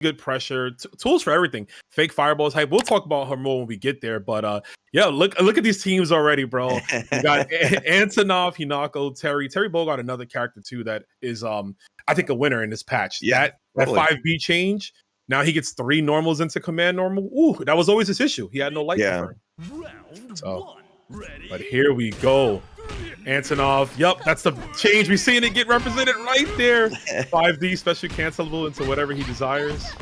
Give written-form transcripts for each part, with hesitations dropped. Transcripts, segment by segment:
good pressure, tools for everything. Fake fireballs hype. We'll talk about her more when we get there. But yeah, look at these teams already, bro. We got Antonov, Hinako, Terry Bogard, another character too that is I think a winner in this patch. Yeah, that 5B change. Now he gets 3 normals into command normal. Ooh, that was always his issue. He had no light for him. So, but here we go. Antonov, yep, that's the change. We're seeing it get represented right there. 5D special cancelable into whatever he desires.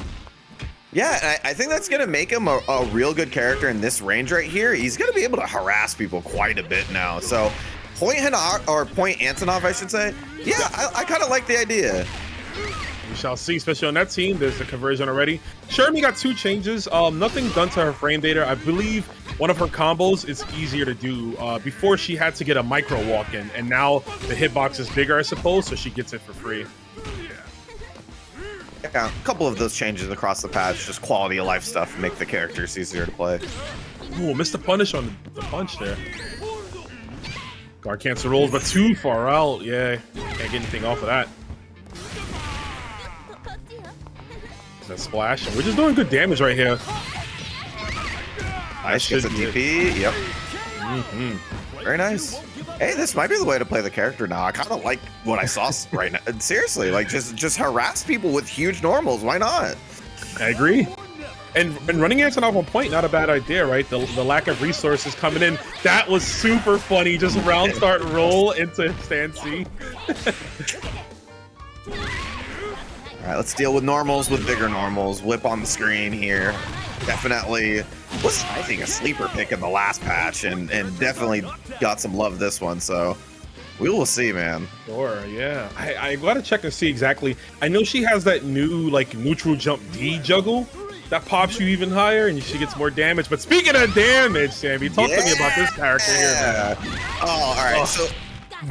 Yeah, I think that's going to make him a real good character in this range right here. He's going to be able to harass people quite a bit now. So point Antonov, I should say. Yeah, I kind of like the idea. We shall see, especially on that team. There's the conversion already. Shermie got 2 changes. Nothing done to her frame data. I believe one of her combos is easier to do. Before she had to get a micro walk in, and now the hitbox is bigger, I suppose, so she gets it for free. Yeah, a couple of those changes across the patch, just quality of life stuff, make the characters easier to play. Ooh, missed the punish on the punch there. Guard cancel rolls, but too far out. Yeah, can't get anything off of that. That splash, and we're just doing good damage right here. Nice, gets a DP. Yep. Very nice. Hey, this might be the way to play the character now. I kind of like what I saw right now. Seriously, like just harass people with huge normals. Why not? I agree. And running Antonov on point, not a bad idea, right? The lack of resources coming in. That was super funny. Just round start roll into stand C. All right, let's deal with normals with bigger normals. Whip on the screen here. Definitely was, I think, a sleeper pick in the last patch, and definitely got some love this one. So we will see, man. Sure, yeah. I gotta check to see exactly. I know she has that new like neutral jump D juggle that pops you even higher, and she gets more damage. But speaking of damage, Sammy, talk to me about this character here, man. Oh, all right. So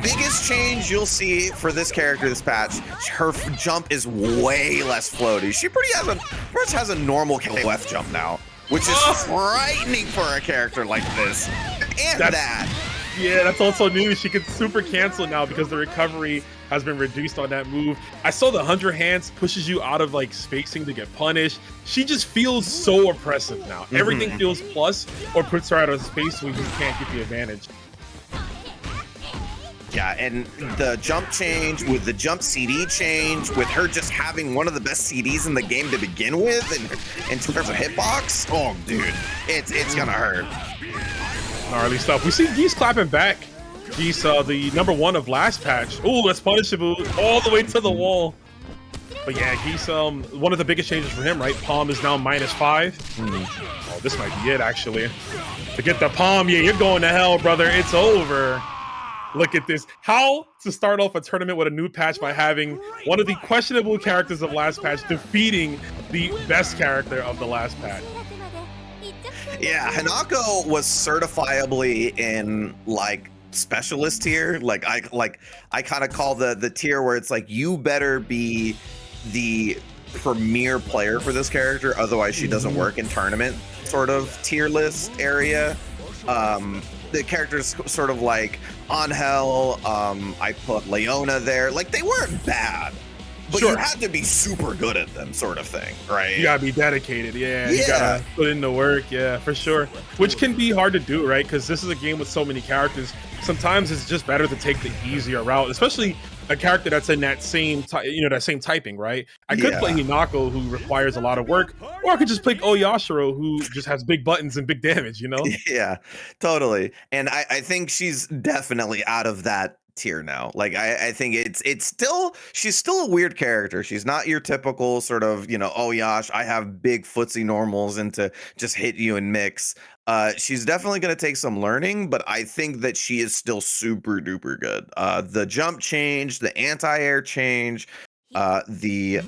biggest change you'll see for this character this patch, her jump is way less floaty. She pretty much has a normal KOF jump now, which is frightening for a character like this. And yeah, that's also new. She can super cancel now because the recovery has been reduced on that move. I saw the 100 hands pushes you out of like spacing to get punished. She just feels so oppressive now. Everything feels plus or puts her out of space when you can't get the advantage. Yeah, and the jump change with the jump CD change, with her just having one of the best CDs in the game to begin with, and in terms of hitbox, oh dude, it's gonna hurt. Gnarly stuff. We see Geese clapping back. Geese, the #1 of last patch. Oh, that's punishable all the way to the wall. But yeah, Geese, one of the biggest changes for him, right? Palm is now -5. Oh, this might be it actually. To get the palm, yeah, you're going to hell, brother. It's over. Look at this. How to start off a tournament with a new patch by having one of the questionable characters of last patch defeating the best character of the last patch. Yeah, Hinako was certifiably in like specialist tier. Like I kind of call the tier where it's like you better be the premier player for this character, otherwise she doesn't work in tournament sort of tier list area. The characters sort of like Angel, I put Leona there. Like they weren't bad, but you had to be super good at them, sort of thing, right? You gotta be dedicated, yeah. You gotta put in the work, yeah, for sure. Which can be hard to do, right? Because this is a game with so many characters. Sometimes it's just better to take the easier route, especially a character that's in that same, that same typing, right? I could play Hinako, who requires a lot of work, or I could just play Oyashiro, who just has big buttons and big damage, you know? Yeah, totally. And I think she's definitely out of that tier now. Like I think she's still a weird character. She's not your typical sort of, oh yash, I have big footsie normals and to just hit you and mix. She's definitely going to take some learning, but I think that she is still super duper good. The jump change, the anti-air change, the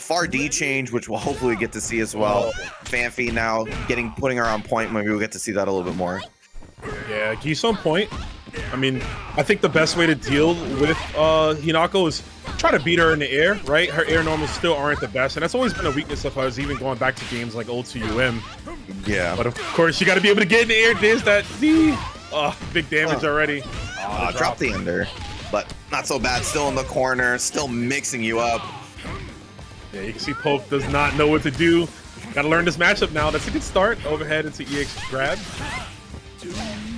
far D change, which we'll hopefully get to see as well. Phanpy now putting her on point. Maybe we'll get to see that a little bit more. Yeah, Geese on point. I mean, I think the best way to deal with Hinako is try to beat her in the air, right? Her air normals still aren't the best, and that's always been a weakness of us, even going back to games like O2UM. Yeah. But of course, you got to be able to get in the air. There's that big damage already. Drop the ender, but not so bad. Still in the corner, still mixing you up. Yeah, you can see Poke does not know what to do. Gotta learn this matchup now. That's a good start. Overhead into EX grab.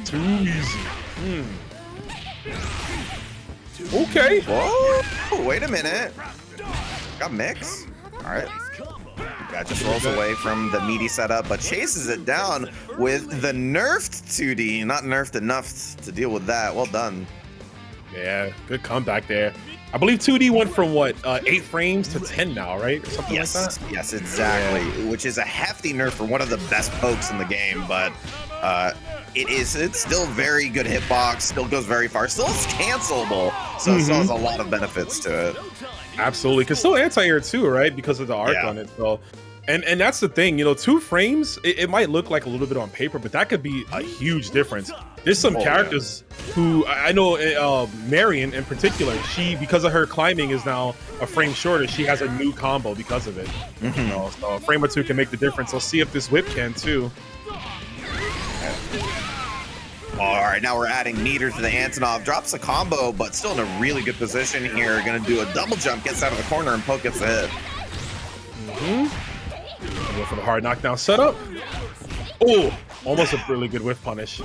Too easy. Okay. Whoa, wait a minute. Got mix. All right. Guy just rolls away from the meaty setup, but chases it down with the nerfed 2D. Not nerfed enough to deal with that. Well done. Yeah, good comeback there. I believe 2D went from what, 8 frames to 10 now, right? Or something like that? Yes, exactly. Yeah. Which is a hefty nerf for one of the best pokes in the game, but it's still very good hitbox, still goes very far, still is cancelable, so it still has a lot of benefits to it. Absolutely, because still anti-air too, right? Because of the arc on it. So, and that's the thing, you know, 2 frames, it might look like a little bit on paper, but that could be a huge difference. There's some characters who I know, Marion in particular, she, because of her climbing, is now a frame shorter. She has a new combo because of it. You know, so a frame or 2 can make the difference. Let's see if this whip can too. All right, now we're adding meter to the Antonov. Drops a combo, but still in a really good position here. Gonna do a double jump, gets out of the corner, and Poke gets a hit. Go for the hard knockdown setup. Oh, almost a really good whiff punish.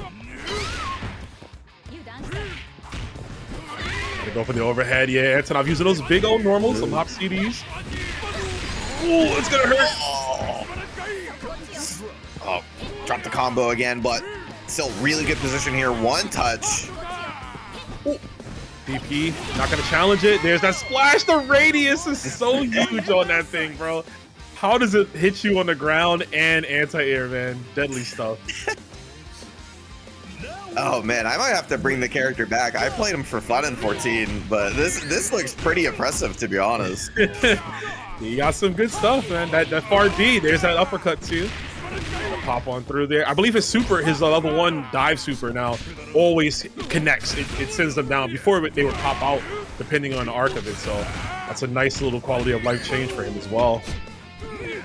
Gonna go for the overhead. Yeah, Antonov using those big old normals, some hop CDs. Oh, it's gonna hurt. Oh, dropped the combo again, but still really good position here. One touch. Ooh. DP, not gonna challenge it. There's that splash. The radius is so huge on that thing, bro. How does it hit you on the ground and anti-air, man? Deadly stuff. Oh man, I might have to bring the character back. I played him for fun in 14, but this looks pretty impressive, to be honest. You got some good stuff, man. That far D, there's that uppercut too. Pop on through there. I believe his super, his level 1 dive super now always connects. It sends them down. Before they would pop out depending on the arc of it. So that's a nice little quality of life change for him as well.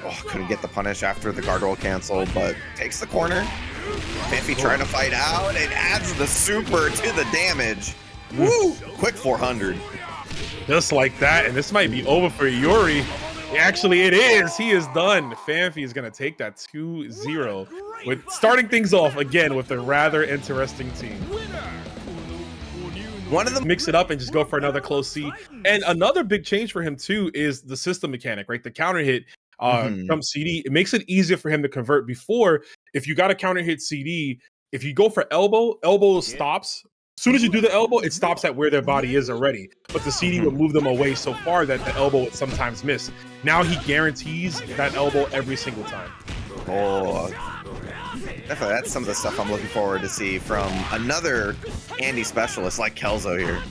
Oh, couldn't get the punish after the guard roll canceled, but takes the corner. Phanpy trying to fight out and adds the super to the damage. Woo! Quick 400. Just like that, and this might be over for Yuri. Actually, it is. He is done. Phanpy is going to take that 2-0 with starting things off again with a rather interesting team. One of them mix it up and just go for another close C. And another big change for him too is the system mechanic, right? The counter hit from CD. It makes it easier for him to convert. Before, if you got a counter hit CD, if you go for elbow stops. As soon as you do the elbow, it stops at where their body is already. But the CD would move them away so far that the elbow would sometimes miss. Now he guarantees that elbow every single time. Oh, definitely. That's some of the stuff I'm looking forward to see from another Andy specialist like Kelzo here.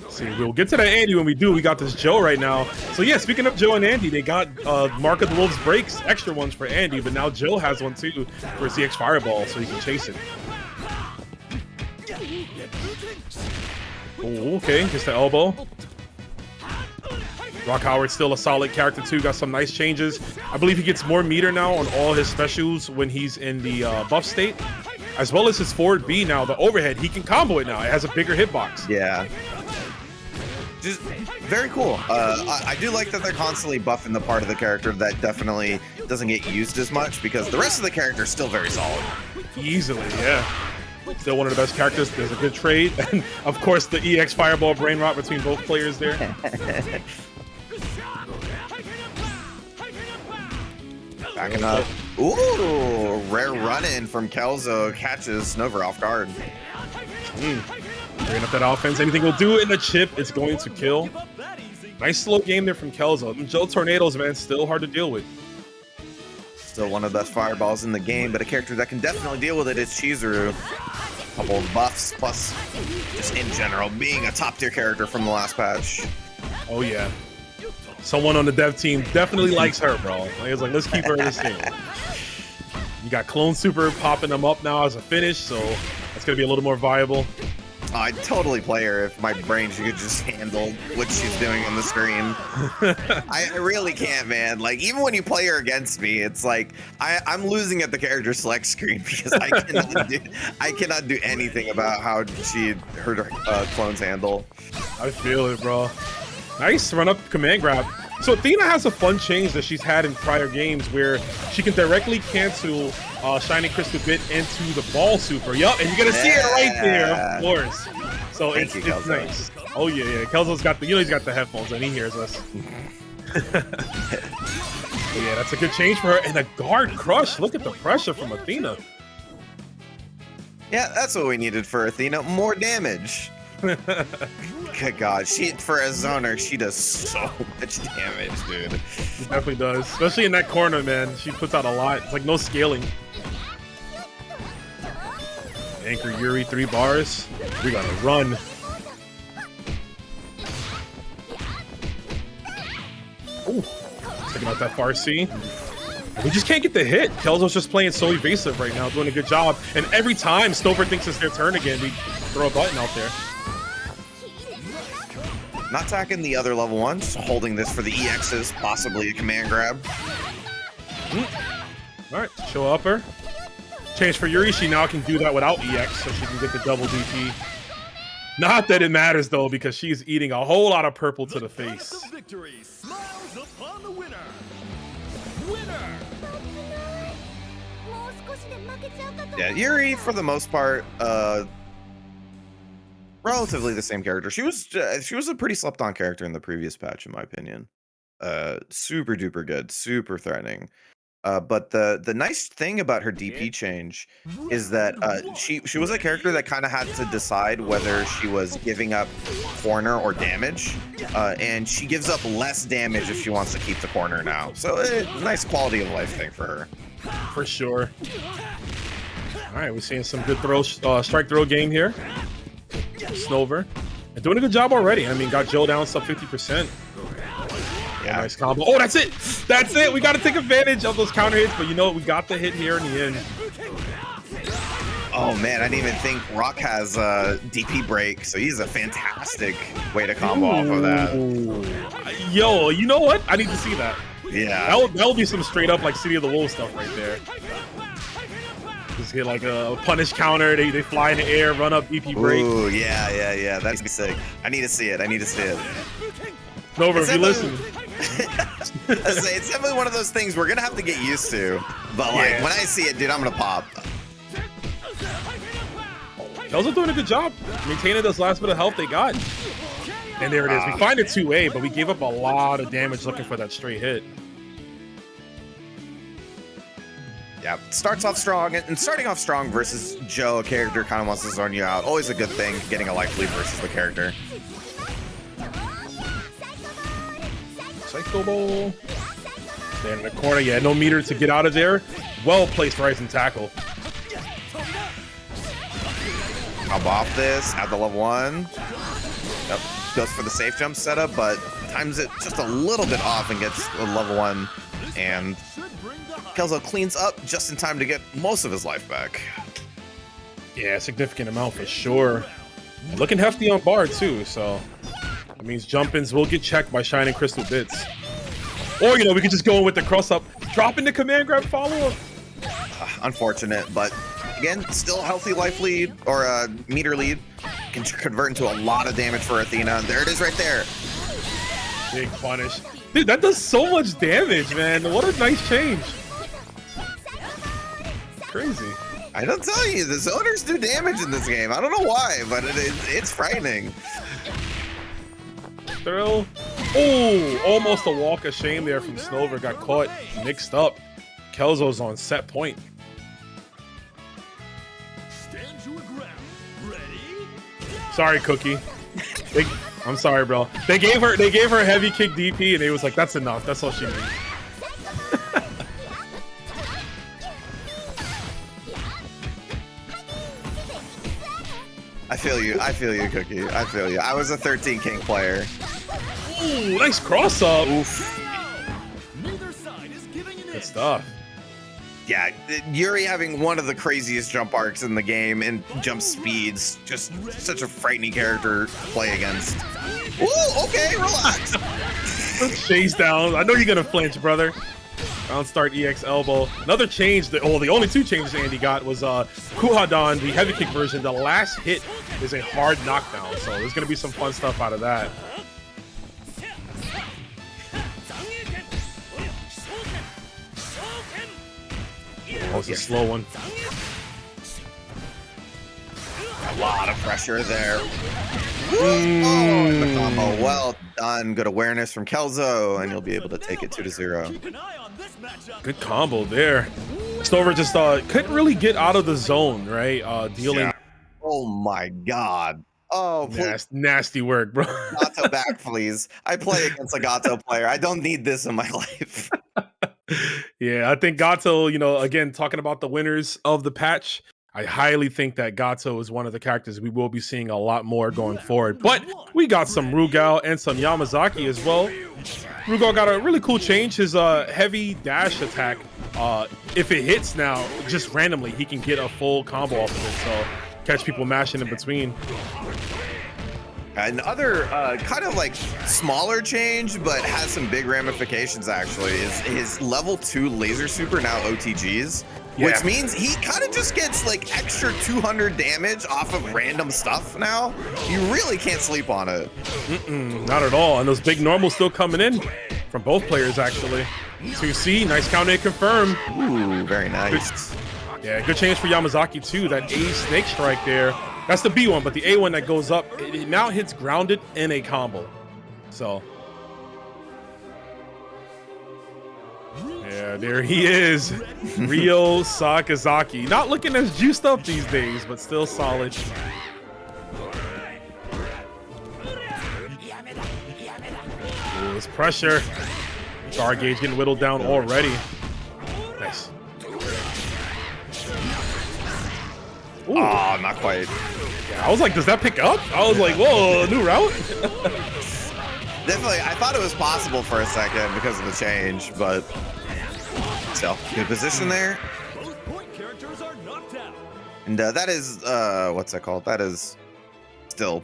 See, we'll get to that Andy when we do. We got this Joe right now. So yeah, speaking of Joe and Andy, they got Mark of the Wolves breaks, extra ones for Andy, but now Joe has one too for his EX Fireball, so he can chase it. Oh, okay, just the elbow. Rock Howard's still a solid character too, got some nice changes. I believe he gets more meter now on all his specials when he's in the buff state, as well as his forward B now, the overhead, he can combo it now. It has a bigger hitbox. Yeah. Just very cool. I do like that they're constantly buffing the part of the character that definitely doesn't get used as much, because the rest of the character is still very solid. Easily, yeah. Still one of the best characters. There's a good trade. And of course, the EX Fireball brain rot between both players there. Backing up. Ooh, rare run-in from Kelzo catches Snover off guard. Bringing up that offense. Anything will do in the chip, it's going to kill. Nice slow game there from Kelzo. Them Joe Tornadoes, man, still hard to deal with. Still one of the best fireballs in the game, but a character that can definitely deal with it is Chizuru. Couple of buffs, plus just in general being a top tier character from the last patch. Oh yeah. Someone on the dev team definitely likes her, bro. Like, it's like, let's keep her in this team. You got Clone Super popping them up now as a finish, so that's gonna be a little more viable. I'd totally play her if my brain could just handle what she's doing on the screen. I really can't, man. Like, even when you play her against me, it's like I'm losing at the character select screen because I cannot do anything about how her clones handle. I feel it, bro. Nice run up command grab. So Athena has a fun change that she's had in prior games where she can directly cancel Shining Crystal Bit into the ball super. Yup, and you're gonna see it right there, of course. So it's nice. Oh yeah. Kelzo's got the, he's got the headphones and he hears us. Yeah, that's a good change for her. And a guard crush. Look at the pressure from Athena. Yeah, that's what we needed for Athena. More damage. Good God, for a zoner, she does so much damage, dude. She definitely does, especially in that corner, man. She puts out a lot. It's like no scaling. Anchor Yuri, 3 bars. We gotta run. Ooh, checking out that far C. We just can't get the hit. Kelzo's just playing so evasive right now, doing a good job. And every time Snover thinks it's their turn again, we throw a button out there. Not attacking the other level 1, just holding this for the EXs, possibly a command grab. All right, show upper. Change for Yuri, she now can do that without EX, so she can get the double DP. Not that it matters, though, because she's eating a whole lot of purple to the face. Yeah, Yuri, for the most part, relatively the same character. She was a pretty slept-on character in the previous patch, in my opinion. Super duper good, super threatening. But the nice thing about her DP change is that she was a character that kind of had to decide whether she was giving up corner or damage, and she gives up less damage if she wants to keep the corner now. So nice quality of life thing for her. For sure. All right, we're seeing some good strike throw game here. Snover. And doing a good job already. I mean, got Joe down sub 50%. Yeah, nice combo. Oh, that's it. That's it. We got to take advantage of those counter hits, but you know what? We got the hit here in the end. Oh, man. I didn't even think Rock has DP break, so he's a fantastic way to combo off of that. Yo, you know what? I need to see that. Yeah. That'll be some straight up like City of the Wolves stuff right there. Just get like a punish counter. They fly in the air, run up DP break. Ooh, yeah. That's sick. I need to see it. Snover, if you listen. It's definitely one of those things we're gonna have to get used to. But like when I see it, dude, I'm gonna pop. Kelzo doing a good job maintaining this last bit of health they got. And there it is. We find a 2A, but we gave up a lot of damage looking for that straight hit. Yeah, starts off strong, and starting off strong versus Joe, a character kind of wants to zone you out. Always a good thing, getting a life lead versus the character. Psycho Bowl. Stand in the corner. Yeah, no meter to get out of there. Well placed rising tackle. Combo off this, add the level 1. Yep, goes for the safe jump setup, but times it just a little bit off and gets a level 1. And Kelzo cleans up just in time to get most of his life back. Yeah, significant amount for sure. And looking hefty on bar too, so that means jump-ins will get checked by Shining Crystal Bits. Or, you know, we could just go in with the cross-up, dropping the command grab follow-up. Unfortunate, but again, still healthy life lead, or a meter lead. Can convert into a lot of damage for Athena. There it is right there. Big punish. Dude, that does so much damage, man. What a nice change. Crazy. I don't tell you, the zoners do damage in this game. I don't know why, but it's frightening. Throw. Oh, almost a walk of shame there from Snover. Got caught mixed up. Kelzo's on set point. Sorry, Cookie. I'm sorry, bro. They gave her a heavy kick DP, and it was like, that's enough. That's all she needs. I feel you, Cookie. I feel you. I was a 13 King player. Ooh, nice cross up. Oof. Good stuff. Yeah, Yuri having one of the craziest jump arcs in the game and jump speeds. Just such a frightening character to play against. Ooh, okay, relax. Chase down. I know you're gonna flinch, brother. Round start EX elbow. Another change. The only 2 changes Andy got was Kuhadan, the heavy kick version. The last hit is a hard knockdown, so there's gonna be some fun stuff out of that. Oh, That's a slow one. A lot of pressure there. Oh, the combo. Well done. Good awareness from Kelzo, and you'll be able to take it 2-0. Good combo there. Snover just couldn't really get out of the zone, right? Dealing. Yeah. Oh my god. Oh, please. Nasty work, bro. Gato back, please. I play against a Gato player. I don't need this in my life. Yeah, I think Gato, you know, again, talking about the winners of the patch, I highly think that Gato is one of the characters we will be seeing a lot more going forward. But we got some Rugal and some Yamazaki as well. Rugal got a really cool change. His heavy dash attack, if it hits now, just randomly, he can get a full combo off of it. So catch people mashing in between. Another kind of like smaller change, but has some big ramifications actually, is his level 2 laser super, now OTGs. Yeah. Which means he kind of just gets like extra 200 damage off of random stuff now. You really can't sleep on it. Not at all. And those big normals still coming in from both players actually. 2C, nice counter confirm. Ooh, very nice. Yeah, good change for Yamazaki too. That A snake strike there. That's the B one, but the A one that goes up, it now hits grounded in a combo. So. Yeah, there he is. Ryo Sakazaki. Not looking as juiced up these days, but still solid. Ooh, this pressure. Guard gauge getting whittled down already. Nice. Ooh. Oh, not quite. Yeah, I was like, does that pick up? I was like, whoa, new route? Definitely, I thought it was possible for a second because of the change, but still, good position there. And that is, what's that called? That is still,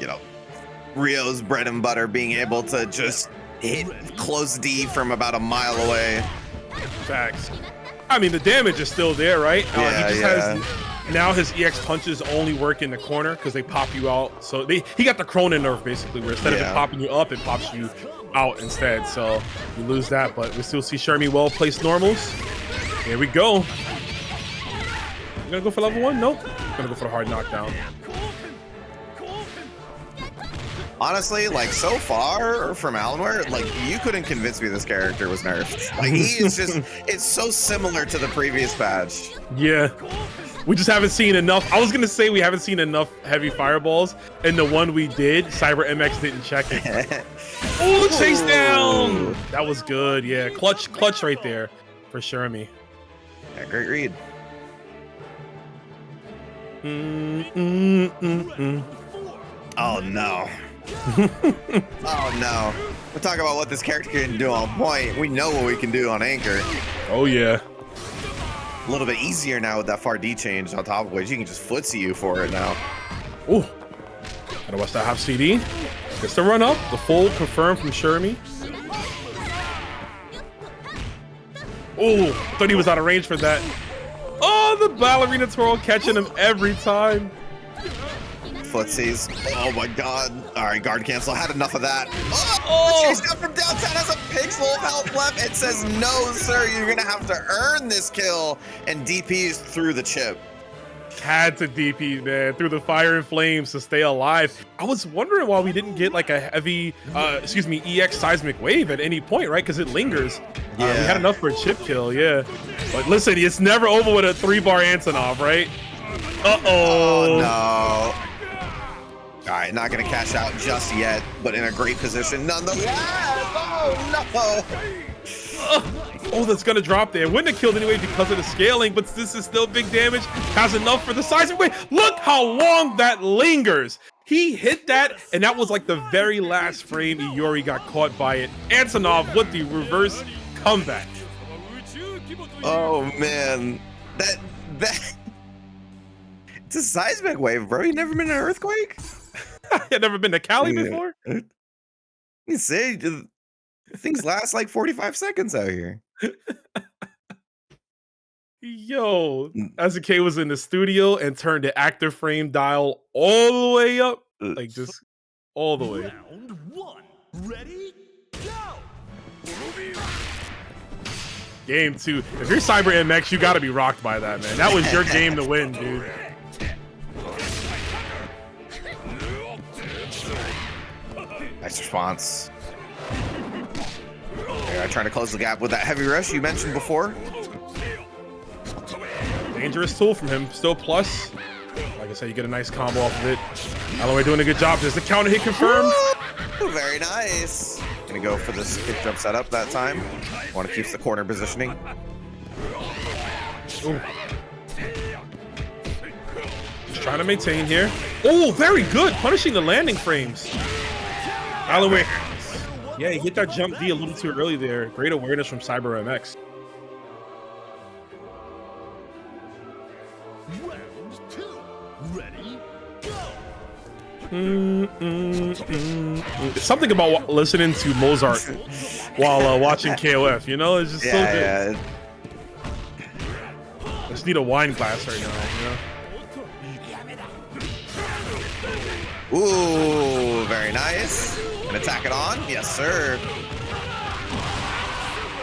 you know, Ryo's bread and butter, being able to just hit close D from about a mile away. Facts. I mean, the damage is still there, right? Yeah, he just has... Now his EX punches only work in the corner because they pop you out. So he got the Krohnen nerf basically, where instead of it popping you up, it pops you out instead. So you lose that, but we still see Shermie well placed normals. Here we go. You gonna go for level 1? Nope. Gonna go for the hard knockdown. Honestly, like so far from Allanwarre, like you couldn't convince me this character was nerfed. Like he is just, it's so similar to the previous patch. Yeah. We just haven't seen enough. I was gonna say we haven't seen enough heavy fireballs, and the one we did, Cyber MX didn't check it. Oh, chase down! That was good. Yeah, clutch right there for Shermie. Yeah, great read. Oh no. Oh no. We're talking about what this character can do on point. We know what we can do on Anchor. Oh yeah. A little bit easier now with that far D change, on top of which you can just footsie you for it now. Ooh. Gotta watch that half CD. Gets the run up. The full confirmed from Shermie. Ooh, thought he was out of range for that. Oh, the ballerina twirl catching him every time. Footsies. Oh my god. All right, guard cancel. Had enough of that. Oh, the chase down from downtown has a pixel of health left. It says, no, sir, you're going to have to earn this kill. And DPs through the chip. Had to DP, man, through the fire and flames to stay alive. I was wondering why we didn't get like a heavy, EX seismic wave at any point, right? Because it lingers. Yeah. We had enough for a chip kill, yeah. But listen, it's never over with a 3-bar Antonov, right? Uh-oh. Oh, no. All right, not going to cash out just yet, but in a great position nonetheless. Oh, no. Oh, that's going to drop there. Wouldn't have killed anyway because of the scaling, but this is still big damage. Has enough for the seismic wave. Look how long that lingers. He hit that, and that was like the very last frame. Iori got caught by it. Antonov with the reverse comeback. Oh, man. That... It's a seismic wave, bro. You never been in an earthquake? I've never been to Cali before. You say things last like 45 seconds out here. Yo, SK was in the studio and turned the active frame dial all the way up, like just all the way. Round 1, ready, go! game too. If you're Cyber MX, you got to be rocked by that, man. That was your game to win, dude. Nice response. Yeah, trying to close the gap with that heavy rush you mentioned before. Dangerous tool from him. Still plus. Like I said, you get a nice combo off of it. Allanwarre doing a good job. Does the counter hit confirmed? Woo! Very nice. Gonna go for this kick jump setup that time. Want to keep the corner positioning. Ooh. Just trying to maintain here. Oh, very good. Punishing the landing frames. Allanwarre. Yeah, he hit that jump D a little too early there. Great awareness from Cyber MX. It's something about listening to Mozart while watching KOF, you know? It's just so good. I just need a wine glass right now, you know? Ooh, very nice. And attack it on? Yes, sir.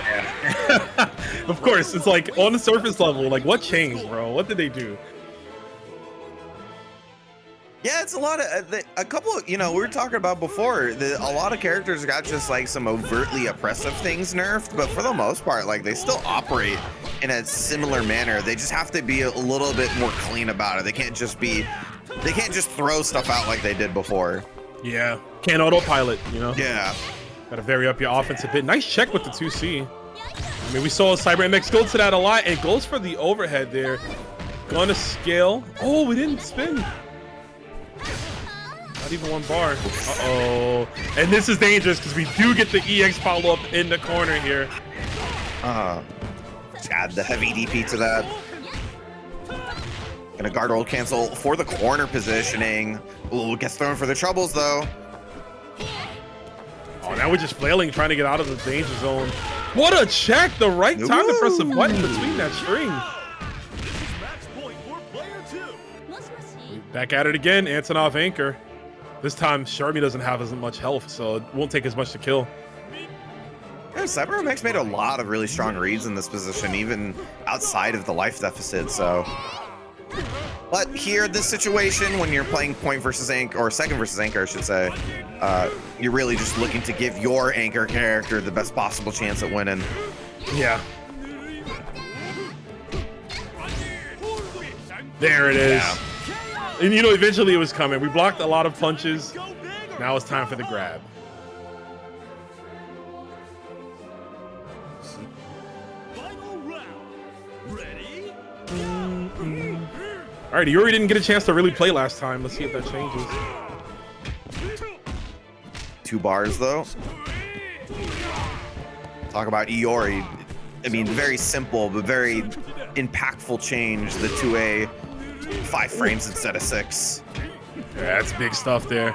Yeah. Of course, it's like on the surface level, like what changed, bro? What did they do? Yeah, it's a lot of a couple of, you know, we were talking about before, a lot of characters got just like some overtly oppressive things nerfed, but for the most part, like they still operate in a similar manner. They just have to be a little bit more clean about it. They can't just throw stuff out like they did before. Yeah, can't autopilot, you know? Yeah. Gotta vary up your offense a bit. Nice check with the 2C. I mean, we saw Cyber MX go to that a lot, and goes for the overhead there. Gonna scale. Oh, we didn't spin. Not even one bar. Uh-oh. And this is dangerous because we do get the EX follow-up in the corner here. Add the heavy DP to that. Gonna guard roll cancel for the corner positioning. Ooh, gets thrown for the troubles though. Oh, now we're just flailing, trying to get out of the danger zone. What a check! The right time to press the button between that string. Back at it again, Antonov anchor. This time, Shermie doesn't have as much health, so it won't take as much to kill. Yeah, Cyber MX made a lot of really strong reads in this position, even outside of the life deficit, so. But here, this situation, when you're playing point versus anchor, or second versus anchor, I should say, you're really just looking to give your anchor character the best possible chance at winning. Yeah. There it is. Yeah. And you know, eventually it was coming. We blocked a lot of punches. Now it's time for the grab. All right, Yuri didn't get a chance to really play last time. Let's see if that changes. 2 bars though. Talk about Iori. I mean, very simple, but very impactful change. The 2A. 5 frames instead of 6. Yeah, that's big stuff there.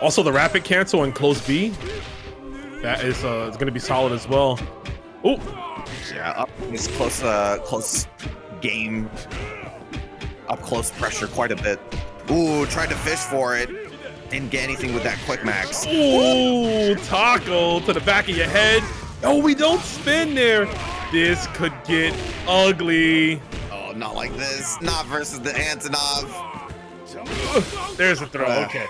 Also, the rapid cancel and close B. That is it's going to be solid as well. Oh, yeah, up is close game. Up close pressure quite a bit. Ooh, tried to fish for it. Didn't get anything with that quick max. Ooh, taco to the back of your head. Oh, we don't spin there. This could get ugly. Not like this. Not versus the Antonov. There's a throw. Okay.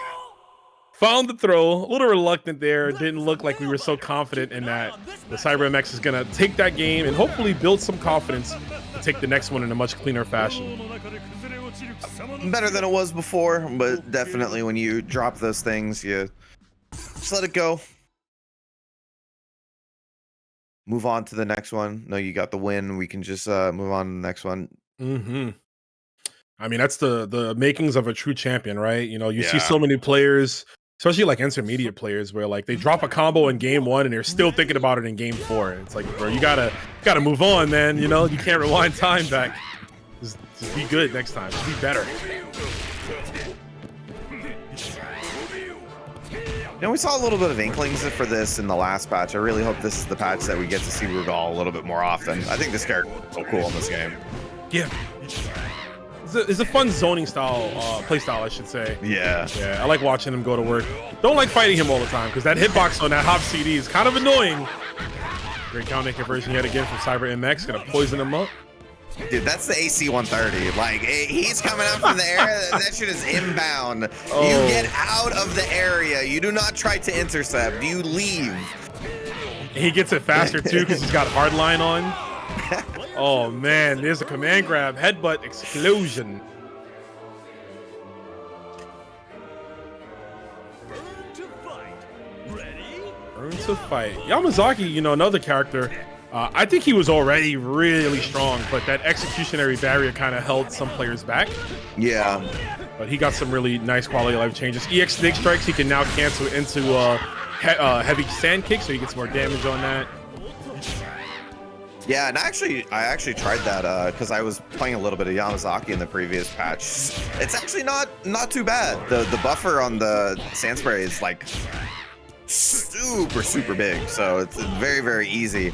Found the throw. A little reluctant there. Didn't look like we were so confident in that. The Cyber MX is going to take that game and hopefully build some confidence to take the next one in a much cleaner fashion. Better than it was before, but definitely when you drop those things, you just let it go. Move on to the next one. No, you got the win. We can just move on to the next one. Mm-hmm. I mean, that's the makings of a true champion, right? You know, you see so many players, especially like intermediate players, where like they drop a combo in game 1 and they're still thinking about it in game 4. It's like, bro, you gotta move on, man. You know, you can't rewind time back. Just be good next time. Just be better. You know, we saw a little bit of inklings for this in the last patch. I really hope this is the patch that we get to see Rugal a little bit more often. I think this character is so cool in this game. Yeah. It's a fun zoning style, play style, I should say. Yeah. Yeah, I like watching him go to work. Don't like fighting him all the time, because that hitbox on that hop CD is kind of annoying. Great counter conversion yet again from Cyber MX. Gonna poison him up. Dude, that's the AC 130. Like, he's coming up from the air. That shit is inbound. Oh. You get out of the area. You do not try to intercept. You leave. He gets it faster too because he's got hardline on. Oh man, there's a command grab, headbutt explosion. Burn to fight. Yamazaki, you know, another character. I think he was already really strong, but that executionary barrier kind of held some players back. Yeah. But he got some really nice quality of life changes. EX snake strikes, he can now cancel into heavy sand kicks, so he gets more damage on that. Yeah, and I actually tried that because I was playing a little bit of Yamazaki in the previous patch. It's actually not too bad. The buffer on the sand spray is like super big, so it's very, very easy.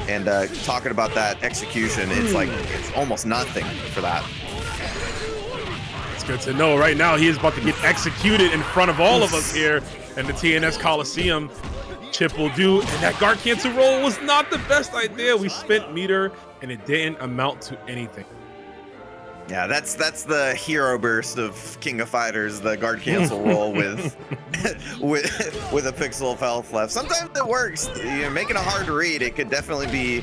And talking about that execution, it's like it's almost nothing for that. It's good to know. Right now, he is about to get executed in front of all of us here in the TNS Coliseum. Chip will do, and that guard cancel roll was not the best idea. We spent meter, and it didn't amount to anything. Yeah, that's the hero burst of King of Fighters, the guard cancel roll with with a pixel of health left. Sometimes it works. You know, making it hard to read, it could definitely be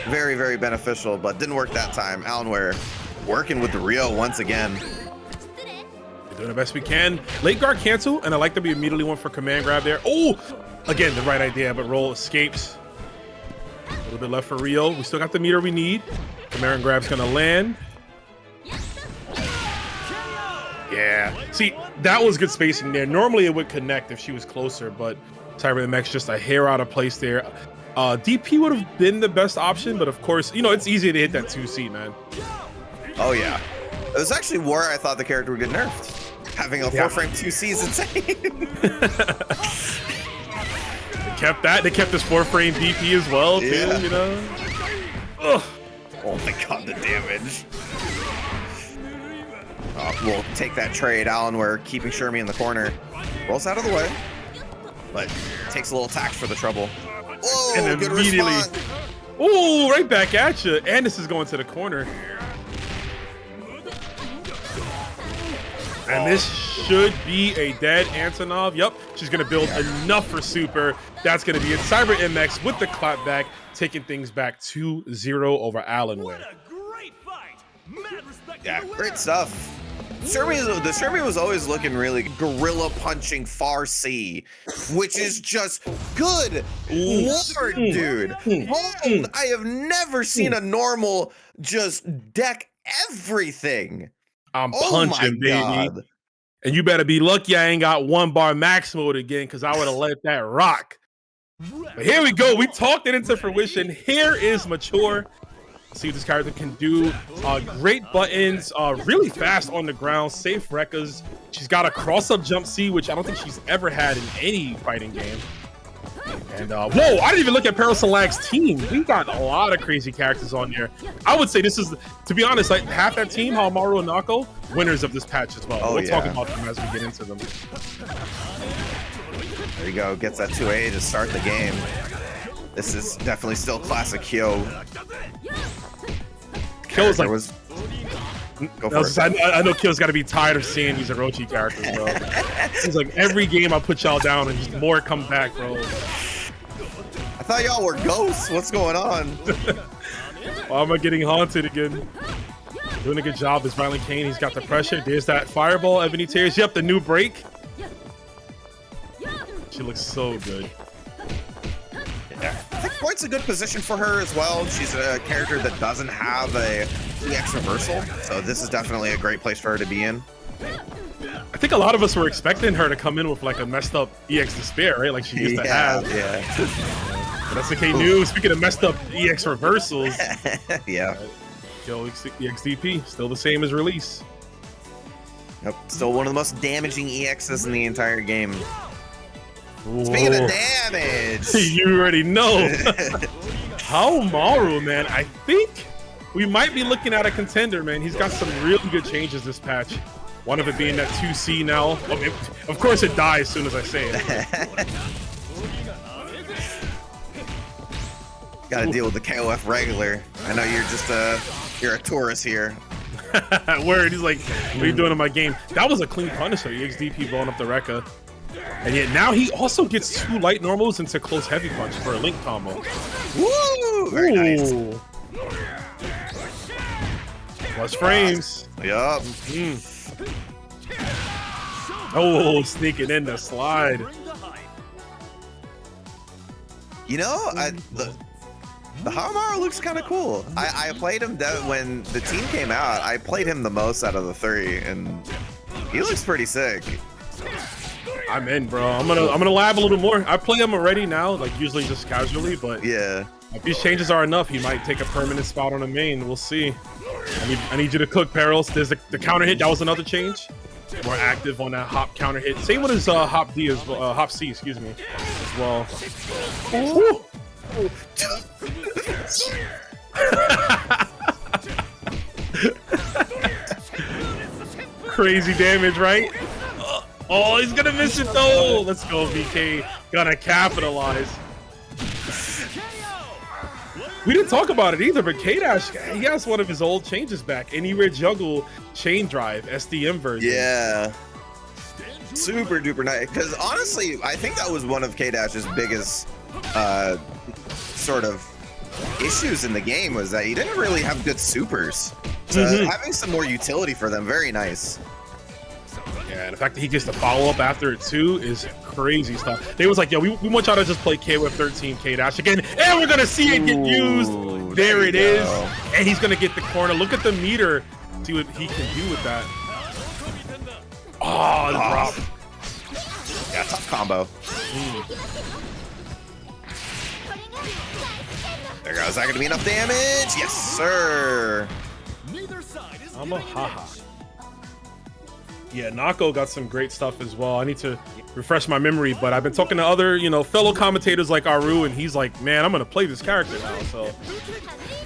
very, very beneficial, but didn't work that time. Allanwarre working with the Rio once again. We're doing the best we can. Late guard cancel, and I like that we immediately went for command grab there. Oh, again, the right idea, but roll escapes. A little bit left for Rio. We still got the meter we need. Command grab's gonna land. Yeah, see, that was good spacing there. Normally it would connect if she was closer, but Cyber MX just a hair out of place there. DP would have been the best option, but of course, you know, it's easy to hit that 2C, man. Oh yeah, it was actually where I thought the character would get nerfed. Having a 4-frame 2C is insane. They kept that. They kept this 4-frame DP as well, too, yeah. you know? Ugh. Oh my god, the damage. We'll take that trade. Allanwarre keeping Shermie in the corner. Rolls out of the way, but takes a little tax for the trouble. Whoa, And good immediately, response. ooh, right back at you. And this is going to the corner. And this should be a dead Antonov. Yep, she's going to build enough for super. That's going to be it. Cyber MX with the clapback, taking things back 2-0 over Allanwarre. Yeah, great stuff. The Shermie was always looking really gorilla punching far C, which is just good lord, dude. I have never seen a normal just deck everything. I'm punching, baby. God. And you better be lucky I ain't got 1-bar max mode again, because I would have let that rock. But here we go. We talked it into fruition. Here is Mature. See what this character can do. Great buttons, really fast on the ground, safe recas. She's got a cross-up jump C, which I don't think she's ever had in any fighting game. And whoa, I didn't even look at PerroSinLag's team. We got a lot of crazy characters on there. I would say this is, to be honest, like half that team, Haohmaru and Hinako, winners of this patch as well. Oh, we'll talk about them as we get into them. There you go, gets that 2A to start the game. This is definitely still classic Kyo. Kyo's like, go for it. I know Kyo's got to be tired of seeing these Orochi characters, bro. It's like every game I put y'all down and just more come back, bro. I thought y'all were ghosts. What's going on? Why am I getting haunted again? Doing a good job is ViolentKain. He's got the pressure. There's that fireball. Ebony Tears. Yep, the new break. She looks so good. Yeah. I think Point's a good position for her as well. She's a character that doesn't have a EX reversal, so this is definitely a great place for her to be in. I think a lot of us were expecting her to come in with like a messed up EX Despair, right? Like she used to have. Yeah. But that's okay news. Speaking of messed up EX reversals. Yeah. Yo, EXDP, still the same as release. Yep. Still one of the most damaging EXs in the entire game. Whoa. Speaking of damage, you already know. Haohmaru, man, I think we might be looking at a contender, man. He's got some really good changes this patch. One of it being that 2C now. Okay, of course it dies as soon as I say it. Gotta deal with the KOF regular. I know you're just you're a tourist here. Word, he's like, what are you doing in my game? That was a clean Punisher, EXDP blowing up the Rekka. And yet now he also gets 2 light normals into close heavy punch for a link combo. Woo! Very nice. Plus frames. Yup. Oh, sneaking in the slide. You know, the Haohmaru looks kind of cool. I played him when the team came out. I played him the most out of the 3, and he looks pretty sick. I'm in, bro. I'm gonna lab a little more. I play him already now, like usually just casually, but yeah, if these changes are enough, he might take a permanent spot on the main. We'll see. I need you to cook Perros. There's the counter hit. That was another change. More active on that hop counter hit. Same with his hop D as well, hop C, excuse me, as well. Ooh. Crazy damage, right? Oh, he's gonna miss it though. Let's go, VK. Gonna capitalize. We didn't talk about it either, but K-Dash, he has one of his old changes back. Anywhere juggle chain drive, SDM version. Yeah. Super duper nice. Because honestly, I think that was one of K-Dash's biggest sort of issues in the game, was that he didn't really have good supers. So having some more utility for them, very nice. Yeah, and the fact that he gets the follow-up after it too is crazy stuff. They was like, yo, we want y'all to just play KOF 13 K-Dash again, and we're gonna see it get used. There it is. And he's gonna get the corner. Look at the meter. See what he can do with that. Oh, the drop. Yeah, tough combo. There goes. Is that gonna be enough damage? Yes, sir. I'm a haha. Yeah, Nako got some great stuff as well. I need to refresh my memory, but I've been talking to other, fellow commentators like Aru, and he's like, man, I'm gonna play this character now. So,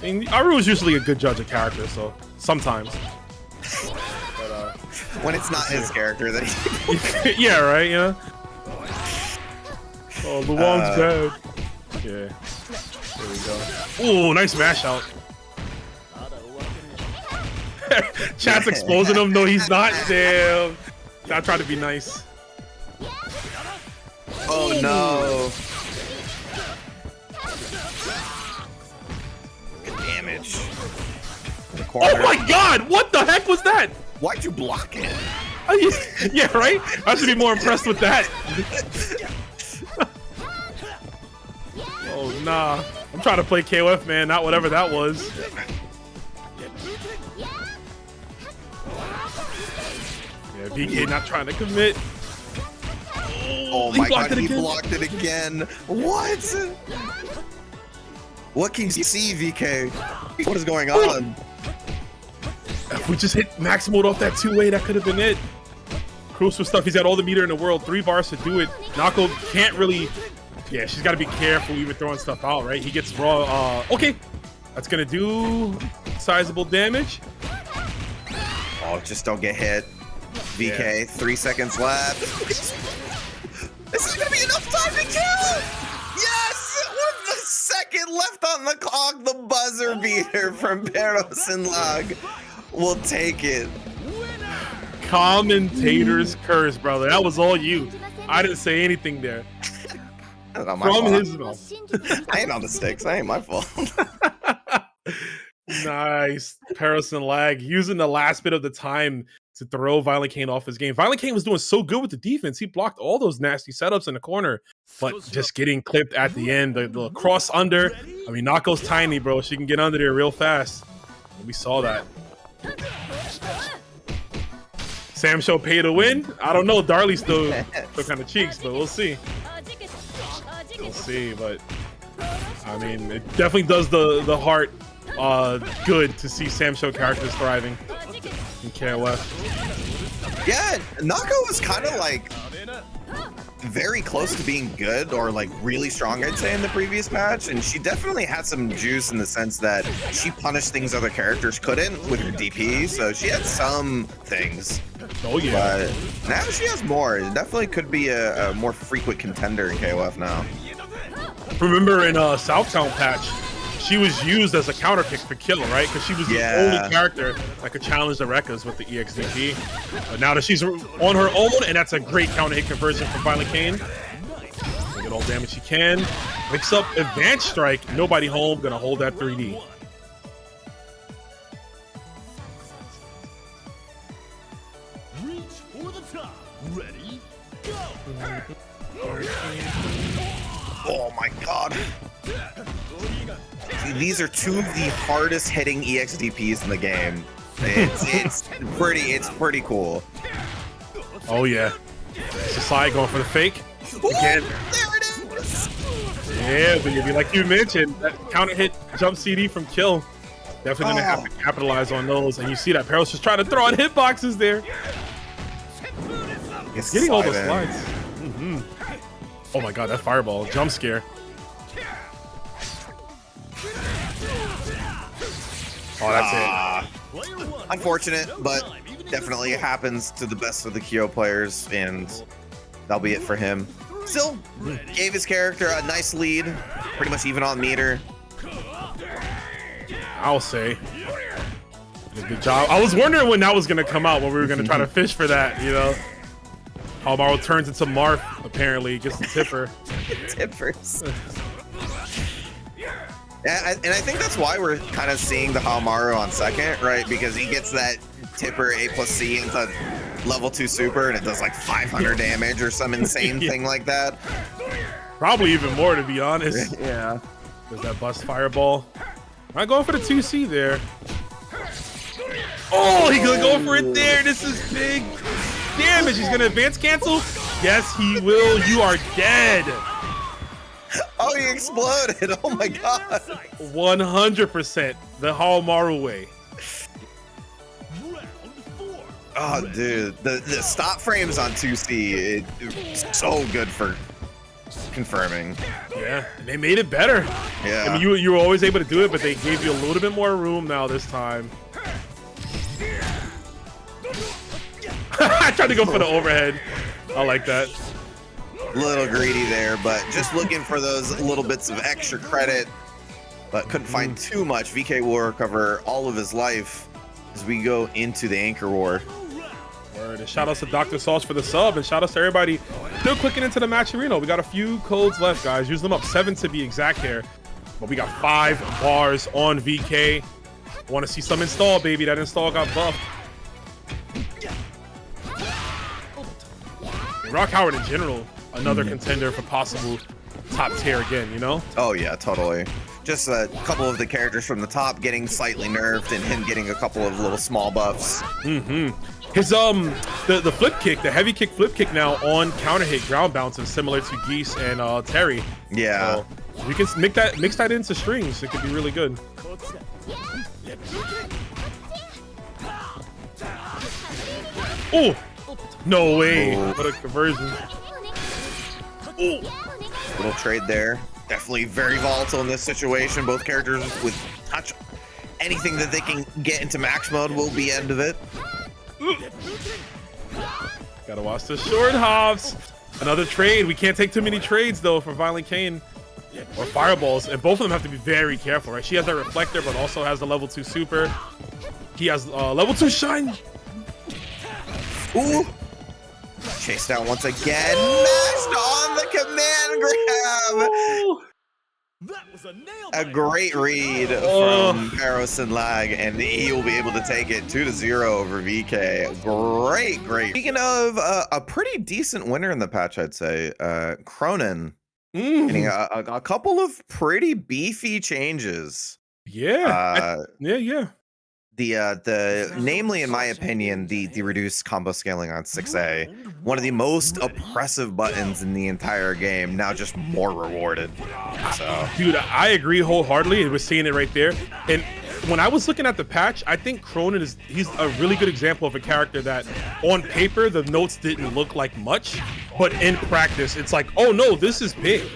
I mean, Aru is usually a good judge of character, so sometimes. But, when it's not his character, then he... yeah, right, yeah. Oh, Luong's dead. Yeah. There we go. Ooh, nice mash out. Chat's exposing him. No, he's not. Damn. I try to be nice. Oh no. Good damage. Oh my god! What the heck was that? Why'd you block it? Yeah, right? I should be more impressed with that. Oh, nah. I'm trying to play KOF, man, not whatever that was. Yeah, VK not trying to commit. Oh my god, he blocked it again. What? What can you see, VK? What is going on? If we just hit max mode off that 2-way, that could have been it. Crucial stuff. He's got all the meter in the world. 3 bars to do it. Nako can't really... Yeah, she's got to be careful even throwing stuff out, right? He gets raw... okay. That's going to do sizable damage. Oh, just don't get hit. VK, 3 seconds left. This is gonna be enough time to kill! Yes! With the second left on the clock, the buzzer beater from PerroSinLag will take it. Commentator's curse, brother. That was all you. I didn't say anything there. That's not my From fault. his mouth. I ain't on the sticks. That ain't my fault. Nice. PerroSinLag using the last bit of the time to throw ViolentKain off his game. ViolentKain was doing so good with the defense. He blocked all those nasty setups in the corner, but just getting clipped at the end. The cross under. I mean, Nako's tiny, bro. She can get under there real fast. And we saw that. Sam Show pay to win? I don't know. Darley's still kind of cheeks, but we'll see. We'll see, but I mean, it definitely does the heart good to see Sam Show characters thriving in KOF. Yeah, Nako was kind of like very close to being good, or like really strong, I'd say, in the previous patch, and she definitely had some juice in the sense that she punished things other characters couldn't with her DP, so she had some things. Oh yeah. But now she has more. It definitely could be a more frequent contender in KOF now. Remember in Southtown patch, she was used as a counter pick for kill, right? Because she was the only character that could challenge the Rekkas with the EXDP. But now that she's on her own, and that's a great counter hit conversion from ViolentKain. Get all damage she can. Mix up advanced strike. Nobody home. Gonna hold that 3D. Reach for the top. Ready? Go. Oh my god. See, these are two of the hardest hitting EXDPs in the game. It's pretty cool. Oh yeah. Sasai going for the fake. Again. There it is. Yeah, but like you mentioned, that counter hit jump CD from kill. Definitely gonna have to capitalize on those. And you see that Perros just trying to throw out hitboxes there. Getting all those slides. Oh my god, that fireball jump scare. Oh, that's it. Unfortunate, but definitely happens to the best of the Kyo players, and that'll be it for him. Still gave his character a nice lead, pretty much even on meter. I'll say. Did a good job. I was wondering when that was gonna come out, when we were gonna try to fish for that, you know. Haohmaru turns into Marth, apparently, gets the tipper. Tippers. And I think that's why we're kind of seeing the Haohmaru on second, right? Because he gets that tipper A+C into level 2 super, and it does like 500 damage or some insane thing like that. Probably even more, to be honest. Yeah. There's that bust fireball. I'm going for the 2C there. Oh, he's gonna go for it there. This is big damage. He's gonna advance cancel. Yes, he will. You are dead. Oh, he exploded. Oh my god. 100% the Haohmaru way. Oh, dude. The stop frames on 2C, it's so good for confirming. Yeah, and they made it better. Yeah. I mean, you were always able to do it, but they gave you a little bit more room now this time. I tried to go for the overhead. I like that. Little greedy there, but just looking for those little bits of extra credit, but couldn't find too much. VK will recover all of his life as we go into the Anchor War. Word. And shout outs to Dr. Sauce for the sub, and shout outs to everybody still clicking into the match arena. We got a few codes left, guys. Use them up, 7 to be exact here. But we got 5 bars on VK. Want to see some install, baby. That install got buffed. Rock Howard in general, another contender for possible top tier again, you know? Oh yeah, totally. Just a couple of the characters from the top getting slightly nerfed, and him getting a couple of little small buffs. His the flip kick, the heavy kick flip kick now on counter hit ground bouncing, similar to Geese and Terry. Yeah. So you can mix that into strings. It could be really good. Oh, no way! Oh. What a conversion! Oh, Little trade there. Definitely very volatile in this situation. Both characters with touch. Anything that they can get into max mode will be end of it. gotta watch the short hops. Another trade. We can't take too many trades though for ViolentKain or fireballs, and both of them have to be very careful, right? She has that reflector, but also has the level 2 super. He has level 2 shine. Ooh. Chased down once again. Mashed on the command grab. Ooh. That was a nail A biter. great read from PerroSinLag, and he will be able to take it 2-0 over VK. Great. Speaking of a pretty decent winner in the patch, I'd say, Krohnen getting a couple of pretty beefy changes. Yeah. Yeah. The namely, in my opinion, the reduced combo scaling on 6A, one of the most oppressive buttons in the entire game, now just more rewarded. So, Dude, I agree wholeheartedly. We're seeing it right there. And when I was looking at the patch, I think Krohnen he's a really good example of a character that on paper the notes didn't look like much, but in practice it's like, oh no, this is big.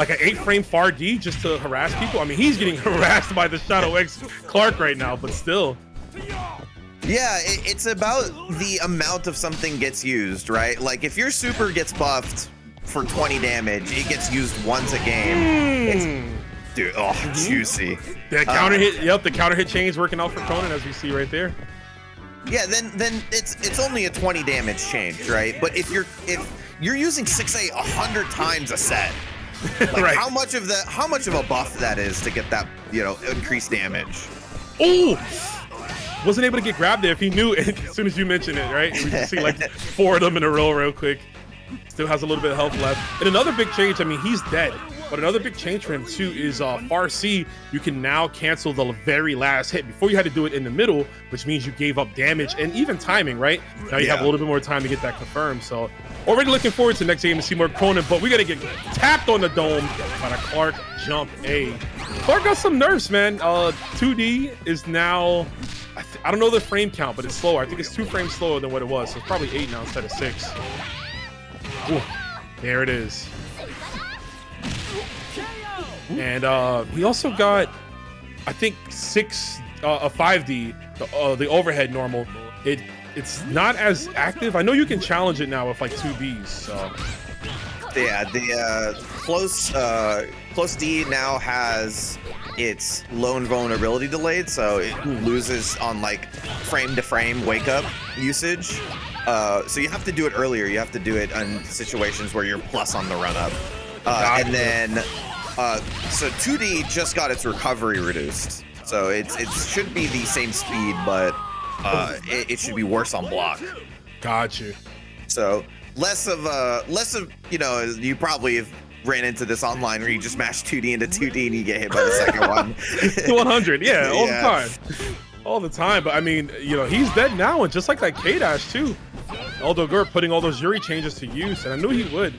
Like an 8-frame far D just to harass people. I mean, he's getting harassed by the Shadow X Clark right now, but still. yeah, it's about the amount of something gets used, right? Like if your super gets buffed for 20 damage, it gets used once a game. Dude, juicy. That counter hit, yep, the counter hit change working out for Krohnen, as we see right there. Yeah, then it's only a 20 damage change, right? But if you're using 6A 100 times a set, like Right. how much of a buff that is to get that, you know, increased damage. Oh, wasn't able to get grabbed there if he knew it as soon as you mentioned it, right? We can see like 4 of them in a row real quick. Still has a little bit of health left. And another big change, I mean, he's dead. But another big change for him too is Far C, you can now cancel the very last hit. Before you had to do it in the middle, which means you gave up damage and even timing, right? Now you have a little bit more time to get that confirmed. So already looking forward to the next game to see more Krohnen, but we got to get tapped on the dome by the Clark jump A. Clark got some nerfs, man. 2D is now, I don't know the frame count, but it's slower. I think it's 2 frames slower than what it was. So it's probably 8 now instead of 6. Ooh, there it is. And he also got, I think, a 5D, the overhead normal. It's not as active. I know you can challenge it now with like 2Bs. So Yeah, the close D now has its lone vulnerability delayed, so it loses on like frame to frame wake up usage. So you have to do it earlier. You have to do it in situations where you're plus on the run up, and then. So 2D just got its recovery reduced, so it should be the same speed, but it should be worse on block. Gotcha. So less of you know, you probably have ran into this online where you just mash 2D into 2D and you get hit by the second one. 100, yeah, all the time. All the time, but I mean, you know, he's dead now, and just like that K-Dash too. Dogor putting all those Yuri changes to use, and I knew he would.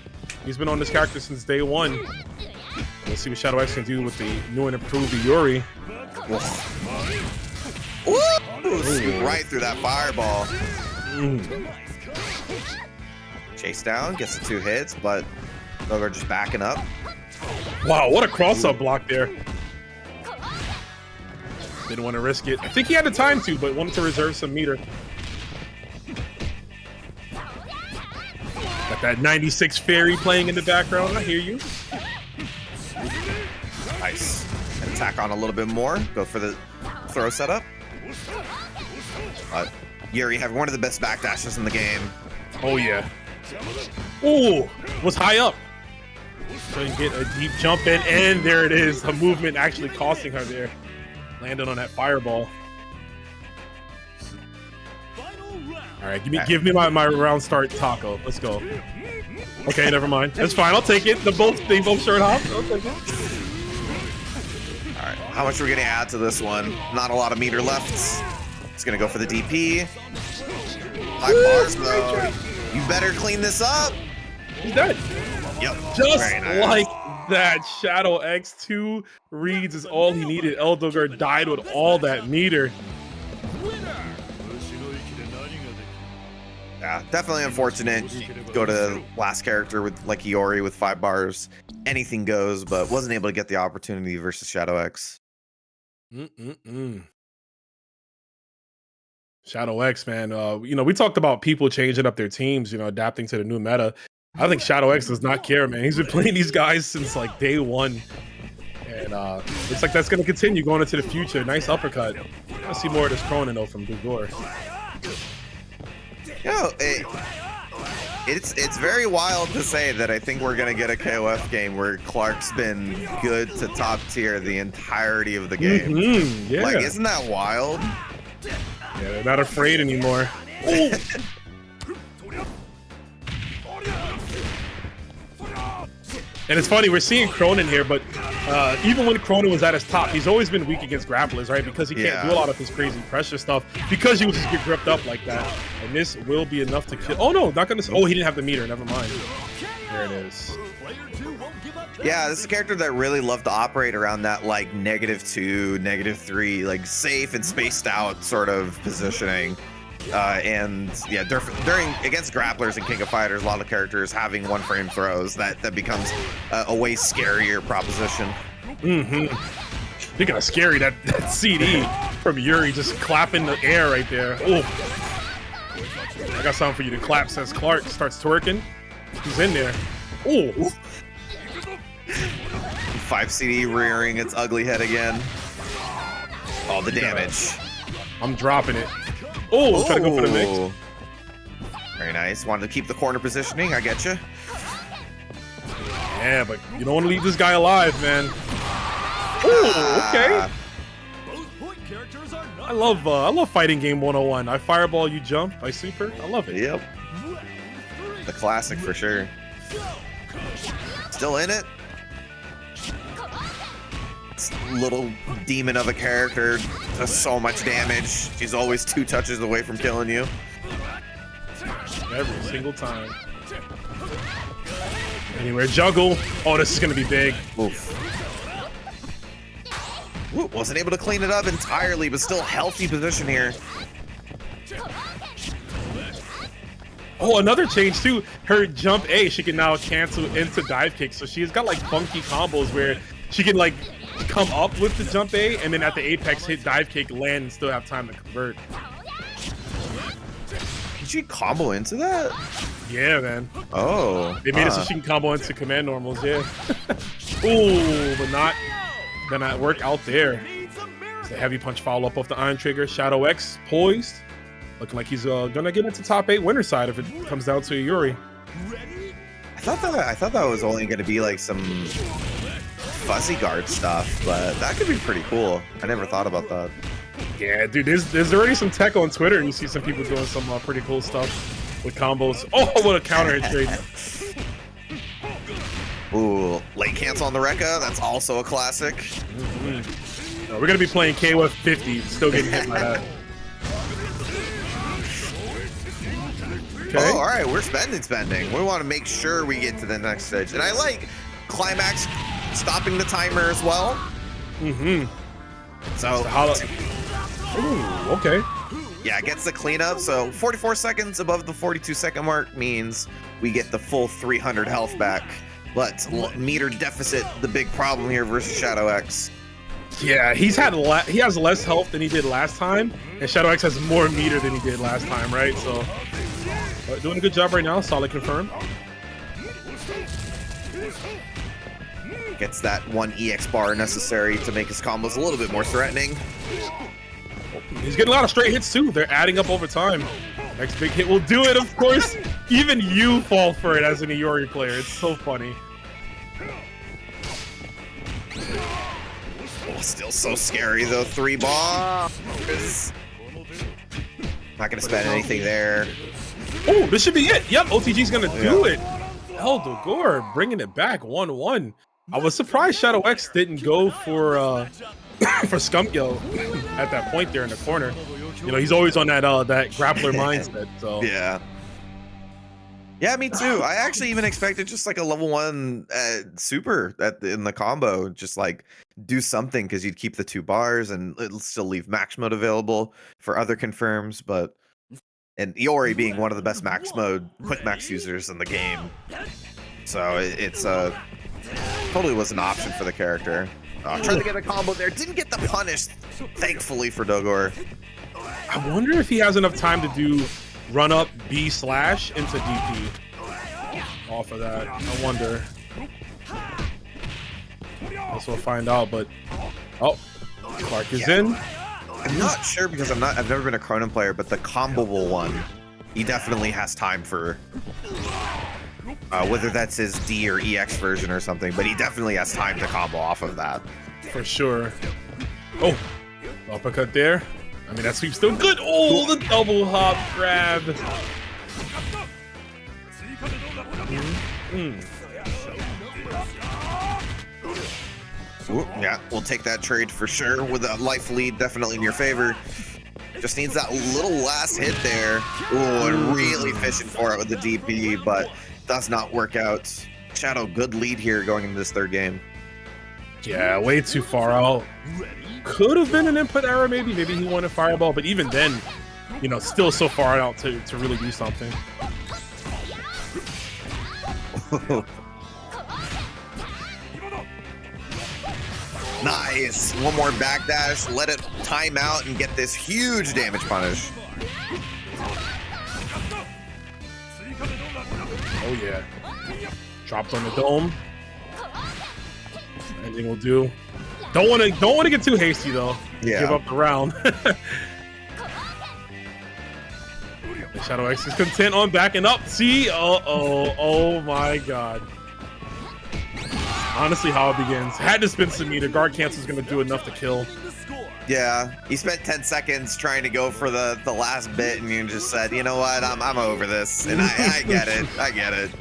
He's been on this character since day 1. Let's see what Shadow X can do with the new and improved Yuri. Ooh, right through that fireball. Chase down, gets the 2 hits, but Dogor just backing up. Wow, what a cross-up block there. Didn't want to risk it. I think he had the time to, but wanted to reserve some meter. Got that 96 fairy playing in the background. I hear you. Nice. And attack on a little bit more. Go for the throw setup. Yuri having one of the best backdashes in the game. Oh, yeah. Ooh, was high up. So you get a deep jump in, and there it is. The movement actually costing her there. Landed on that fireball. All right, give me my round start taco. Let's go. Okay, never mind. That's fine. I'll take it. They both shirt off. I'll take it. All right, how much are we gonna add to this one? Not a lot of meter left. It's gonna go for the DP. 5 bars though. You better clean this up. He's dead. Yep. Just Very nice. like that, Shadow X2 reads is all he needed. Dogor died with all that meter. Yeah, definitely unfortunate. Go to the last character with like Iori with 5 bars. Anything goes, but wasn't able to get the opportunity versus Shadow X. Shadow X, man. You know, we talked about people changing up their teams, you know, adapting to the new meta. I think Shadow X does not care, man. He's been playing these guys since like day 1. And looks like that's going to continue going into the future. Nice uppercut. I see more of this Krohnen though from Dogor. You know, it's very wild to say that I think we're gonna get a KOF game where Clark's been good to top tier the entirety of the game. Yeah. Like, isn't that wild? Yeah, they're not afraid anymore. And it's funny, we're seeing Krohnen here, but even when Krohnen was at his top, he's always been weak against grapplers, right? Because he can't do a lot of his crazy pressure stuff because he would just get gripped up like that. And this will be enough to kill. Oh no, not gonna. Oh, he didn't have the meter. Never mind. There it is. Yeah, this is a character that really loved to operate around that like -2, -3, like safe and spaced out sort of positioning. And yeah, during against grapplers and King of Fighters, a lot of characters having 1 frame throws that becomes a way scarier proposition. Speaking of scary, that CD from Yuri just clapping the air right there. Oh, I got something for you to clap. Says Clark starts twerking. He's in there. Oh, 5 CD rearing its ugly head again. All the damage. I'm dropping it. Oh, trying to go for the mix. Ooh. Very nice. Wanted to keep the corner positioning. I get you. Yeah, but you don't want to leave this guy alive, man. Oh, okay. Both point characters are not I love fighting game 101. I fireball, you jump. I super. I love it. Yep. The classic for sure. Still in it. This little demon of a character does so much damage. She's always 2 touches away from killing you. Every single time. Anywhere juggle. Oh, this is gonna be big. Oof. Ooh, wasn't able to clean it up entirely, but still healthy position here. Oh, another change too. Her jump A, she can now cancel into dive kick. So she's got like funky combos where she can like come up with the jump A and then at the apex hit dive kick, land, and still have time to convert. Did she combo into that? Yeah, man. Oh. They made it so she can combo into command normals, yeah. Ooh, but not gonna work out there. It's a heavy punch follow up off the Iron Trigger. Shadow X poised. Looking like he's gonna get into top 8 winner side if it comes down to Yuri. I thought that was only gonna be like some fuzzy guard stuff, but that could be pretty cool. I never thought about that. Yeah, dude, there's already some tech on Twitter, and you see some people doing some pretty cool stuff with combos. Oh, what a counter hit trade. Ooh, late cancel on the Rekka. That's also a classic. No, we're gonna be playing KOFXV, still getting hit by that. Okay. Oh, all right, we're spending. We want to make sure we get to the next stage, and I like climax stopping the timer as well. So, ooh, okay. yeah, it gets the cleanup. So 44 seconds above the 42-second mark means we get the full 300 health back. But meter deficit, the big problem here versus Shadow X. Yeah, he has less health than he did last time, and Shadow X has more meter than he did last time, right? So, doing a good job right now. Solid confirm. Gets that 1 EX bar necessary to make his combos a little bit more threatening. He's getting a lot of straight hits too. They're adding up over time. Next big hit will do it, of course. Even you fall for it as an Iori player. It's so funny. Oh, still so scary though. 3 bars. Not gonna spend anything there. Oh, this should be it. Yep, OTG's gonna do it. Dogor bringing it back 1-1. I was surprised Shadow X didn't go for Skunkyo at that point there in the corner. You know, he's always on that that grappler mindset. So yeah, me too. I actually even expected just like a level 1 super in the combo, just like do something because you'd keep the 2 bars and it'll still leave max mode available for other confirms. But and Iori being one of the best max mode quick max users in the game, so it's totally was an option for the character. Tried to get a combo there, didn't get the punish, thankfully for Dogor. I wonder if he has enough time to do run up B/ into DP off of that. I wonder. Guess we'll find out. But oh, Clark is in. I'm not sure because I've never been a Krohnen player, but the comboable one, he definitely has time for. Whether that's his D or EX version or something, but he definitely has time to combo off of that. For sure. Oh, uppercut there. I mean, that sweep's still good. Oh, the double hop grab. Ooh, yeah, we'll take that trade for sure with a life lead definitely in your favor. Just needs that little last hit there. Ooh, and really fishing for it with the DP, but does not work out. Shadow, good lead here going into this 3rd game. Yeah, way too far out. Could have been an input error, maybe. Maybe he wanted fireball, but even then, you know, still so far out to really do something. Nice. One more backdash. Let it time out and get this huge damage punish. Oh, yeah. Dropped on the dome. Anything will do. Don't want to get too hasty though. Yeah. Give up the round. Shadow X is content on backing up. See? Oh my god. Honestly, how it begins. Had to spin some meter. Guard cancel is going to do enough to kill. Yeah, he spent 10 seconds trying to go for the last bit, and you just said, you know what, I'm over this. And I get it. I get it.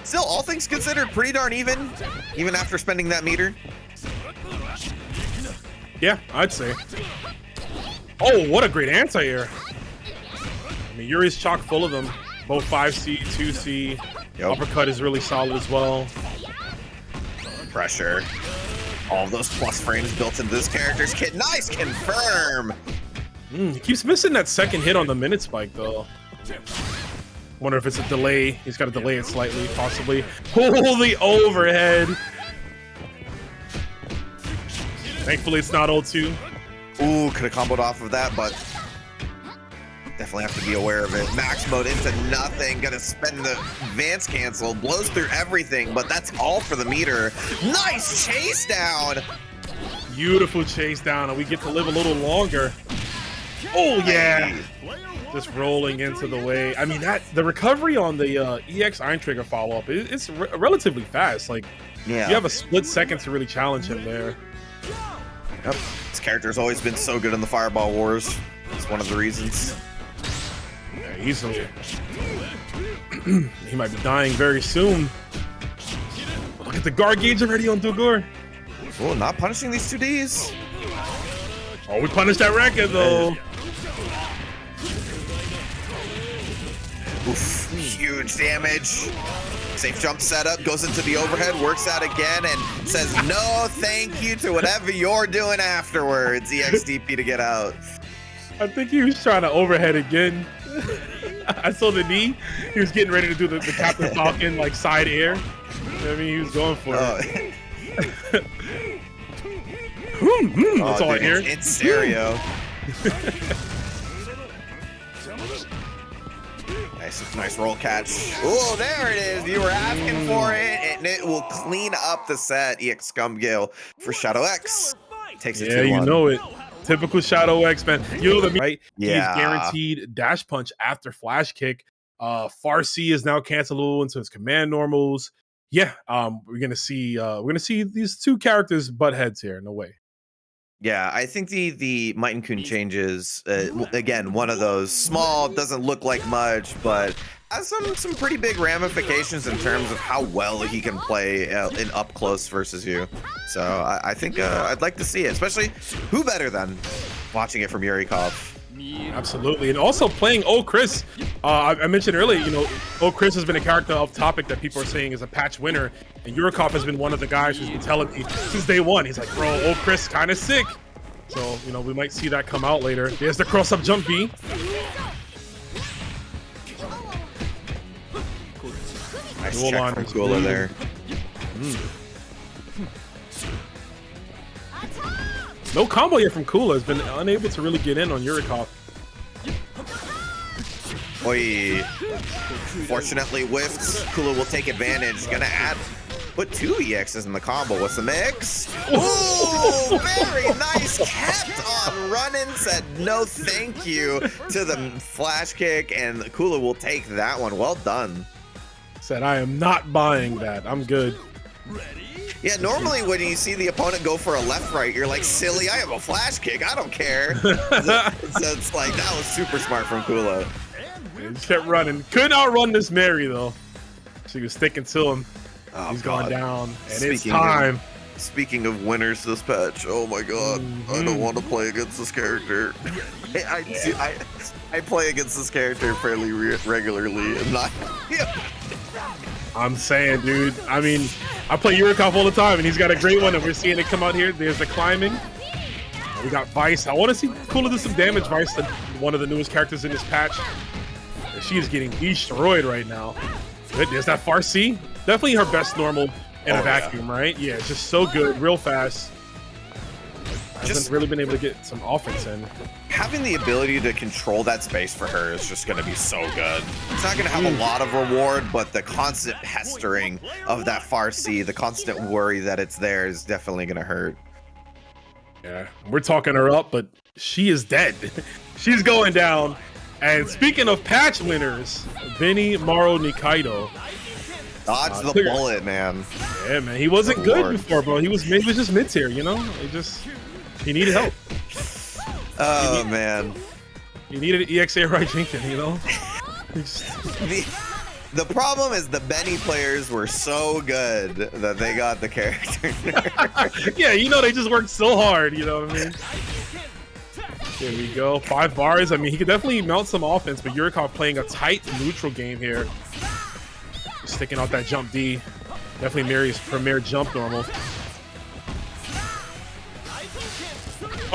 Still, all things considered, pretty darn even after spending that meter. Yeah, I'd say. Oh, what a great anti-air. I mean, Yuri's chock full of them. Both 5C, 2C. Yep. Uppercut is really solid as well. Pressure. All of those plus frames built into this character's kit. Nice confirm. He keeps missing that second hit on the minute spike, though. Wonder if it's a delay. He's got to delay it slightly, possibly. Holy overhead. Thankfully, it's not O2. Ooh, could have comboed off of that, but definitely have to be aware of it. Max mode into nothing. Gonna spend the advance cancel. Blows through everything, but that's all for the meter. Nice chase down. Beautiful chase down, and we get to live a little longer. Oh, yeah. Just rolling into the way. I mean, the recovery on the EX Iron Trigger follow-up, it's relatively fast. Like, yeah, you have a split second to really challenge him there. Yep. This character's always been so good in the Fireball Wars. It's one of the reasons. Yeah, easily. He might be dying very soon. Look at the guard gauge already on Dogor. Oh, not punishing these 2Ds. Oh, we punished that record though. Oof, huge damage. Safe jump setup, goes into the overhead, works out again, and says no thank you to whatever you're doing afterwards. EXDP to get out. I think he was trying to overhead again. I saw the knee. He was getting ready to do the Captain Falcon like side air. I mean, he was going for it. That's all I hear. It's stereo. Nice roll catch. Oh, there it is. You were asking for it, and it will clean up the set. EX Scumgale for Shadow X. Takes it 2-1. Yeah, you know it. Typical Shadow X, man. You know the right? Yeah. He's guaranteed dash punch after flash kick. Farsi is now cancelable into his command normals. Yeah, we're gonna see these two characters butt heads here. No way. Yeah, I think the Meitenkun changes, again, one of those small, doesn't look like much, but has some pretty big ramifications in terms of how well he can play in up close versus you. So I think I'd like to see it, especially who better than watching it from Yurikov. Absolutely, and also playing O.Chris. I mentioned earlier, you know, O.Chris has been a character off topic that people are saying is a patch winner, and Yurikov has been one of the guys who's been telling me since day one. He's like, bro, O.Chris kind of sick. So, you know, we might see that come out later. There's the cross-up jump B. Nice check from Kula there. No combo yet from Kula. Has been unable to really get in on Yurikov. Oi. Fortunately whiffed. Kula will take advantage. Gonna put 2 EXs in the combo. What's the mix? Ooh, very nice. Kept on running. Said no thank you to the flash kick, and Kula will take that one. Well done. Said, I am not buying that. I'm good. Yeah, normally when you see the opponent go for a left-right, you're like, silly, I have a flash kick. I don't care. So it's like, that was super smart from Kula. He just kept running. Couldn't outrun this Mary, though. She was sticking to him. Oh, He's going down, and it's Speaking time. Speaking of winners this patch, oh my god, I don't want to play against this character. I play against this character fairly regularly. I'm not. I'm saying, dude. I mean, I play Yurikov all the time, and he's got a great one, and we're seeing it come out here. There's the climbing. We got Vice. I want to see Kula do some damage. Vice, one of the newest characters in this patch. She is getting destroyed right now. Good. There's that Farsi. Definitely her best normal in a vacuum, right? Yeah, it's just so good, real fast. Hasn't really been able to get some offense in. having the ability to control that space for her is just going to be so good. It's not going to have a lot of reward, but the constant pestering of that far C, the constant worry that it's there is definitely going to hurt. Yeah, we're talking her up, but she is dead. She's going down. And speaking of patch winners, Benimaru Nikaido. Dodge the bullet, man. Yeah, man. He wasn't good before, bro. He was just mid tier, you know? He needed help. Oh, man. He needed an EXA Raijinken, you know? The problem is the Benny players were so good that they got the character. Yeah, you know, they just worked so hard, you know what I mean? There we go. 5 bars. I mean, he could definitely mount some offense, but Yurikov playing a tight neutral game here. Sticking out that jump D. Definitely Mary's premier jump normal.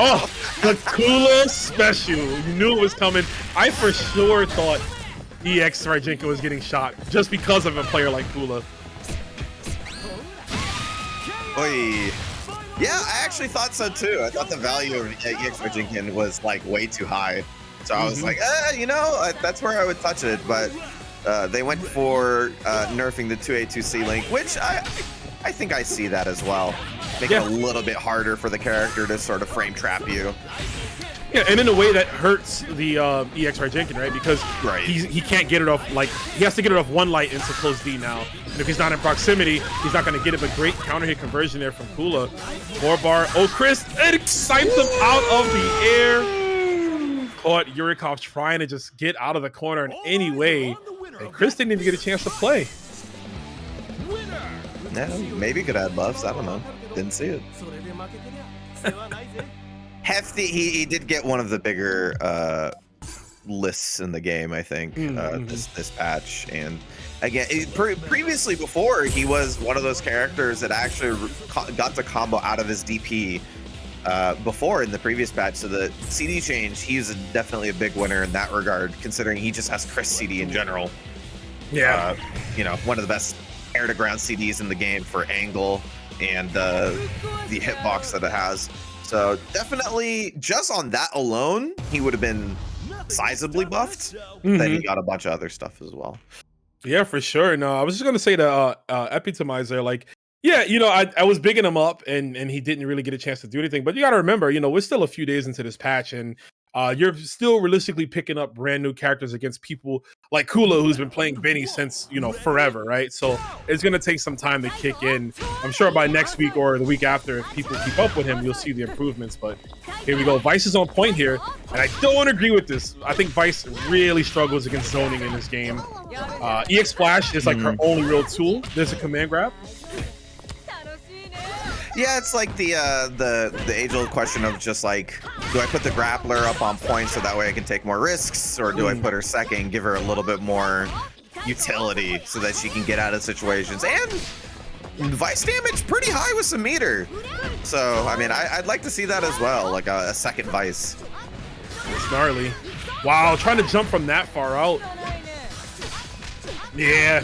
Oh, the Kula special. You knew it was coming. I for sure thought EX Raijinken was getting shot just because of a player like Kula. Oy. Yeah, I actually thought so too. I thought the value of EX Raijinken was like way too high. So I was like, you know, that's where I would touch it. But they went for nerfing the 2A2C link, which I think I see that as well. Make it a little bit harder for the character to sort of frame trap you. Yeah, and in a way that hurts the EX Raijinken, right? Because he can't get it off, like, he has to get it off one light into close D now. And if he's not in proximity, he's not going to get it, but great counter hit conversion there from Kula. 4-bar, O.Chris, it excites him out of the air. Caught Yurikov trying to just get out of the corner in any way. And Chris didn't even get a chance to play. Yeah, maybe could add buffs, I don't know. Didn't see it. Hefty, he did get one of the bigger lists in the game, I think, this patch. And again, previously before, he was one of those characters that actually got to combo out of his DP before in the previous patch. So the CD change, he's definitely a big winner in that regard, considering he just has Chris CD in general. Yeah. You know, one of the best air-to-ground CDs in the game for angle and the hitbox that it has. So definitely, just on that alone, he would have been sizably buffed. Then he got a bunch of other stuff as well. Yeah, for sure. No, I was just gonna say to epitomize there, like, yeah, you know, I was bigging him up, and he didn't really get a chance to do anything. But you got to remember, you know, we're still a few days into this patch, and you're still realistically picking up brand new characters against people like Kula, who's been playing Benny since, you know, forever, right? So it's going to take some time to kick in. I'm sure by next week or the week after, if people keep up with him, you'll see the improvements. But here we go. Vice is on point here, and I don't agree with this. I think Vice really struggles against zoning in this game. EX Splash is like her only real tool. There's a command grab. Yeah, it's like the age-old question of just like, do I put the grappler up on point so that way I can take more risks, or do I put her second, give her a little bit more utility so that she can get out of situations? And Vice damage pretty high with some meter. So, I mean, I'd like to see that as well, like a second Vice. It's gnarly. Wow, trying to jump from that far out. Yeah.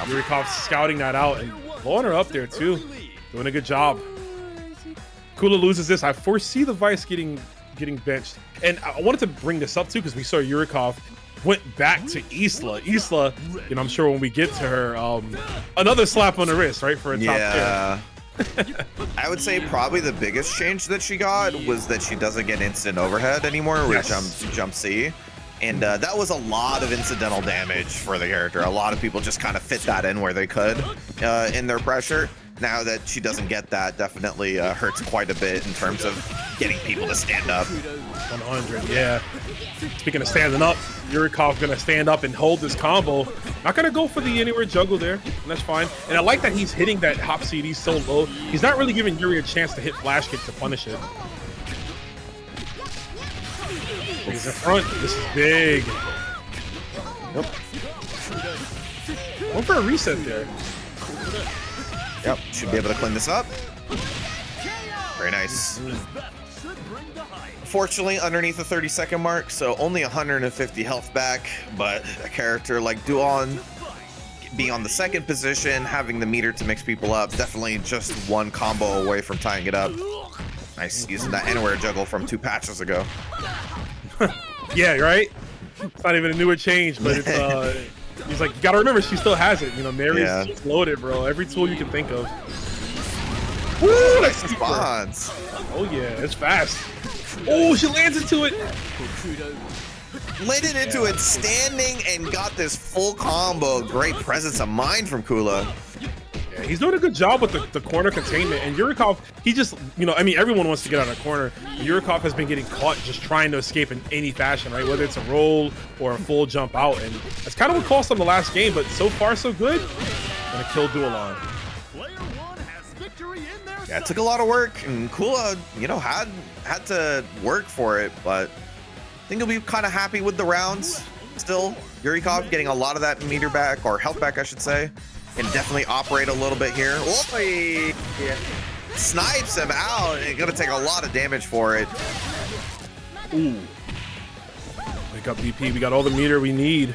Yurikov scouting that out and blowing her up there too. Doing a good job. Kula loses this. I foresee the Vice getting benched. And I wanted to bring this up too, because we saw Yurikov went back to Isla. Isla, you know, I'm sure when we get to her, another slap on the wrist, right, for a top tier. I would say probably the biggest change that she got was that she doesn't get instant overhead anymore with jump C. And that was a lot of incidental damage for the character. A lot of people just kind of fit that in where they could in their pressure. Now that she doesn't get that, definitely hurts quite a bit in terms of getting people to stand up. 100, yeah. Speaking of standing up, Yurikov gonna stand up and hold this combo. Not gonna go for the anywhere juggle there, and that's fine. And I like that he's hitting that hop CD so low. He's not really giving Yuri a chance to hit flash kick to punish it. He's in front. This is big. Yep. Going for a reset there. Yep, should be able to clean this up. Very nice. Fortunately, underneath the 30-second mark, so only 150 health back, but a character like Duan being on the second position, having the meter to mix people up, definitely just one combo away from tying it up. Nice, using that anywhere juggle from 2 patches ago. Yeah, right? It's not even a newer change, but it's he's like, you gotta remember she still has it. You know, Mary's just loaded, bro. Every tool you can think of. Woo, nice response. Oh yeah, it's fast. Oh, she lands into it. Landed into it standing and got this full combo. Great presence of mind from Kula. Yeah, he's doing a good job with the corner containment. And Yurikov, he just, you know, I mean, everyone wants to get out of the corner. Yurikov has been getting caught just trying to escape in any fashion, right? Whether it's a roll or a full jump out. And that's kind of what cost him the last game, but so far so good. Gonna kill Dualon. Yeah, it took a lot of work, and Kula, you know, had to work for it, but I think he'll be kind of happy with the rounds still. Yurikov getting a lot of that meter back, or health back, I should say. Can definitely operate a little bit here. Oy! Yeah. Snipes him out, and gonna take a lot of damage for it. Ooh. Wake up, BP. We got all the meter we need.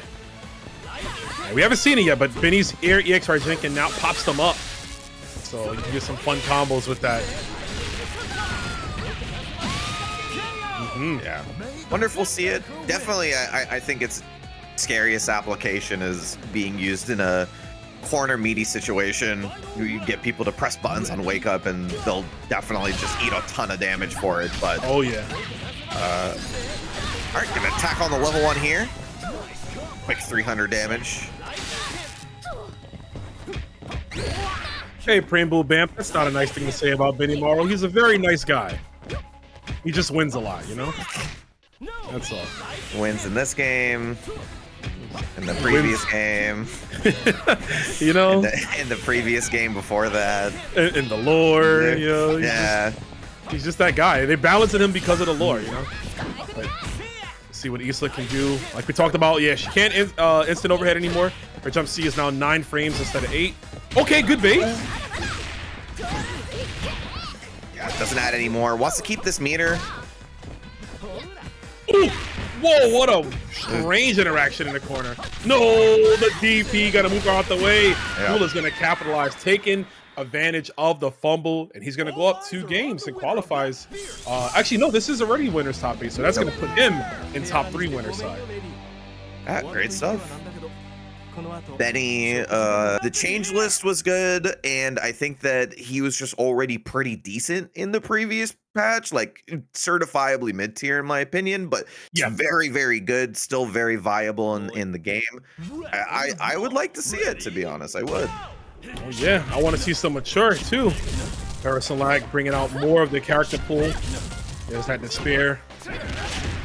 Yeah, we haven't seen it yet, but Benny's Air EX Raijinken now pops them up. So you can get some fun combos with that. Yeah. Wonder if we'll see it. Definitely, I think its scariest application is being used in a corner meaty situation. You get people to press buttons on wake up and they'll definitely just eat a ton of damage for it. But oh yeah. All right, gonna attack on the level 1 here. Quick 300 damage. Hey, Preamble Bamp, that's not a nice thing to say about Benimaru. He's a very nice guy. He just wins a lot, you know? That's all. Wins in this game. In the previous game. You know? In the previous game before that. In the lore, you know? He's just that guy. They balance him because of the lore, you know? But see what Isla can do. Like we talked about, yeah, she can't instant overhead anymore. Her jump C is now 9 frames instead of 8. Okay, good bait. Yeah, doesn't add any more. Wants to keep this meter. Ooh. Whoa, what a strange interaction in the corner. No, the DP got to move her out the way. Kula's going to capitalize, taking advantage of the fumble, and he's going to go up 2 games and qualifies. Actually, no, this is already winner's top 8, so that's going to put him in top 3 winner's side. Great stuff. Benny, the change list was good, and I think that he was just already pretty decent in the previous patch, like certifiably mid-tier in my opinion, but yeah, very, very good, still very viable in the game. I would like to see it, to be honest. I would. Oh, yeah, I want to see some mature too. PerroSinLag bringing out more of the character pool. There's that despair.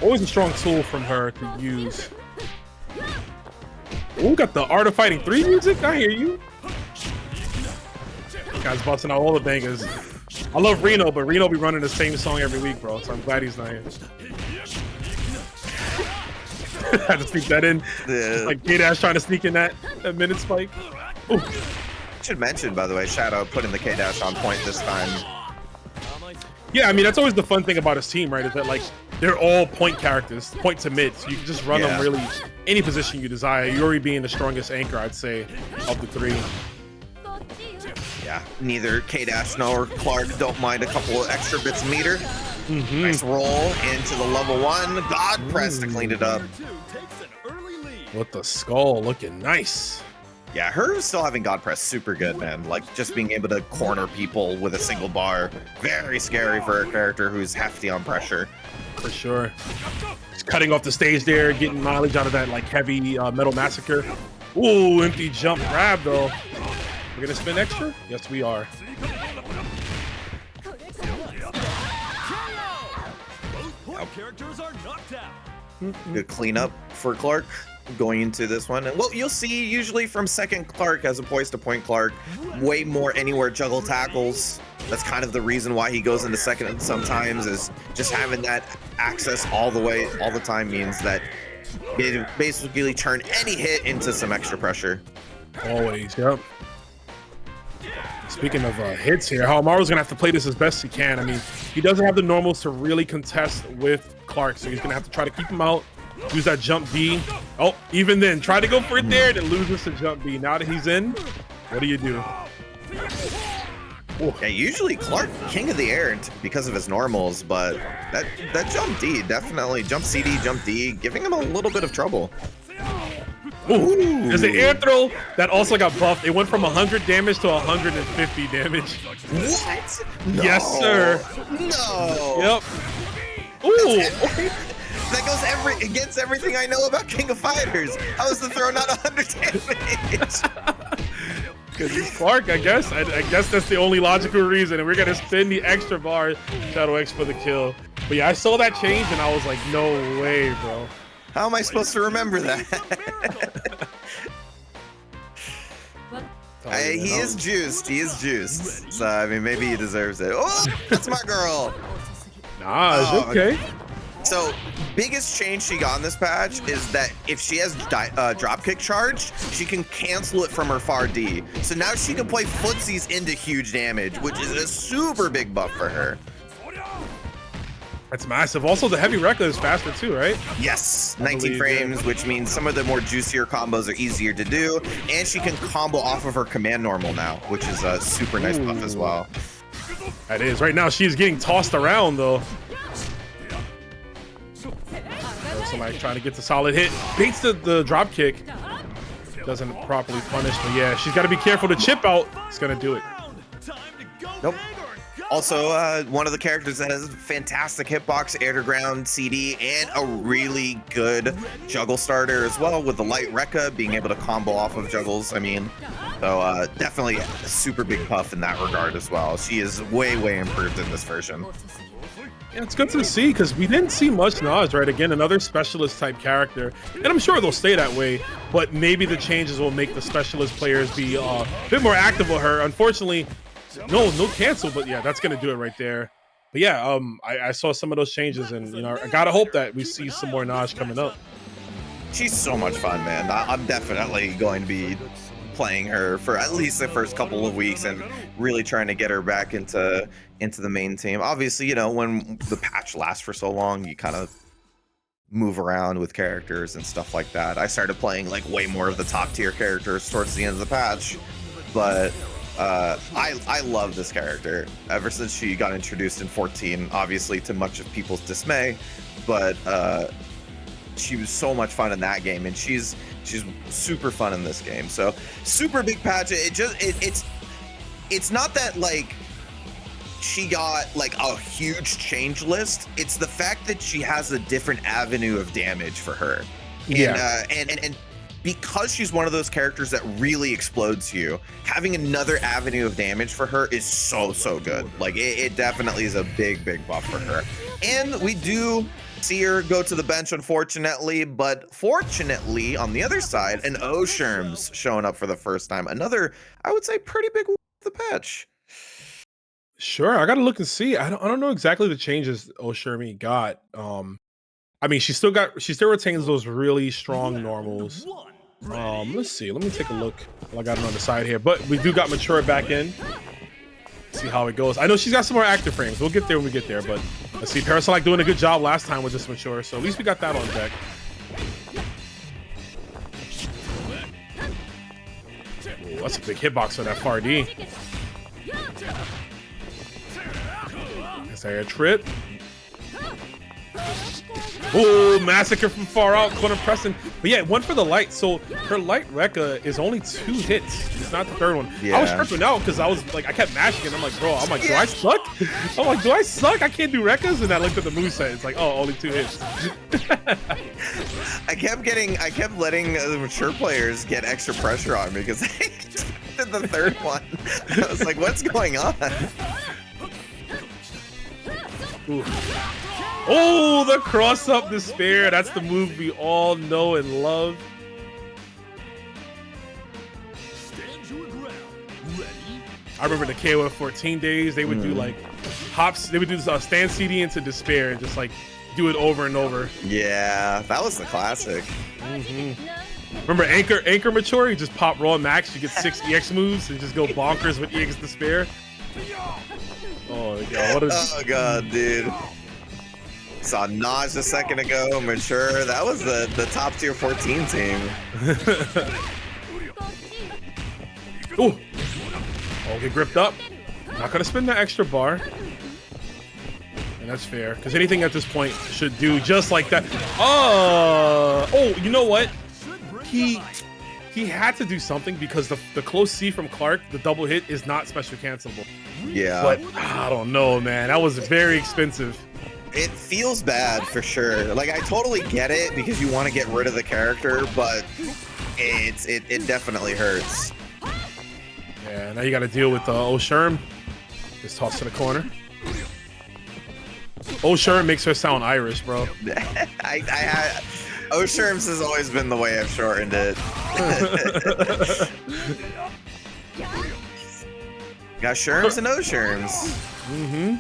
Always a strong tool from her to use. Ooh, got the Art of Fighting 3 music. I hear you. Guys busting out all the bangers. I love Reno, but Reno be running the same song every week, bro. So I'm glad he's not here. Had to sneak that in. Like K-Dash trying to sneak in that minute spike. Ooh. Should mention, by the way, Shadow putting the K-Dash on point this time. Yeah, I mean, that's always the fun thing about his team, right? Is that, like, they're all point characters, point to mid. So you can just run them really any position you desire. Yuri being the strongest anchor, I'd say, of the 3. Yeah, neither K-Dash nor Clark don't mind a couple of extra bits of meter. Nice roll into the level 1. God press to clean it up. With the skull looking nice. Yeah, her still having God press super good, man. Like, just being able to corner people with a single bar. Very scary for a character who's hefty on pressure. For sure. Just cutting off the stage there, getting mileage out of that, like, heavy Metal Massacre. Ooh, empty jump grab, though. We're gonna spin extra? Yes, we are. Good cleanup for Clark going into this one. And well, you'll see usually from second Clark as opposed to point Clark, way more anywhere juggle tackles. That's kind of the reason why he goes into second sometimes, is just having that access all the way, all the time means that it basically turn any hit into some extra pressure. Always, yep. Speaking of hits here, Haohmaru's gonna have to play this as best he can. I mean, he doesn't have the normals to really contest with Clark, so he's gonna have to try to keep him out, use that jump B. Oh, even then, try to go for it there, then loses to jump B. Now that he's in, what do you do? Yeah, usually Clark king of the air because of his normals, but that jump D definitely jump CD, jump D, giving him a little bit of trouble. Ooh. There's the air throw that also got buffed. It went from 100 damage to 150 damage. What? No. Yes, sir. No. Yep. Ooh. That goes against everything I know about King of Fighters. How is the throw not 100 damage? Because he's Clark, I guess. I guess that's the only logical reason. And we're going to spin the extra bar Shadow X for the kill. But yeah, I saw that change and I was like, no way, bro. How am I supposed to remember that? He is juiced. He is juiced. So, I mean, maybe he deserves it. Oh, that's my girl. Nah, it's okay. So, biggest change she got in this patch is that if she has dropkick charge, she can cancel it from her far D. So now she can play footsies into huge damage, which is a super big buff for her. That's massive. Also, the heavy Rekka is faster too, right? Yes, 19 frames, which means some of the more juicier combos are easier to do. And she can combo off of her command normal now, which is a super nice buff as well. That is. Right now, she's getting tossed around though. Somebody trying to get the solid hit. Baits the drop kick. Doesn't properly punish, but yeah, she's got to be careful. The chip out is going to do it. Nope. Also, one of the characters that has fantastic hitbox, air to ground CD, and a really good juggle starter as well with the light Rekka being able to combo off of juggles. I mean, so definitely a super big buff in that regard as well. She is way, way improved in this version. Yeah, it's good to see because we didn't see much Najd, right? Again, another specialist type character. And I'm sure they'll stay that way, but maybe the changes will make the specialist players be a bit more active with her. Unfortunately, no cancel, but yeah, that's going to do it right there. But yeah, I saw some of those changes and, you know, I got to hope that we see some more Najd coming up. She's so much fun, man. I'm definitely going to be playing her for at least the first couple of weeks and really trying to get her back into the main team. Obviously, you know, when the patch lasts for so long, you kind of move around with characters and stuff like that. I started playing like way more of the top tier characters towards the end of the patch, but I love this character ever since she got introduced in 14, obviously to much of people's dismay, but she was so much fun in that game, and she's super fun in this game. So super big patch. It's not that like she got like a huge change list. It's the fact that she has a different avenue of damage for her. Yeah. And because she's one of those characters that really explodes you, having another avenue of damage for her is so good. Like it definitely is a big buff for her. And we do see her go to the bench, unfortunately, but fortunately on the other side, an O-Sherm's showing up for the first time. Another, I would say, pretty big the patch. Sure, I gotta look and see. I don't know exactly the changes Shermie got. I mean, she still retains those really strong normals. Let's see. Let me take a look. Well, I got it on the side here, but we do got Mature back in. See how it goes. I know she's got some more active frames. We'll get there when we get there, but let's see. PerroSinLag doing a good job last time with this Mature, so at least we got that on deck. Ooh, that's a big hitbox for that far D. That's air trip. Oh, massacre from far out, corner pressing. But yeah, one for the light. So her light Rekka is only 2 hits. It's not the third one. Yeah. I was tripping out because I was like, I kept mashing it. I'm like, bro, do I suck? I'm like, do I suck? I can't do Rekkas? And I looked at the moveset. It's like, oh, only 2 hits. I kept letting the mature players get extra pressure on me because they did the third one. I was like, what's going on? Ooh. Oh, the cross up despair. That's the move we all know and love. I remember the KOF 14 days. They would do like hops. They would do stand CD into despair and just like do it over and over. Yeah, that was the classic. Remember Anchor Mature? You just pop raw max. You get 6 EX moves and just go bonkers with EX despair. Oh god, oh god, dude. Saw Najd a second ago, Mature. That was the top tier 14 team. Ooh. Oh, get gripped up. Not gonna spend the extra bar. And that's fair, because anything at this point should do just like that. Oh, you know what? He had to do something because the close C from Clark, the double hit, is not special cancelable. Yeah. But I don't know, man. That was very expensive. It feels bad for sure. Like I totally get it because you want to get rid of the character, but it definitely hurts. Yeah, now you got to deal with O.Sherm. Just tossed to the corner. O.Sherm makes her sound Irish, bro. O.Sherm's has always been the way I've shortened it. Got Sherms and O.Sherms. Mm-hmm.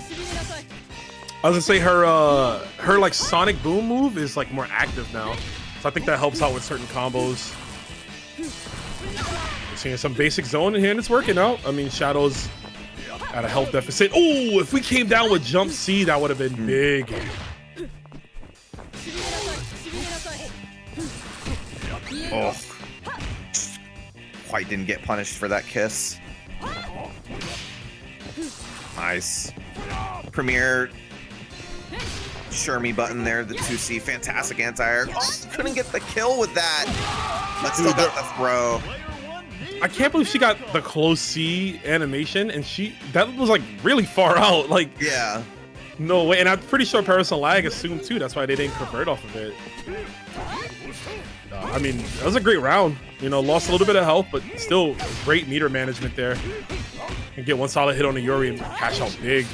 I was gonna say her like Sonic Boom move is like more active now, so I think that helps out with certain combos. We're seeing some basic zone in here and it's working out. I mean, Shadow's at a health deficit. Oh, if we came down with jump C, that would have been big. Oh, quite didn't get punished for that kiss. Nice. Premier Shermie button there, the 2C, fantastic anti-air. Oh, couldn't get the kill with that, but still got the throw. I can't believe she got the close C animation, and that was like really far out. Like, yeah, no way. And I'm pretty sure PerroSinLag assumed too. That's why they didn't convert off of it. I mean, that was a great round. You know, lost a little bit of health, but still great meter management there. And get one solid hit on the Yuri and cash out big.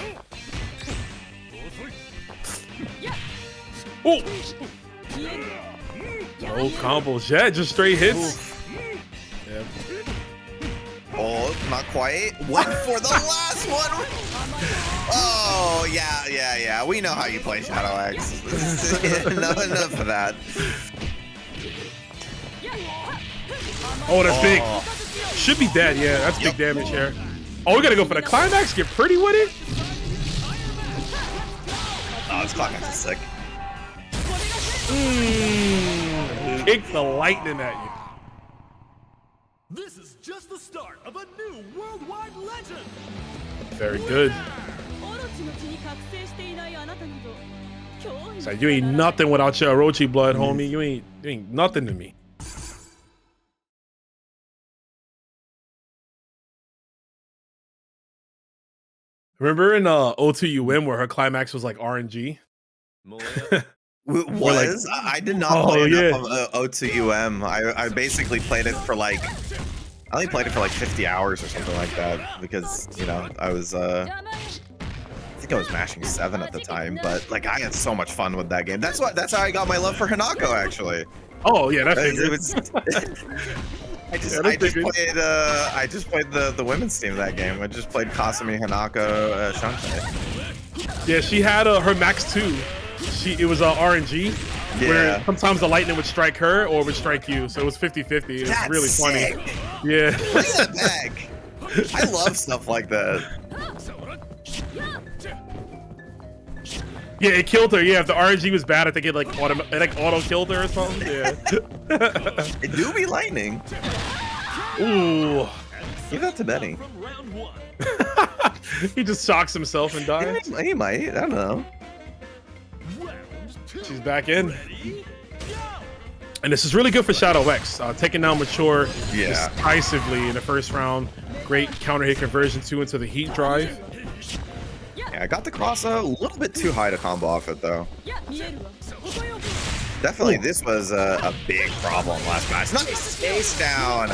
Oh! No combos yet, just straight hits. Yeah. Oh, not quite. Went for the last one. Oh, yeah. We know how you play Shadow X. No, enough of that. Oh, that's big. Should be dead, yeah. That's big damage here. Oh, we gotta go for the climax, get pretty with it. Oh, this climax is sick. Kick the lightning at you. This is just the start of a new worldwide legend. Very good. So you ain't nothing without your Orochi blood, homie. You ain't nothing to me. Remember in O2UM where her climax was like RNG? Was I did not play enough of O2UM. I basically played it for like I only played it for like 50 hours or something like that because you know I was I think I was mashing 7 at the time, but like I had so much fun with that game. That's how I got my love for Hinako actually. Oh yeah, that's I just played the women's team of that game. I just played Kasumi, Hinako, Shantae. Yeah, she had her max 2. It was RNG, where sometimes the lightning would strike her or would strike you, so it was 50-50. It was really funny. Sick. Yeah. Bring that back. I love stuff like that. Yeah, it killed her. Yeah, if the RNG was bad, I think it like auto killed her or something. Yeah. It do be lightning. Ooh. Give that to Benny. He just shocks himself and dies. He might. I don't know. She's back in. And this is really good for Shadow X. Taking down Mature decisively in the first round. Great counter hit conversion 2 into the heat drive. Yeah, I got the cross a little bit too high to combo off it though. Definitely, this was a big problem last match. Nice face down.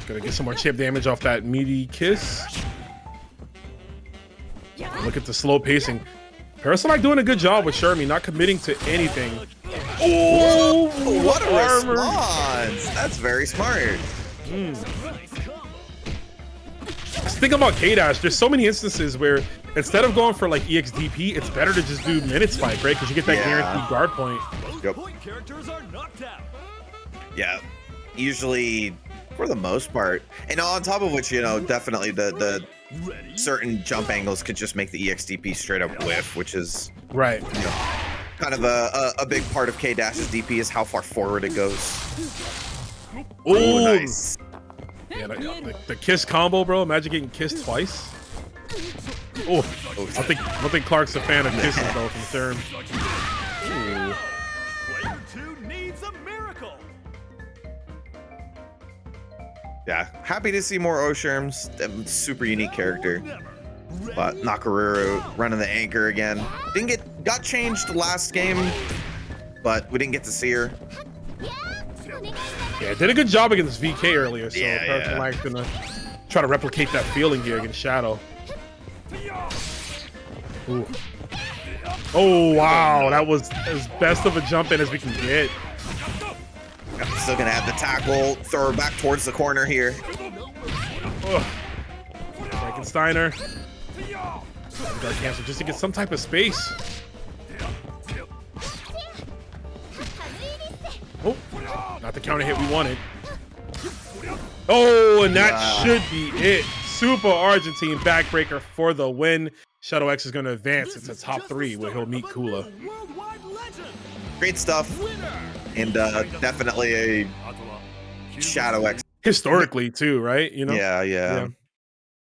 Gonna get some more chip damage off that meaty kiss. Look at the slow pacing. PerroSinLag doing a good job with Shermie, not committing to anything. Oh, what a response! That's very smart. Think about K-Dash. There's so many instances where instead of going for like EXDP, it's better to just do minute spike, right? Because you get that guaranteed guard point. Point characters are knocked out. Yeah, usually for the most part. And on top of which, you know, definitely the certain jump angles could just make the EXDP straight up whiff, which is right. You know, kind of a big part of K-Dash's DP is how far forward it goes. Oh, nice. Yeah, Yeah, the kiss combo, bro. Imagine getting kissed twice. Oh, I don't think Clark's a fan of kisses though from Sherm. Ooh. Player 2 needs a miracle. Yeah, happy to see more Osherms. Super unique character. But Nakoruru running the anchor again. Got changed last game, but we didn't get to see her. Yeah, did a good job against VK earlier, so Yeah, PerroSinLag's gonna try to replicate that feeling here against Shadow. Ooh. Oh wow, that was as best of a jump in as we can get. Still gonna have the tackle, throw her back towards the corner here. Frankensteiner. Dark cancel just to get some type of space. Oh, not the counter hit we wanted. Oh, and that should be it. Super Argentine backbreaker for the win. Shadow X is going to advance into top 3 where he'll meet Kula. Great stuff. And definitely a Shadow X. Historically too, right? You know? Yeah.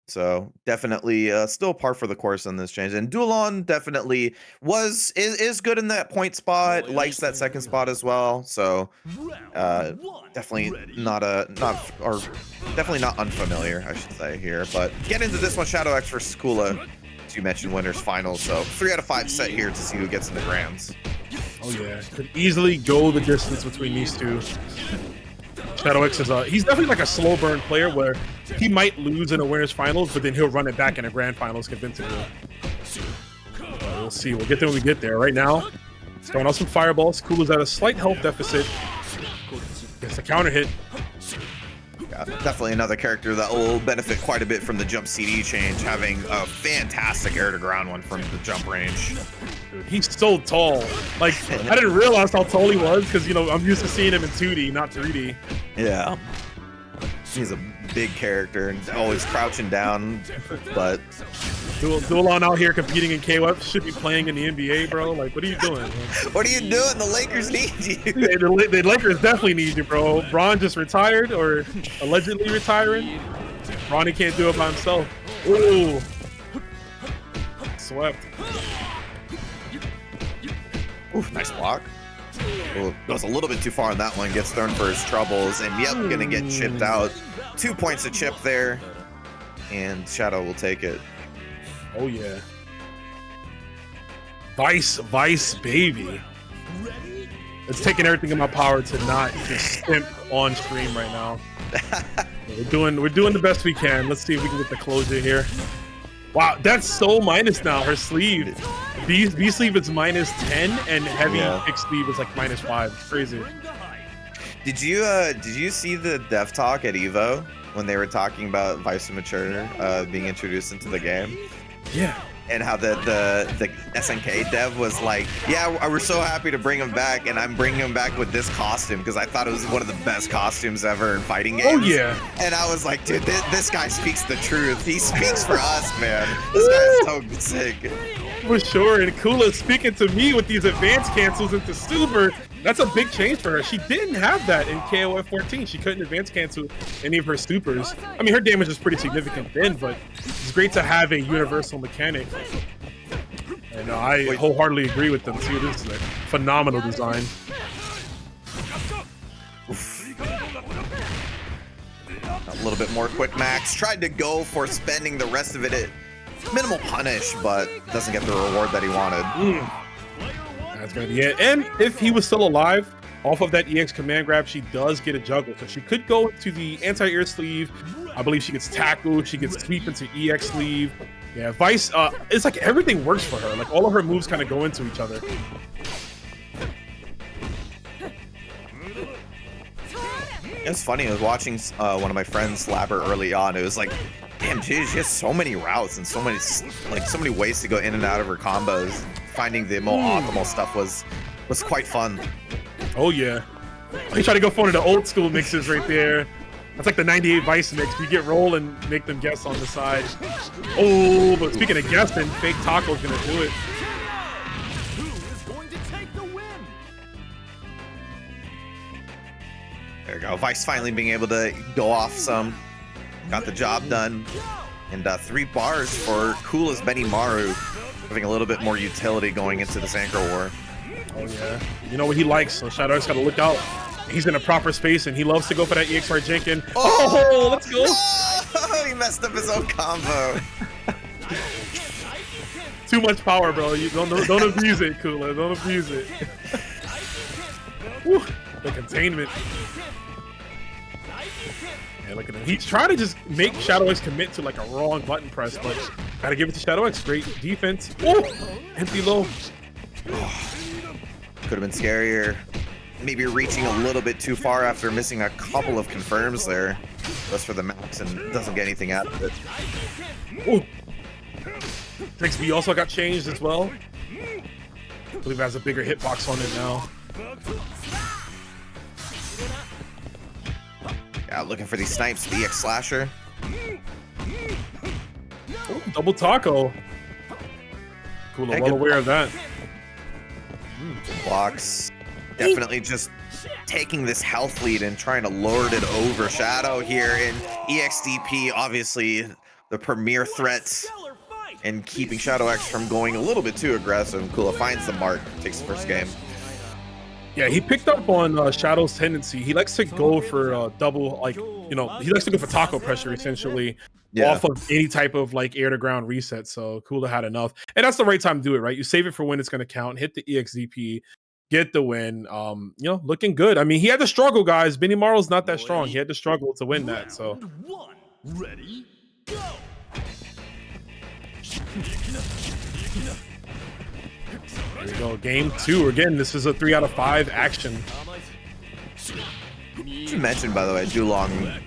So definitely still par for the course on this change. And Dulon definitely is good in that point spot, likes that second spot as well. So definitely not unfamiliar, I should say here. But get into this one, Shadow X versus Kula. As you mentioned, winners finals. So 3 out of 5 set here to see who gets in the grands. Oh yeah, could easily go the distance between these two. Shadow X is he's definitely like a slow burn player where he might lose in a winners finals, but then he'll run it back in a grand finals convincingly. We'll see. We'll get there when we get there. Right now, he's throwing out some fireballs. Kula's at a slight health deficit. Gets a counter hit. Yeah, definitely another character that will benefit quite a bit from the jump CD change, having a fantastic air to ground one from the jump range. Dude, he's so tall. Like, I didn't realize how tall he was because, you know, I'm used to seeing him in 2D, not 3D. Yeah. He's a big character and always crouching down, but Dulon out here competing in KOF should be playing in the NBA, bro. Like, what are you doing, man? What are you doing? The Lakers need you. Yeah, the Lakers definitely need you, bro. Bron just retired or allegedly retiring. Bronny can't do it by himself. Ooh. Swept. Ooh, nice block. Ooh, goes a little bit too far on that one. Gets thrown for his troubles. And yep, gonna get chipped out. 2 points of chip there. And Shadow will take it. Oh, yeah. Vice, baby. It's taking everything in my power to not just simp on stream right now. We're doing the best we can. Let's see if we can get the closure here. Wow, that's so minus now. Her sleeve, B sleeve is minus 10, and heavy kick sleeve is like minus 5. It's crazy. Did you see the dev talk at Evo when they were talking about Vice and Mature being introduced into the game? Yeah. And how the SNK dev was like, yeah, we're so happy to bring him back, and I'm bringing him back with this costume because I thought it was one of the best costumes ever in fighting games. Oh yeah. And I was like, dude, this guy speaks the truth. He speaks for us, man. This guy's so sick. For sure. And Kula speaking to me with these advanced cancels into super. That's a big change for her. She didn't have that in KOF 14. She couldn't advance cancel any of her supers. I mean, her damage is pretty significant then, but it's great to have a universal mechanic. And I wholeheartedly agree with them too. This is a phenomenal design. A little bit more quick max. Tried to go for spending the rest of it at minimal punish, but doesn't get the reward that he wanted. That's gonna be it. And if he was still alive, off of that EX command grab, she does get a juggle. So she could go to the anti-air sleeve. I believe she gets tackle. She gets sweep into EX sleeve. Yeah, Vice, it's like everything works for her. Like all of her moves kind of go into each other. It's funny, I was watching one of my friends Labber early on. It was like, damn, she has so many routes and so many ways to go in and out of her combos. Finding the more optimal stuff was quite fun. Oh yeah. He tried to go for one of the old school mixes right there. That's like the 98 Vice mix. You get roll and make them guess on the side. Oh, but speaking of guessing, Fake Taco's gonna do it. Who is going to take the win? There we go. Vice finally being able to go off some. got the job done. And 3 bars for Kula's Benimaru, having a little bit more utility going into this Anchor War. Oh yeah, you know what he likes, so Shadow X gotta look out. He's in a proper space and he loves to go for that EXR Jenkin. Oh, let's go! No! He messed up his own combo. Too much power, bro. You don't abuse it, Kula. Don't abuse it. Woo, the containment. Yeah, look at him. He's trying to just make Shadow X commit to like a wrong button press, but gotta give it to Shadow X. Great defense. Oh, empty low. Could have been scarier. Maybe reaching a little bit too far after missing a couple of confirms there. Goes for the max and doesn't get anything out of it. Oh. 6B also got changed as well. I believe it has a bigger hitbox on it now. Yeah, looking for these snipes, the EX slasher. Oh, double taco. Kula, Hey, well good aware of that. Blocks. Definitely just taking this health lead and trying to lord it over Shadow here. And EXDP, obviously the premier threat and keeping Shadow X from going a little bit too aggressive. Kula finds the mark, takes the first game. Yeah, he picked up on Shadow's tendency. He likes to go for double, like, you know, he likes to go for taco pressure essentially off of any type of like air to ground reset. So Kula had enough. And that's the right time to do it, right? You save it for when it's going to count, hit the EXDP, get the win. You know, looking good. I mean, he had to struggle, guys. Benimaru's not that strong. He had to struggle to win that. So Round 1. Ready, go. there we go. Game 2. Again, this is a 3 out of 5 action. You mentioned, by the way, Dulong,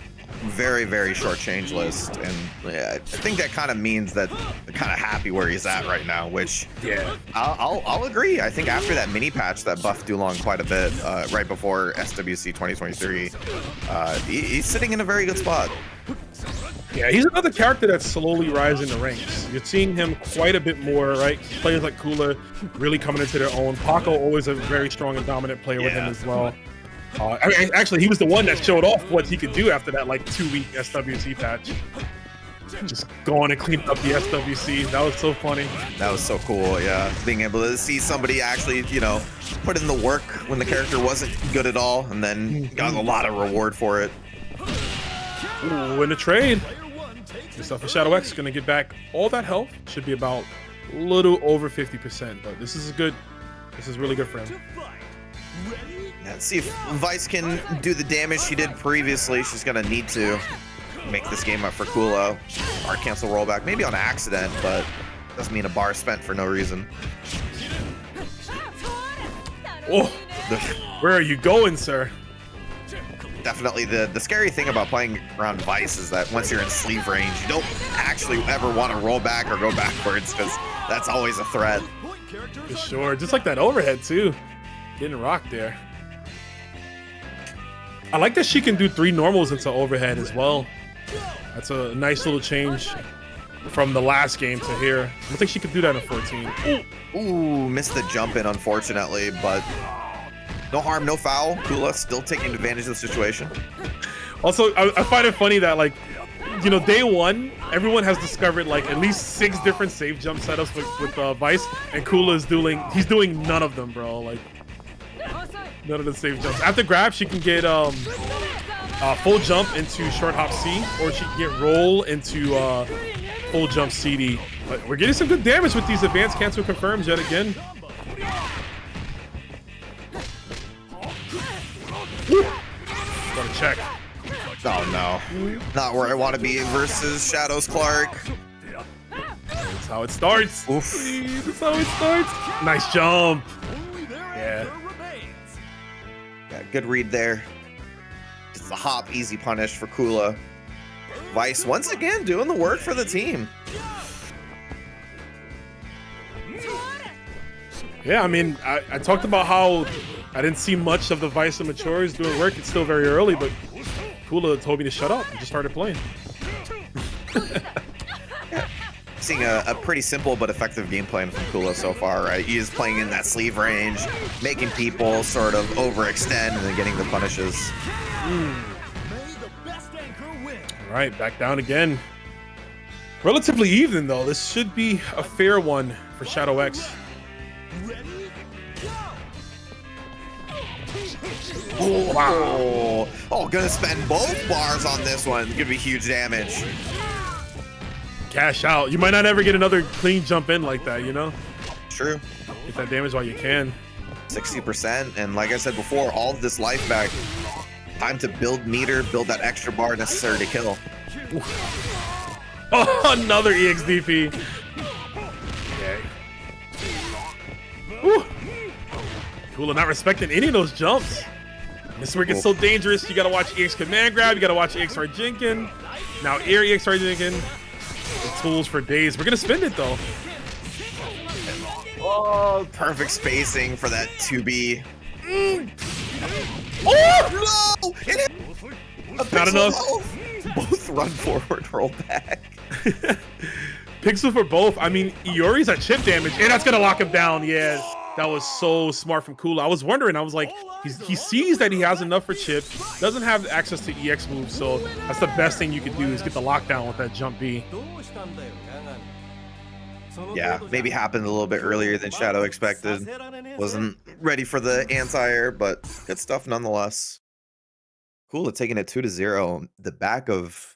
very, very short change list. And yeah, I think that kind of means that they're kind of happy where he's at right now, which Yeah. I'll agree. I think after that mini patch that buffed Dulong quite a bit, right before SWC 2023, he's sitting in a very good spot. Yeah, he's another character that's slowly rising the ranks. You're seeing him quite a bit more, right? Players like Kula really coming into their own. Paco always a very strong and dominant player with him as well. I mean, actually, he was the one that showed off what he could do after that like 2-week SWC patch. Just going and cleaning up the SWC. That was so funny. That was so cool, yeah. Being able to see somebody actually, you know, put in the work when the character wasn't good at all, and then got a lot of reward for it. Ooh, in the trade. Yourself a Shadow X gonna get back all that health. Should be about a little over 50%, but this is good. This is really good for him. Yeah, let's see if Vice can do the damage she did previously. She's gonna need to make this game up for Kula. Bar cancel rollback, maybe on accident, but doesn't mean a bar spent for no reason. Oh, where are you going, sir? Definitely the scary thing about playing around Vice is that once you're in sleeve range, you don't actually ever want to roll back or go backwards, because that's always a threat. For sure. Just like that overhead, too. Getting rocked there. I like that she can do 3 normals into overhead as well. That's a nice little change from the last game to here. I don't think she could do that in 14. Ooh, missed the jump in, unfortunately, but no harm, no foul. Kula still taking advantage of the situation. Also, I find it funny that, like, you know, day 1, everyone has discovered like at least 6 different save jump setups with Vice, and Kula is doing none of them, bro. Like, none of the save jumps. After grab, she can get full jump into short hop C, or she can get roll into full jump CD. But we're getting some good damage with these advanced cancel confirms yet again. Gotta check. Oh no, not where I want to be versus Shadows Clark. That's how it starts. Oof. That's how it starts. Nice jump. Yeah. Yeah, good read there. Just a hop, easy punish for Kula. Vice once again doing the work for the team. Yeah, I mean, I talked about how I didn't see much of the Vice Immatures doing work. It's still very early, but Kula told me to shut up and just started playing. Seeing a pretty simple but effective game plan from Kula so far, right? He is playing in that sleeve range, making people sort of overextend and then getting the punishes. All right, back down again. Relatively even though. This should be a fair one for Shadow X. Oh, wow. Oh, gonna spend both bars on this one. Gonna be huge damage. Cash out. You might not ever get another clean jump in like that, you know? True. Get that damage while you can. 60%, and like I said before, all of this life back. Time to build meter, build that extra bar necessary to kill. Oh, another EXDP. Okay. Woo. Kula not respecting any of those jumps. This is where it gets so dangerous. You gotta watch EX command grab, you gotta watch EX Jinkin. Now air EX Jinkin. The tools for days. We're gonna spend it though. Oh, perfect spacing for that 2B. Oh No! It hit not enough. Both run forward, roll back. Pixel for both. I mean, Iori's at chip damage, and that's gonna lock him down. Yeah, that was so smart from Kula. I was wondering. I was like, he sees that he has enough for chip, doesn't have access to EX moves, so that's the best thing you could do is get the lockdown with that jump B. Yeah, maybe happened a little bit earlier than Shadow expected. Wasn't ready for the anti-air, but good stuff nonetheless. Kula taking it 2-0. The back of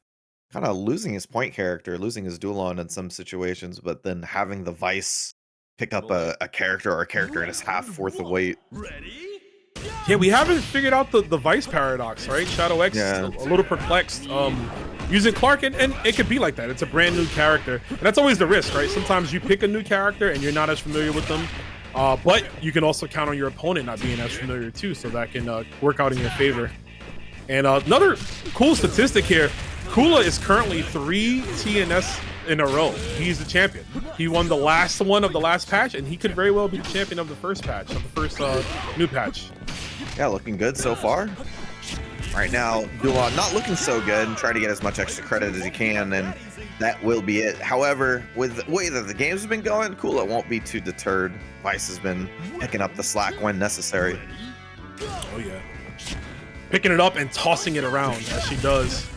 kind of losing his point character, losing his Dulon in some situations, but then having the Vice pick up a character or a character in his half worth of weight. Yeah, we haven't figured out the Vice paradox, right? Shadow X is a little perplexed using Clark, and it could be like that. It's a brand new character, and that's always the risk, right? Sometimes you pick a new character and you're not as familiar with them, but you can also count on your opponent not being as familiar too, so that can work out in your favor. And another cool statistic here, Kula is currently 3 TNS in a row. He's the champion. He won the last one of the last patch, and he could very well be the champion of the first patch, of the first new patch. Yeah, looking good so far. Right now, Dulon not looking so good and trying to get as much extra credit as he can, and that will be it. However, with the way that the games have been going, Kula won't be too deterred. Vice has been picking up the slack when necessary. Oh yeah. Picking it up and tossing it around as she does.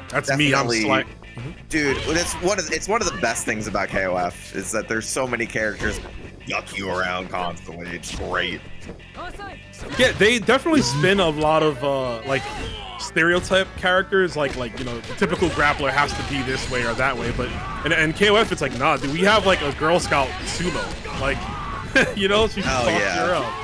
That's Definitely, me, I'm slack. Dude, it's one of the best things about KOF is that there's so many characters yuck you around constantly. It's great. Yeah, they definitely spin a lot of like stereotype characters, like you know, the typical grappler has to be this way or that way, but and KOF it's like, nah, dude, we have like a Girl Scout sumo, like you know, she can talk her out.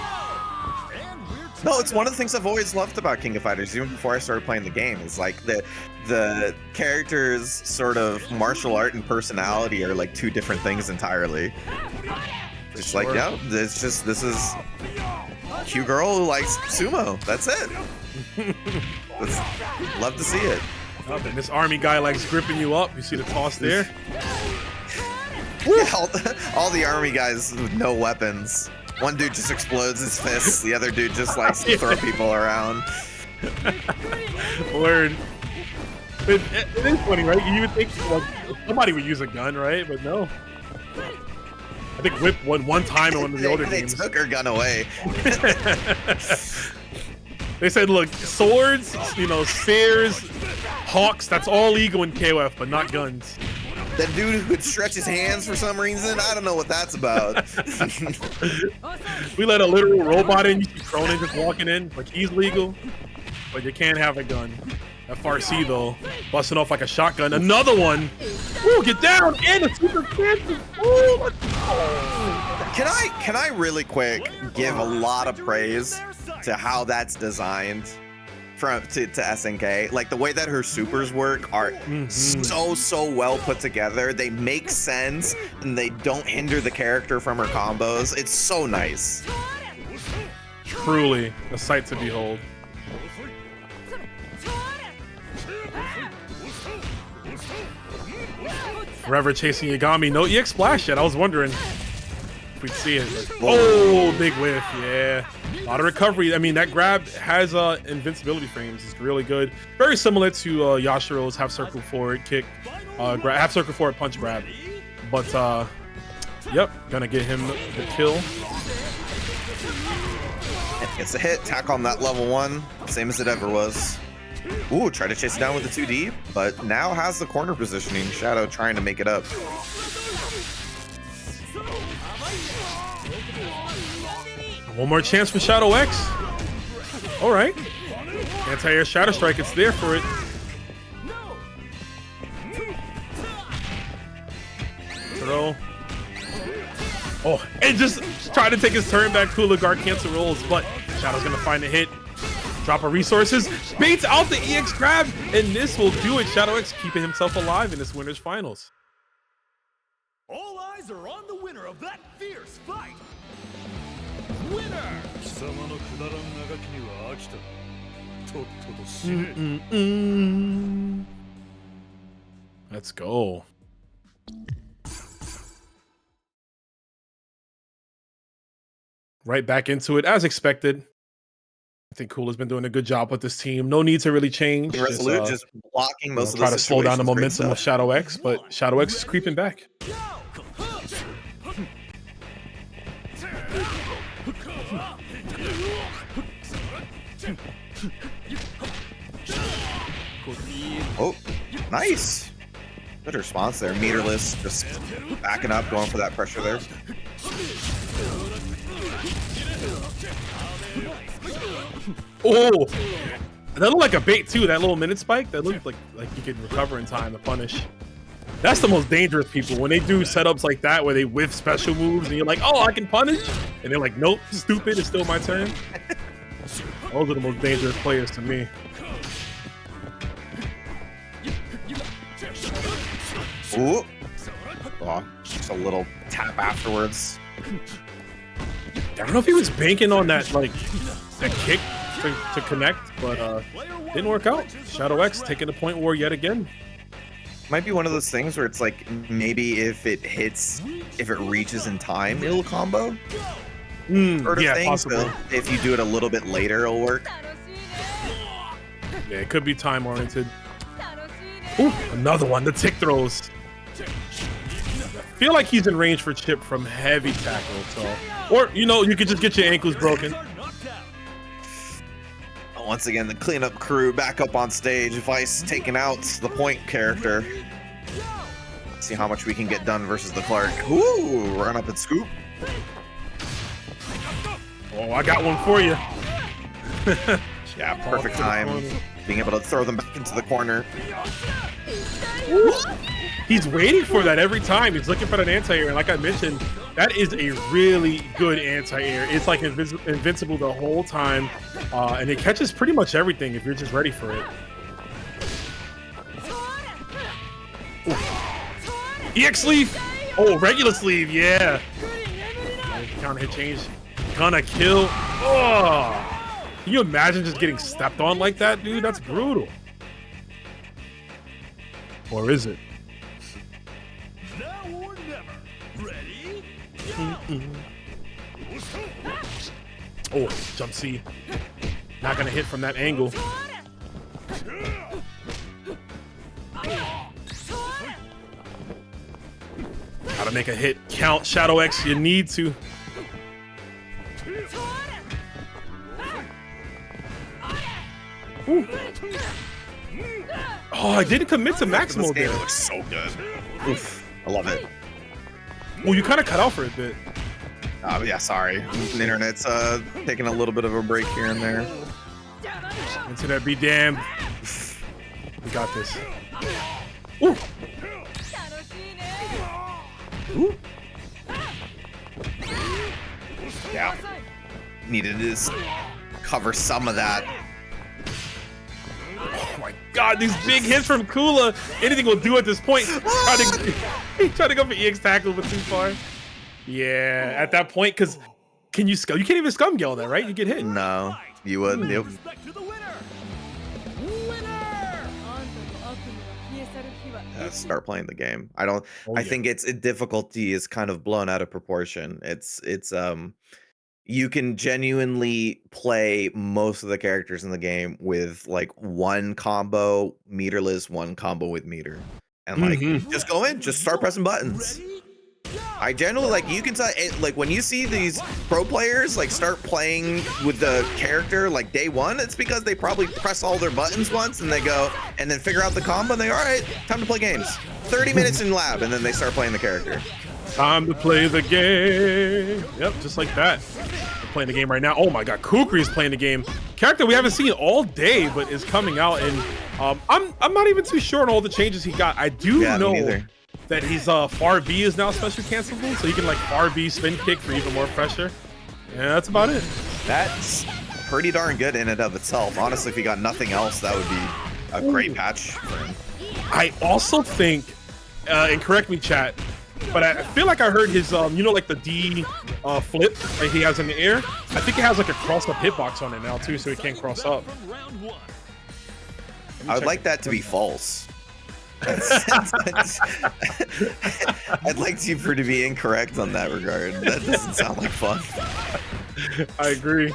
No, it's one of the things I've always loved about King of Fighters, even before I started playing the game, is like the characters' sort of martial art and personality are like two different things entirely. Just like, yeah, it's just, this is a cute girl who likes sumo. That's it. Love to see it. Oh, and this army guy likes gripping you up. You see the toss there? Yeah, all the army guys with no weapons. One dude just explodes his fists. The other dude just likes to throw people around. Word. It is funny, right? You would think like, somebody would use a gun, right? But no. I think Whip won one time in one of the older games. They took her gun away. They said, look, swords, you know, spears, hawks, that's all legal in KOF, but not guns. That dude who could stretch his hands for some reason, I don't know what that's about. We let a literal robot in. You see Krohnen just walking in, like he's legal, but you can't have a gun. FRC though, busting off like a shotgun. Another one. Ooh, get down! And a super cancer. Ooh, let's go. Can I really quick give a lot of praise to how that's designed to SNK? Like the way that her supers work are so well put together. They make sense and they don't hinder the character from her combos. It's so nice. Truly a sight to behold. Forever chasing Yagami. No EX splash yet. I was wondering if we'd see it. But, oh, big whiff. Yeah. A lot of recovery. I mean, that grab has invincibility frames. It's really good. Very similar to Yashiro's half circle forward kick, half circle forward punch grab. But, yep, gonna get him the kill. It's a hit. Tack on that level 1. Same as it ever was. Ooh, try to chase it down with the 2D, but now has the corner positioning. Shadow trying to make it up. One more chance for Shadow X. All right. Anti-air Shadow Strike, it's there for it. Throw. Oh, and just trying to take his turn back. Kula guard cancel rolls, but Shadow's gonna find a hit. Drop of resources, baits out the EX grab, and this will do it. Shadow X keeping himself alive in this winner's finals. All eyes are on the winner of that fierce fight. Winner! Let's go. Right back into it as expected. I think Kula's been doing a good job with this team. No need to really change. Resolute, just blocking most of the try to slow down the situations. momentum of Shadow X, but Shadow X is creeping back. Oh, nice. Good response there. Meterless, just backing up, going for that pressure there. Oh, that looked like a bait too. That little minute spike, that looked like you could recover in time to punish. That's the most dangerous people, when they do setups like that where they whiff special moves and you're like, oh, I can punish, and they're like, nope, stupid, it's still my turn. Those are the most dangerous players to me. Ooh. Oh, just a little tap afterwards. I don't know if he was banking on that, like, that kick to connect, but didn't work out. Shadow X taking a point war yet again. Might be one of those things where it's like, maybe if it hits, if it reaches in time, it'll combo. Sort of Yeah, thing. possibly. So if you do it a little bit later, it'll work. Yeah, it could be time oriented. Ooh, another one, the tick throws. I feel like he's in range for chip from heavy tackle, so. Or, you know, you could just get your ankles broken. Once again, the cleanup crew back up on stage. Vice taking out the point character. See how much we can get done versus the Clark. Ooh, run up and scoop. Oh, I got one for you. Yeah, perfect time. Being able to throw them back into the corner. Ooh. He's waiting for that every time. He's looking for that anti-air, and like I mentioned, that is a really good anti-air. It's like invincible the whole time, and it catches pretty much everything if you're just ready for it. Ooh. EX sleeve! Oh, regular sleeve, yeah. Counter hit change. Gonna kill. Oh! Can you imagine just getting stepped on like that, dude? That's brutal. Or is it? Now or never. Ready? Oh, jump C. Not gonna hit from that angle. Gotta make a hit count. Shadow X, you need to. Ooh. Oh, I didn't commit to maximal This game there. looks so good. Oof, I love it. Well, you kind of cut out for a bit. Yeah, sorry. The internet's taking a little bit of a break here and there. Into that be damned. We got this. Ooh. Ooh. Yeah. Needed to just cover some of that. Oh my god, these big hits from Kula. Anything will do at this point. Trying to go for EX tackle, but too far. Yeah, at that point, because can you scum? You can't even scum yell that, right? You get hit. No, you wouldn't. Yep. Respect to the winner. Winner! Start playing the game. I don't. Oh, I yeah. think its difficulty is kind of blown out of proportion. It's you can genuinely play most of the characters in the game with like one combo meterless, one combo with meter, and like just go in, just start pressing buttons. Ready? Go! I generally like, you can tell it, like when you see these pro players like start playing with the character like day one, it's because they probably press all their buttons once and they go and then figure out the combo and they, all right, time to play games. 30 minutes in lab and then they start playing the character. Time to play the game. Yep, just like that. We're playing the game right now. Oh my God, Kukri is playing the game. Character we haven't seen all day, but is coming out, and I'm not even too sure on all the changes he got. I do know that he's far B is now special cancelable, so he can like far B spin kick for even more pressure. Yeah, that's about it. That's pretty darn good in and of itself. Honestly, if he got nothing else, that would be a great patch for him. I also think, and correct me, chat, but I feel like I heard his, you know, like the D flip that he has in the air. I think it has like a cross-up hitbox on it now too, so he can't cross up. I would like that to be false. I'd like you for to be incorrect on that regard. That doesn't sound like fun. I agree.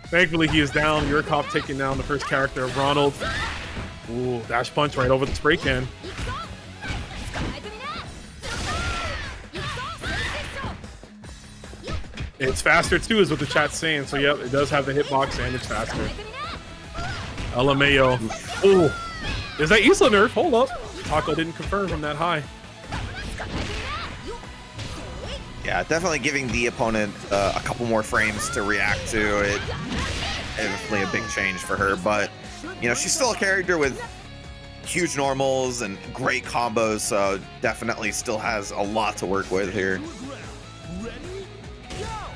Thankfully, he is down. Yurikov taking down the first character of Ronald. Ooh, dash punch right over the spray can. It's faster too, is what the chat's saying. So yep, it does have the hitbox and it's faster. LMAO. Ooh, is that Isla nerf? Hold up. Taco didn't confirm from that high. Yeah, definitely giving the opponent a couple more frames to react to it. Definitely a big change for her, but you know, she's still a character with huge normals and great combos, so definitely still has a lot to work with here.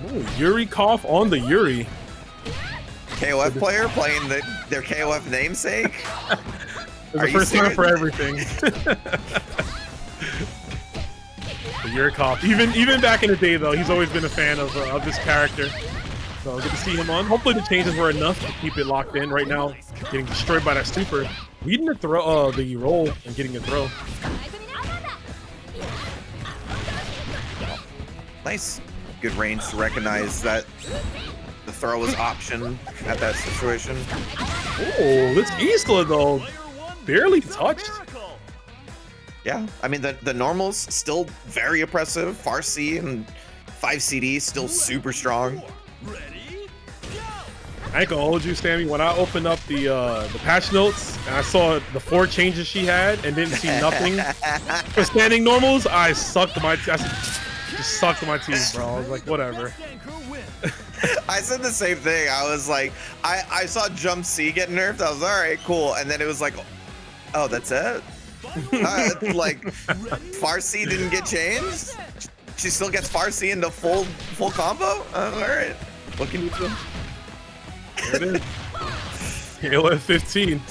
Ooh, Yurikov on the Yuri. KOF player playing their KOF namesake. It's the first time for everything. Yurikov, even back in the day though, he's always been a fan of this character. So good to see him on. Hopefully the changes were enough to keep it locked in. Right now, getting destroyed by that super, reading the throw, the roll, and getting a throw. Nice, good range to recognize that the throw is option at that situation. Oh, this Isla though, barely touched. Yeah, I mean the normals still very oppressive. Far C and 5 CD still super strong. I ain't gonna hold you, Sammy. When I opened up the patch notes and I saw the 4 changes she had and didn't see nothing for standing normals, I sucked my just sucked my teeth, bro. I was like, whatever. I said the same thing. I was like, I saw jump C get nerfed. I was all right, cool, and then it was like, oh, that's it. Like Far C didn't get changed. She still gets Far C into full combo. All right, what can you do? There it is. KOF 15.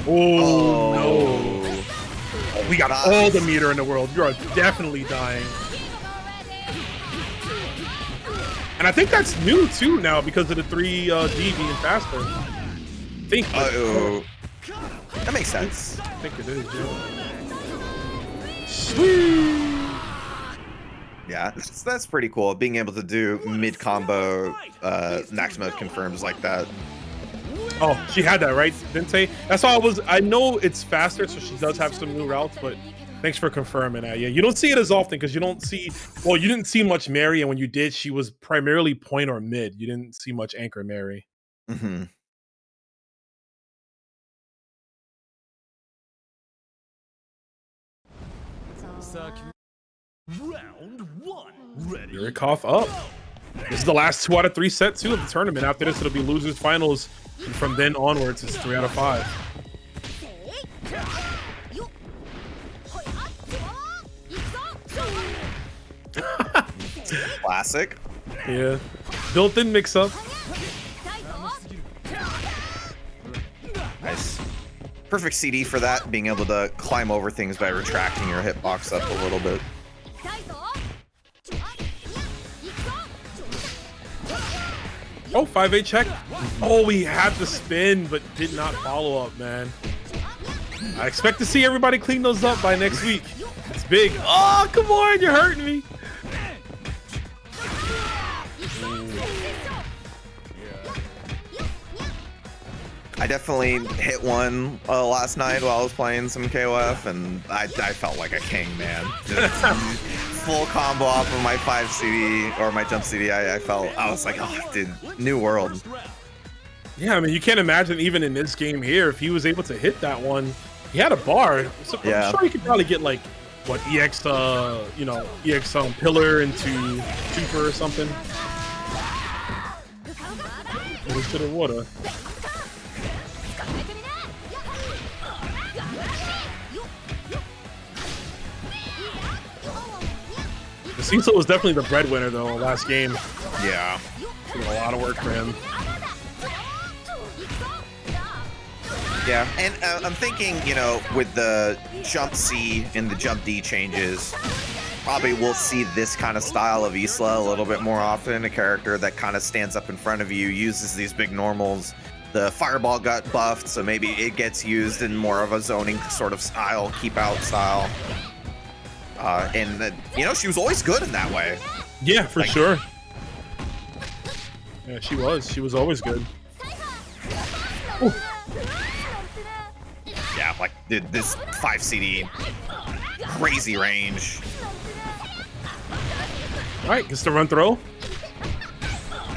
Oh no! Oh, we got all the meter in the world. You are definitely dying. And I think that's new too now because of the 3D being faster. I think. That makes sense. I think it is. Yeah. Sweet. Yeah, that's pretty cool. Being able to do mid combo max mode confirms like that. Oh, she had that, right? Didn't say. That's all I was. I know it's faster, so she does have some new routes, but thanks for confirming that. Yeah, you don't see it as often because you don't see. Well, you didn't see much Mary, and when you did, she was primarily point or mid. You didn't see much anchor Mary. Mm-hmm. Round 1. Ready? Yurikov up. This is the last 2 out of 3 set 2 of the tournament. After this, it'll be losers finals, and from then onwards, it's 3 out of 5. Classic. Yeah, built-in mix-up. Nice. Perfect CD for that, being able to climb over things by retracting your hitbox up a little bit. Oh, 5-8 check. Oh, we had to spin, but did not follow up, man. I expect to see everybody clean those up by next week. It's big. Oh, come on, you're hurting me. I definitely hit one last night while I was playing some KOF, and I felt like a king, man. Just full combo off of my 5 CD or my jump CD. I was like, oh, dude, new world. Yeah, I mean, you can't imagine even in this game here if he was able to hit that one. He had a bar, so Yeah. I'm sure he could probably get like what EX, EX pillar into super or something. We should have woulda. The Cecil was definitely the breadwinner though last game. Yeah. Did a lot of work for him. Yeah, and I'm thinking, you know, with the jump C and the jump D changes, probably we'll see this kind of style of Isla a little bit more often. A character that kind of stands up in front of you, uses these big normals. The fireball got buffed, so maybe it gets used in more of a zoning sort of style, keep out style. You know, she was always good in that way. Yeah, for sure. Yeah, she was always good. Ooh. Yeah, like this 5 CD, crazy range. All right, gets the run throw.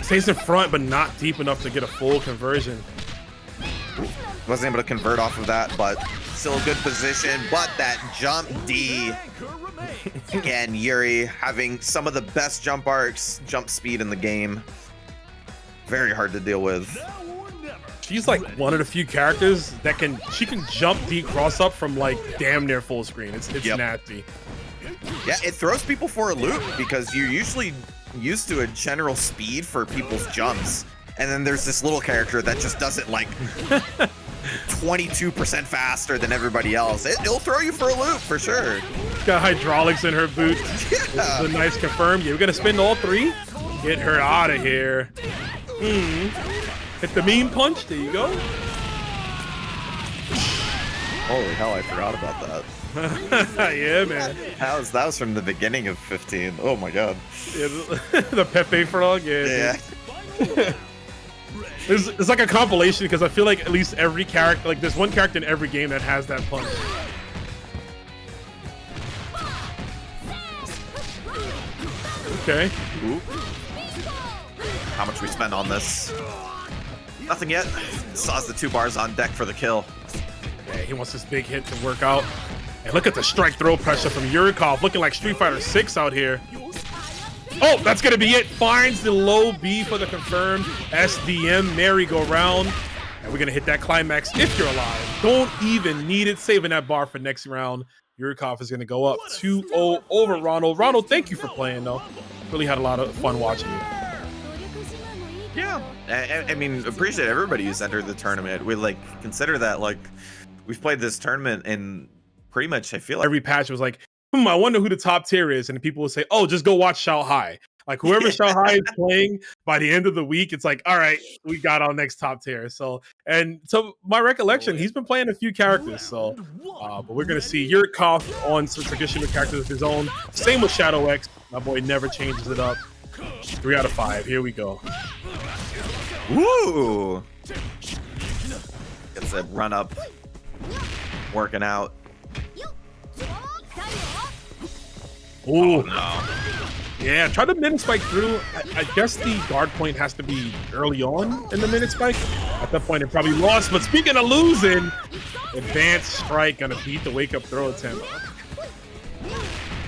Stays in front, but not deep enough to get a full conversion. Wasn't able to convert off of that, but still a good position. But that jump D, again, Yuri having some of the best jump arcs, jump speed in the game. Very hard to deal with. She's like one of the few characters that she can jump deep cross up from like damn near full screen. It's Yep. nasty. Yeah, it throws people for a loop because you're usually used to a general speed for people's jumps. And then there's this little character that just does it like 22% faster than everybody else. It'll throw you for a loop for sure. Got hydraulics in her boots. Yeah. This is a nice confirm. Yeah, we're gonna spend all 3. Get her out of here. Hit the mean punch. There you go. Holy hell, I forgot about that. Yeah, man. That was from the beginning of 15. Oh my god. Yeah, the Pepe frog. Yeah. Yeah. It's like a compilation because I feel like at least every character, like there's one character in every game that has that punch. Okay. Ooh. How much we spend on this? Nothing yet. Still has the 2 bars on deck for the kill. Yeah, he wants this big hit to work out. And look at the strike throw pressure from Yurikov, looking like Street Fighter 6 out here. Oh, that's gonna be it. Finds the low B for the confirmed SDM merry-go-round. And we're gonna hit that climax if you're alive. Don't even need it. Saving that bar for next round. Yurikov is gonna go up 2-0 over Ronald. Ronald, thank you for playing though. Really had a lot of fun watching you. Yeah. I mean, appreciate everybody who's entered the tournament. We like consider that like we've played this tournament and pretty much I feel like Every patch was like, I wonder who the top tier is. And people will say, oh, just go watch Shanghai. Like whoever Shanghai is playing by the end of the week, it's like, all right, we got our next top tier. So my recollection, he's been playing a few characters. So, but we're going to see Yurikov on some traditional characters of his own. Same with Shadow X. My boy never changes it up. 3 out of 5. Here we go. woo! Gets a run up, working out. Ooh. Oh, no. Yeah, try to minute spike through. I guess the guard point has to be early on in the minute spike. At that point, it probably lost. But speaking of losing, advanced strike gonna beat the wake up throw attempt.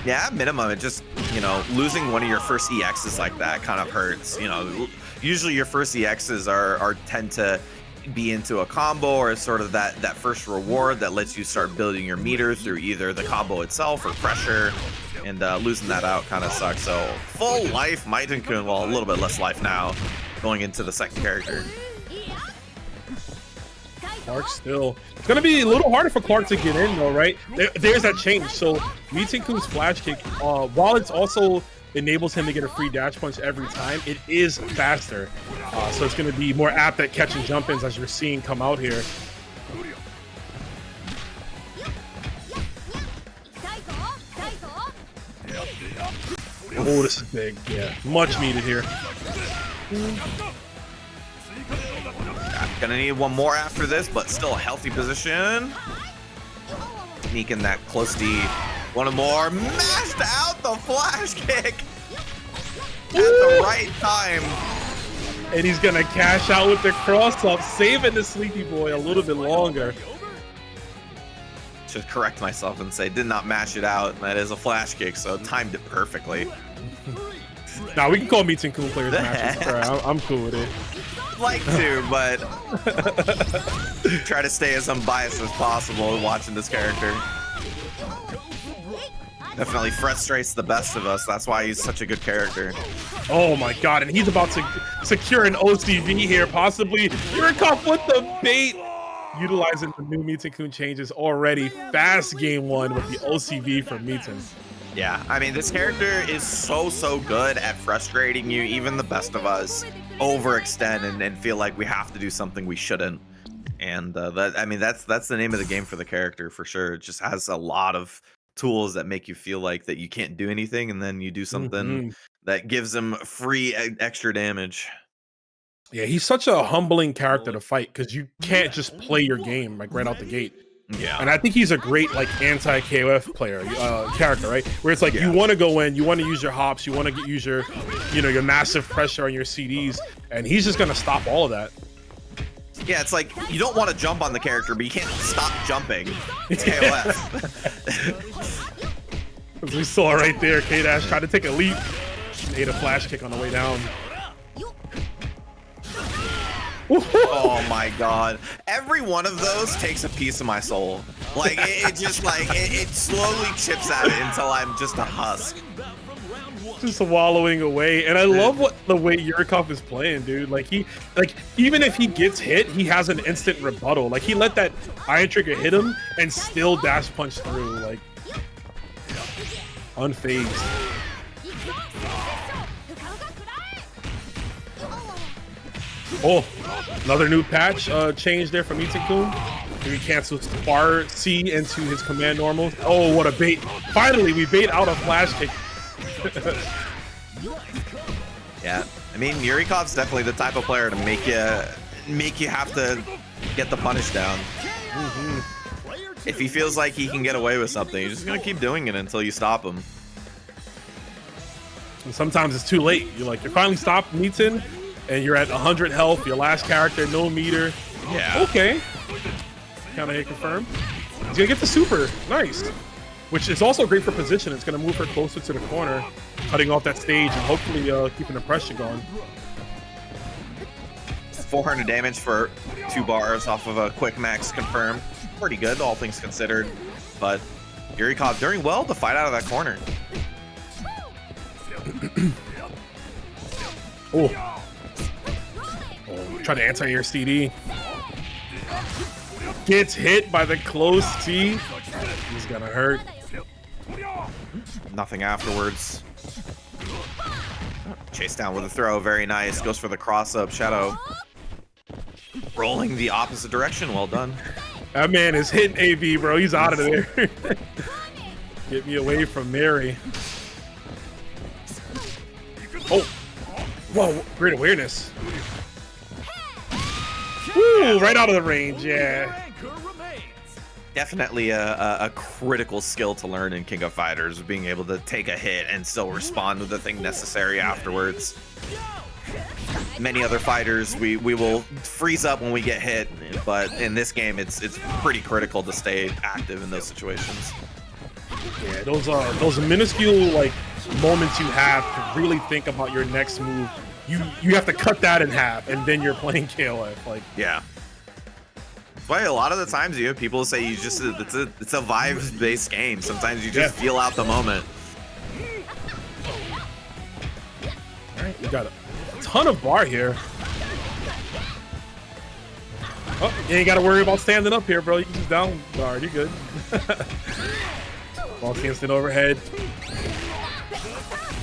Yeah, at minimum, it just, you know, losing one of your first EXs like that kind of hurts. You know, usually your first EXs are tend to be into a combo or sort of that first reward that lets you start building your meter through either the combo itself or pressure. And losing that out kind of sucks. So full life Meitenkun, well, a little bit less life now, going into the second character. Clark still. It's gonna be a little harder for Clark to get in though, right? There's that change. So Meitenkun's flash kick, while it's also enables him to get a free dash punch every time, it is faster. So it's gonna be more apt at catching jump-ins as you're seeing come out here. Oh, this is big. Yeah, much needed here. Gonna need one more after this, but still a healthy position. Sneaking that close D. One more. Mashed out the flash kick at the right time. And he's gonna cash out with the cross up, saving the Sleepy Boy a little bit longer. Should correct myself and say did not mash it out. That is a flash kick, so timed it perfectly. Now we can call Meitenkun players matches. I'm cool with it. Like to, but try to stay as unbiased as possible watching this character. Definitely frustrates the best of us. That's why he's such a good character. Oh my god, and he's about to secure an OCV here, possibly. Yurikov with the bait. Utilizing the new Meitenkun changes already. Fast game one with the OCV from Meiten. Yeah, I mean, this character is so good at frustrating you. Even the best of us overextend and feel like we have to do something we shouldn't. And that's the name of the game for the character for sure. It just has a lot of tools that make you feel like that you can't do anything, and then you do something that gives them free extra damage. Yeah, he's such a humbling character to fight because you can't just play your game like right out the gate. Yeah, and I think he's a great like anti-KOF player character, right? Where it's like you want to go in, you want to use your hops, you want to use your, your massive pressure on your CDs, and he's just gonna stop all of that. Yeah, it's like you don't want to jump on the character, but you can't stop jumping. It's KOF. As we saw right there, K-Dash tried to take a leap, ate a flash kick on the way down. Oh my god. Every one of those takes a piece of my soul. Like it just like it slowly chips at it until I'm just a husk. Just wallowing away. And I love the way Yurikov is playing, dude. Like even if he gets hit, he has an instant rebuttal. Like he let that Iron Trigger hit him and still dash punch through, like unfazed. Oh, another new patch change there from Meitenkun. He cancels bar C into his command normals. Oh, what a bait. Finally, we bait out a flash kick. Yeah, I mean, Yurikov's definitely the type of player to make you have to get the punish down. If he feels like he can get away with something, he's just gonna keep doing it until you stop him. And sometimes it's too late. You're finally stopped Meiten, and you're at 100 health, your last character, no meter. Yeah. Okay. Counter hit confirmed. He's gonna get the super. Nice. Which is also great for position. It's gonna move her closer to the corner, cutting off that stage and hopefully keeping the pressure going. 400 damage for 2 bars off of a quick max confirmed. Pretty good, all things considered. But Yurikov doing well to fight out of that corner. Oh. Try to anti-air CD. Gets hit by the close T. He's gonna hurt. Nothing afterwards. Chase down with a throw, very nice. Goes for the cross-up, Shadow. Rolling the opposite direction, well done. That man is hitting AB, bro. He's out of there. Get me away from Mary. Oh. Whoa, great awareness. Woo, right out of the range, yeah. Definitely a critical skill to learn in King of Fighters, being able to take a hit and still respond with the thing necessary afterwards. Many other fighters, we will freeze up when we get hit, but in this game, it's pretty critical to stay active in those situations. Yeah, those minuscule moments you have to really think about your next move. You have to cut that in half, and then you're playing KOF. Yeah. That's why a lot of the times you have people say it's a vibes-based game. Sometimes you just feel out the moment. All right, we got a ton of bar here. Oh, you ain't got to worry about standing up here, bro. You can just down guard. You're good. Ball instant overhead.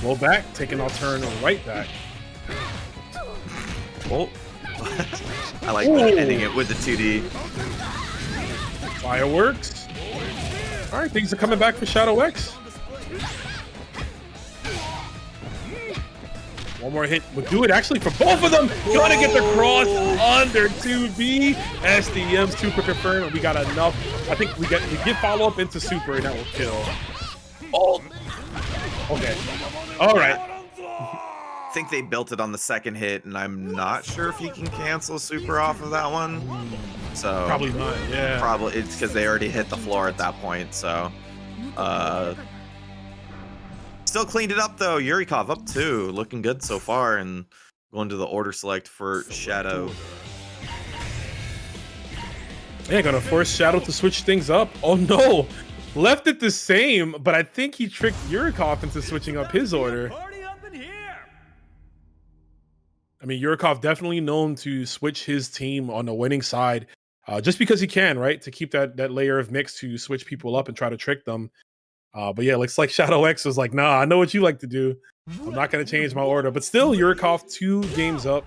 Low back, taking our turn right back. Oh. I like ending it with the 2D. Fireworks. All right, things are coming back for Shadow X. One more hit would do it actually for both of them. Gonna get the cross under 2B. SDM's super confirmed, and we got enough. I think we get follow up into super, and that will kill. Oh, okay. All right. I think they built it on the second hit, and I'm not sure if you can cancel super off of that one. So Probably not. Yeah. probably it's because they already hit the floor at that point. So still cleaned it up though. Yurikov up 2, looking good so far, and going to the order select for Shadow. Yeah, gonna force Shadow to switch things up. Oh no, left it the same, but I think he tricked Yurikov into switching up his order. Party up in here. I mean, Yurikov definitely known to switch his team on the winning side, just because he can, right? To keep that layer of mix to switch people up and try to trick them. But yeah, looks like Shadow X was like, nah, I know what you like to do. I'm not gonna change my order. But still, Yurikov 2 games up.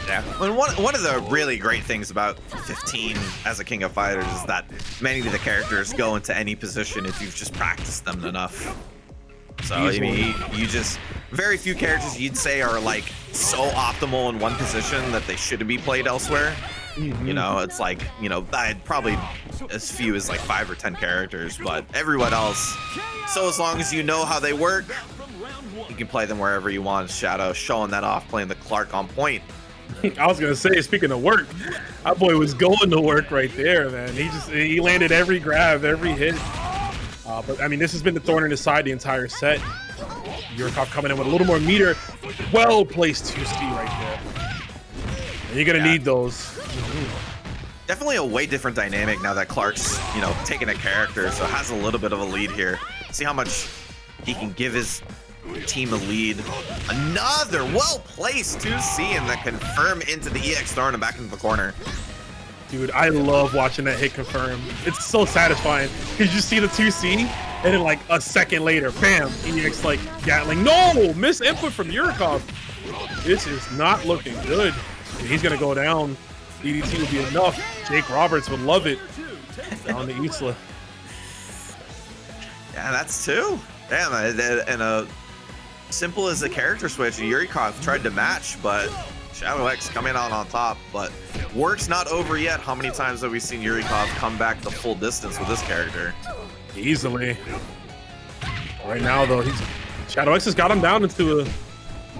Yeah, and one of the really great things about 15 as a King of Fighters is that many of the characters go into any position if you've just practiced them enough. So I mean, you just very few characters you'd say are like so optimal in one position that they shouldn't be played elsewhere. You know, it's like, you know, I'd probably as few as like 5 or 10 characters, but everyone else. So as long as you know how they work, you can play them wherever you want. Shadow showing that off, playing the Clark on point. I was gonna say, speaking of work, that boy was going to work right there, man. He landed every grab, every hit. But I mean, this has been the thorn in his side the entire set. Yurikov coming in with a little more meter. Well placed 2C right there. And you're gonna need those. Definitely a way different dynamic now that Clark's, you know, taking a character, so has a little bit of a lead here. See how much he can give his team a lead. Another well-placed 2C and then confirm into the EX thrown and back into the corner. Dude, I love watching that hit confirm. It's so satisfying. Because you see the 2C, and then like a second later, bam, EX like Gatling. No! Miss input from Yurikov. This is not looking good. He's gonna go down. DDT would be enough. Jake Roberts would love it. Down to Isla. Yeah, that's 2. Damn, and simple as a character switch, Yurikov tried to match, but Shadow X coming out on top. But work's not over yet. How many times have we seen Yurikov come back the full distance with this character? Easily. Right now, though, Shadow X has got him down into a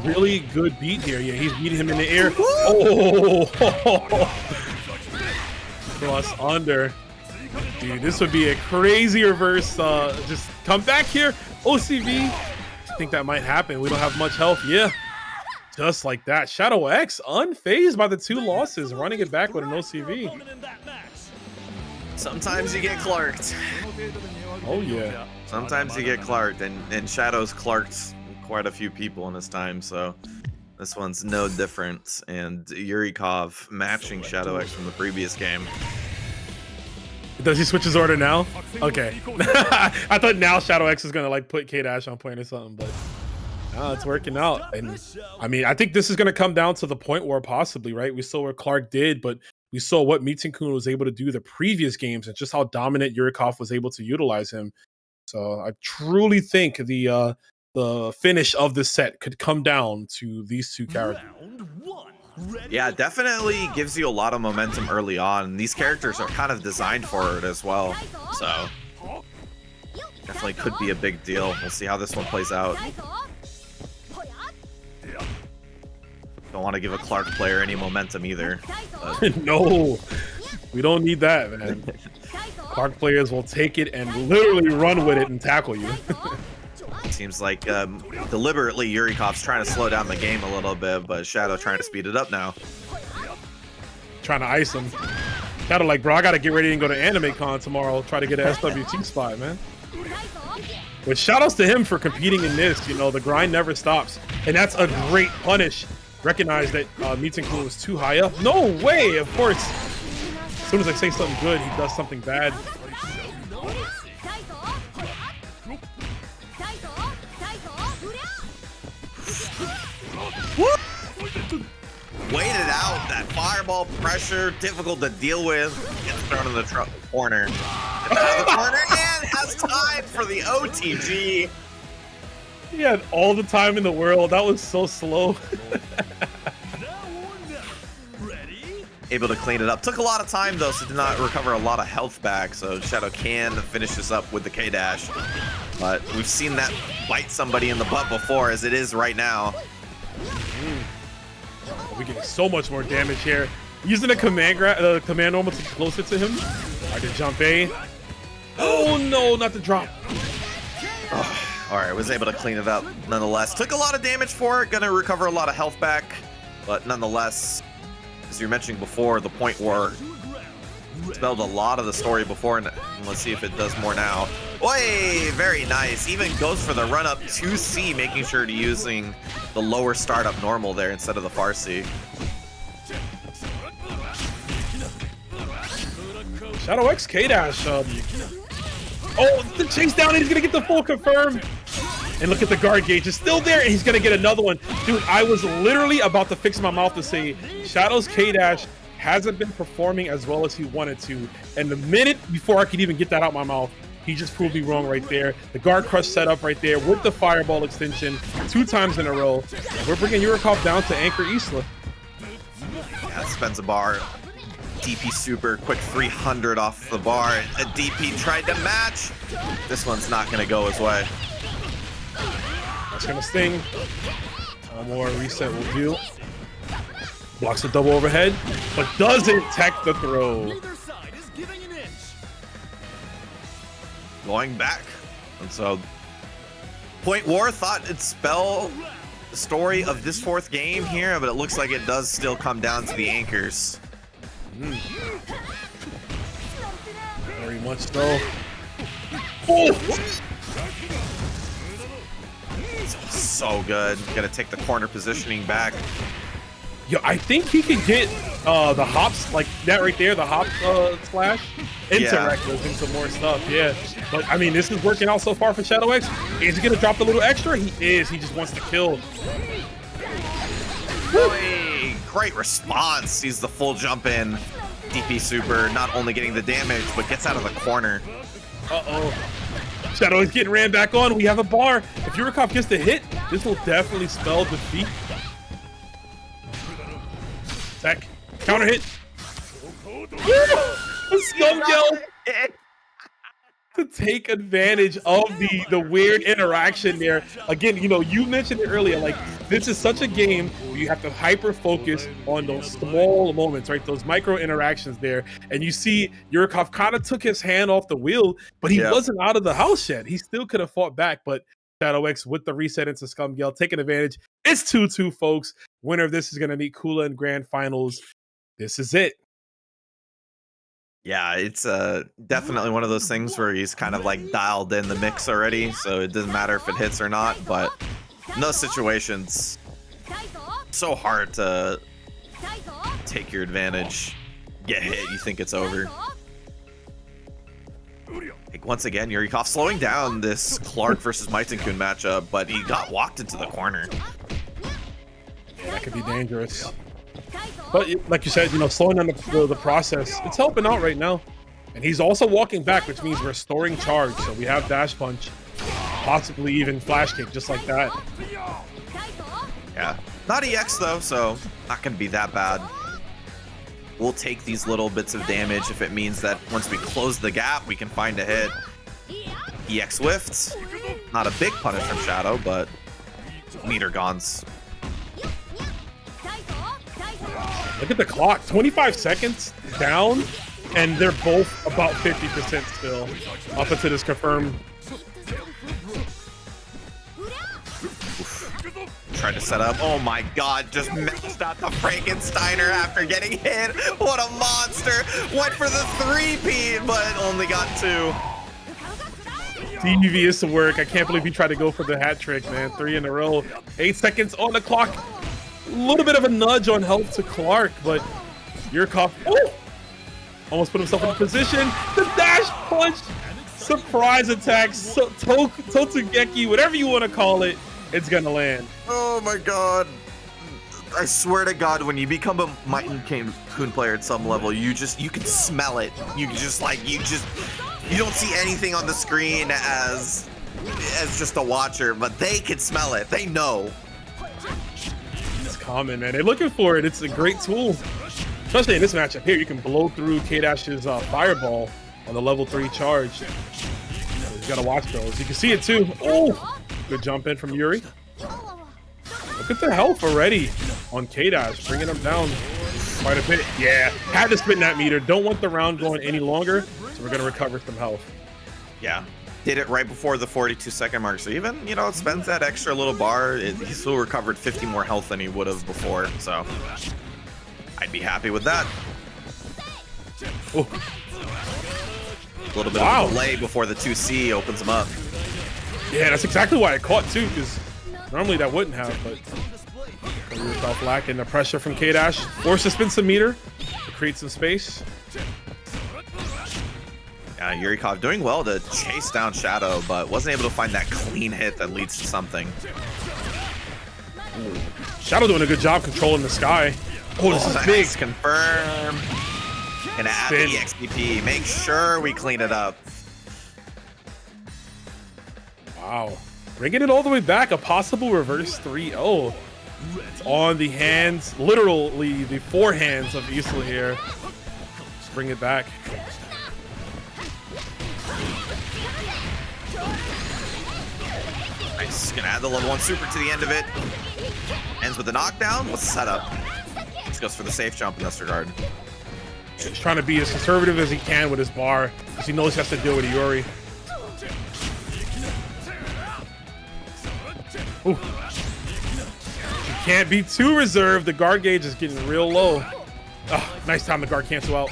really good beat here. Yeah, he's beating him in the air. Oh! Plus under. Dude, this would be a crazy reverse. Just come back here. OCV. I think that might happen. We don't have much health. Yeah. Just like that. Shadow X unfazed by the 2 losses, running it back with an OCV. Sometimes you get Clarked. Oh, yeah. Sometimes you get Clarked, and Shadow's Clarked quite a few people in his time, so this one's no different. And Yurikov matching Shadow X from the previous game. Does he switch his order now? Okay. I thought now Shadow X is gonna like put K-Dash on point or something, but no, it's working out. And I mean, I think this is gonna come down to the point where possibly, right? We saw what Clark did, but we saw what Meitenkun was able to do the previous games and just how dominant Yurikov was able to utilize him. So I truly think the finish of this set could come down to these 2 characters. Yeah, definitely gives you a lot of momentum early on. These characters are kind of designed for it as well, so definitely could be a big deal. We'll see how this one plays out. Don't want to give a Clark player any momentum either. No, we don't need that, man. Clark players will take it and literally run with it and tackle you. Seems like deliberately Yurikov's trying to slow down the game a little bit, but Shadow trying to speed it up now. Trying to ice him. Shadow like, bro, I gotta get ready and go to Anime Con tomorrow. Try to get an SWT spot, man. But shout outs to him for competing in this. You know, the grind never stops. And that's a great punish. Recognize that Meitenkun was too high up. No way, of course. As soon as I say something good, he does something bad. Waited out that fireball pressure, difficult to deal with. Gets thrown in the corner. Gets out of the corner and has time for the OTG. He had all the time in the world. That was so slow. Able to clean it up. Took a lot of time though, so did not recover a lot of health back. So Shadow can finish this up with the K-Dash. But we've seen that bite somebody in the butt before, as it is right now. We're getting so much more damage here. Using the command normal to get closer to him. I can jump A. Oh no, not the drop. Oh, all right, was able to clean it up nonetheless. Took a lot of damage for it. Gonna recover a lot of health back, but nonetheless, as you were mentioning before, the point war spelled a lot of the story before, and let's see if it does more now. Oi, very nice. Even goes for the run up to C, making sure to using the lower startup normal there instead of the far C. Shadow X K-Dash. Oh, the chase down, and he's gonna get the full confirm. And look at the guard gauge, it's still there, and he's gonna get another one. Dude, I was literally about to fix my mouth to say Shadow's K-Dash hasn't been performing as well as he wanted to. And the minute before I could even get that out my mouth, he just proved me wrong right there. The guard crush setup right there with the fireball extension 2 times in a row. And we're bringing Yurikov down to anchor Isla. Yeah, spends a bar. DP super, quick 300 off the bar. A DP tried to match. This one's not gonna go his way. That's gonna sting. One more reset will do. Blocks the double overhead, but doesn't tech the throw. Neither side is giving an inch. Going back. And so Point War thought it'd spell the story of this 4th game here, but it looks like it does still come down to the anchors. Very much so. Oh! So good. Gotta take the corner positioning back. Yo, I think he can get the hops, like that right there, the hop slash, into Reckless, into more stuff, yeah. But, I mean, this is working out so far for Shadow X. Is he going to drop the little extra? He is. He just wants to kill. Boy, great response. Sees the full jump in. DP super, not only getting the damage, but gets out of the corner. Uh-oh. Shadow is getting ran back on. We have a bar. If Yurikov gets the hit, this will definitely spell defeat. Tech. Counter hit. Scum yell to take advantage of the weird interaction there. Again, you know, you mentioned it earlier, like this is such a game where you have to hyper focus on those small moments, right? Those micro interactions there. And you see Yurikov kind of took his hand off the wheel, but he wasn't out of the house yet. He still could have fought back, but Shadow X with the reset into Scum Yell, taking advantage. It's 2-2, folks. Winner of this is going to meet Kula in grand finals. This is it. Yeah, it's definitely one of those things where he's kind of like dialed in the mix already, so it doesn't matter if it hits or not, but in those situations, so hard to take your advantage. Get hit, you think it's over. Like, once again, Yurikov slowing down this Clark versus Meitenkun matchup, but he got walked into the corner. Yeah, that could be dangerous. But like you said, you know, slowing down the process, it's helping out right now. And he's also walking back, which means restoring charge. So we have dash punch, possibly even flash kick, just like that. Yeah, not EX though, so not gonna be that bad. We'll take these little bits of damage if it means that once we close the gap, we can find a hit. EX whiffed, not a big punish from Shadow, but meter gons. Look at the clock, 25 seconds down, and they're both about 50% still. Up into this confirmed. Tried to set up. Oh my god, just maxed out the Frankensteiner after getting hit. What a monster. Went for the 3-peat, but only got 2. Devious to work. I can't believe he tried to go for the hat trick, man. 3 in a row. 8 seconds on the clock. A little bit of a nudge on health to Clark, but Yurikov almost put himself in position. The dash punch, surprise attack, Totugeki, whatever you want to call it, it's gonna land. Oh my god. I swear to god, when you become a Meitenkun player at some level, you can smell it. You don't see anything on the screen as as just a watcher, but they can smell it. They know. It's common, man. They're looking for it. It's a great tool. Especially in this matchup here, you can blow through K-Dash's fireball on the level 3 charge. So you gotta watch those. You can see it too. Oh, good jump in from Yuri. Look at the health already on K-Dash, bringing him down quite a bit. Yeah, had to spin that meter. Don't want the round going any longer, so we're gonna recover some health. Yeah, did it right before the 42-second mark. So even, you know, it spends that extra little bar. He still recovered 50 more health than he would have before. So I'd be happy with that. Oh. A little bit of a delay before the 2C opens him up. Yeah, that's exactly why I caught too, because normally that wouldn't have, but Yurikov lacking the pressure from K-Dash. Forced to spin some meter to create some space. Yeah, Yurikov doing well to chase down Shadow, but wasn't able to find that clean hit that leads to something. Ooh. Shadow doing a good job controlling the sky. Oh, this is nice. big. Confirm. Gonna add the EXPP. Make sure we clean it up. Wow. Bringing it all the way back. A possible reverse 3-0. It's on the hands, literally the forehands of Isla here. Let's bring it back. Nice. Gonna add the level 1 super to the end of it. Ends with the knockdown. What's the setup? Just goes for the safe jump in this regard. He's trying to be as conservative as he can with his bar, because he knows he has to deal with Iori. Ooh. You can't be too reserved. The guard gauge is getting real low. Oh, nice time to guard cancel out.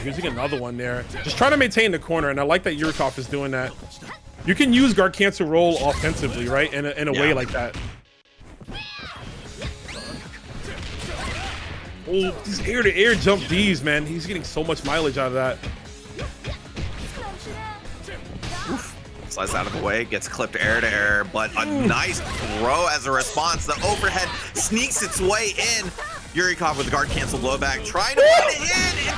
Using another one there. Just trying to maintain the corner, and I like that Yurikov is doing that. You can use guard cancel roll offensively, right? In a way like that. Oh, these air-to-air jump Ds, man. He's getting so much mileage out of that. Oof. Slides out of the way, gets clipped air-to-air, but a nice throw as a response. The overhead sneaks its way in. Yurikov with the guard cancel blowback, trying to put it in.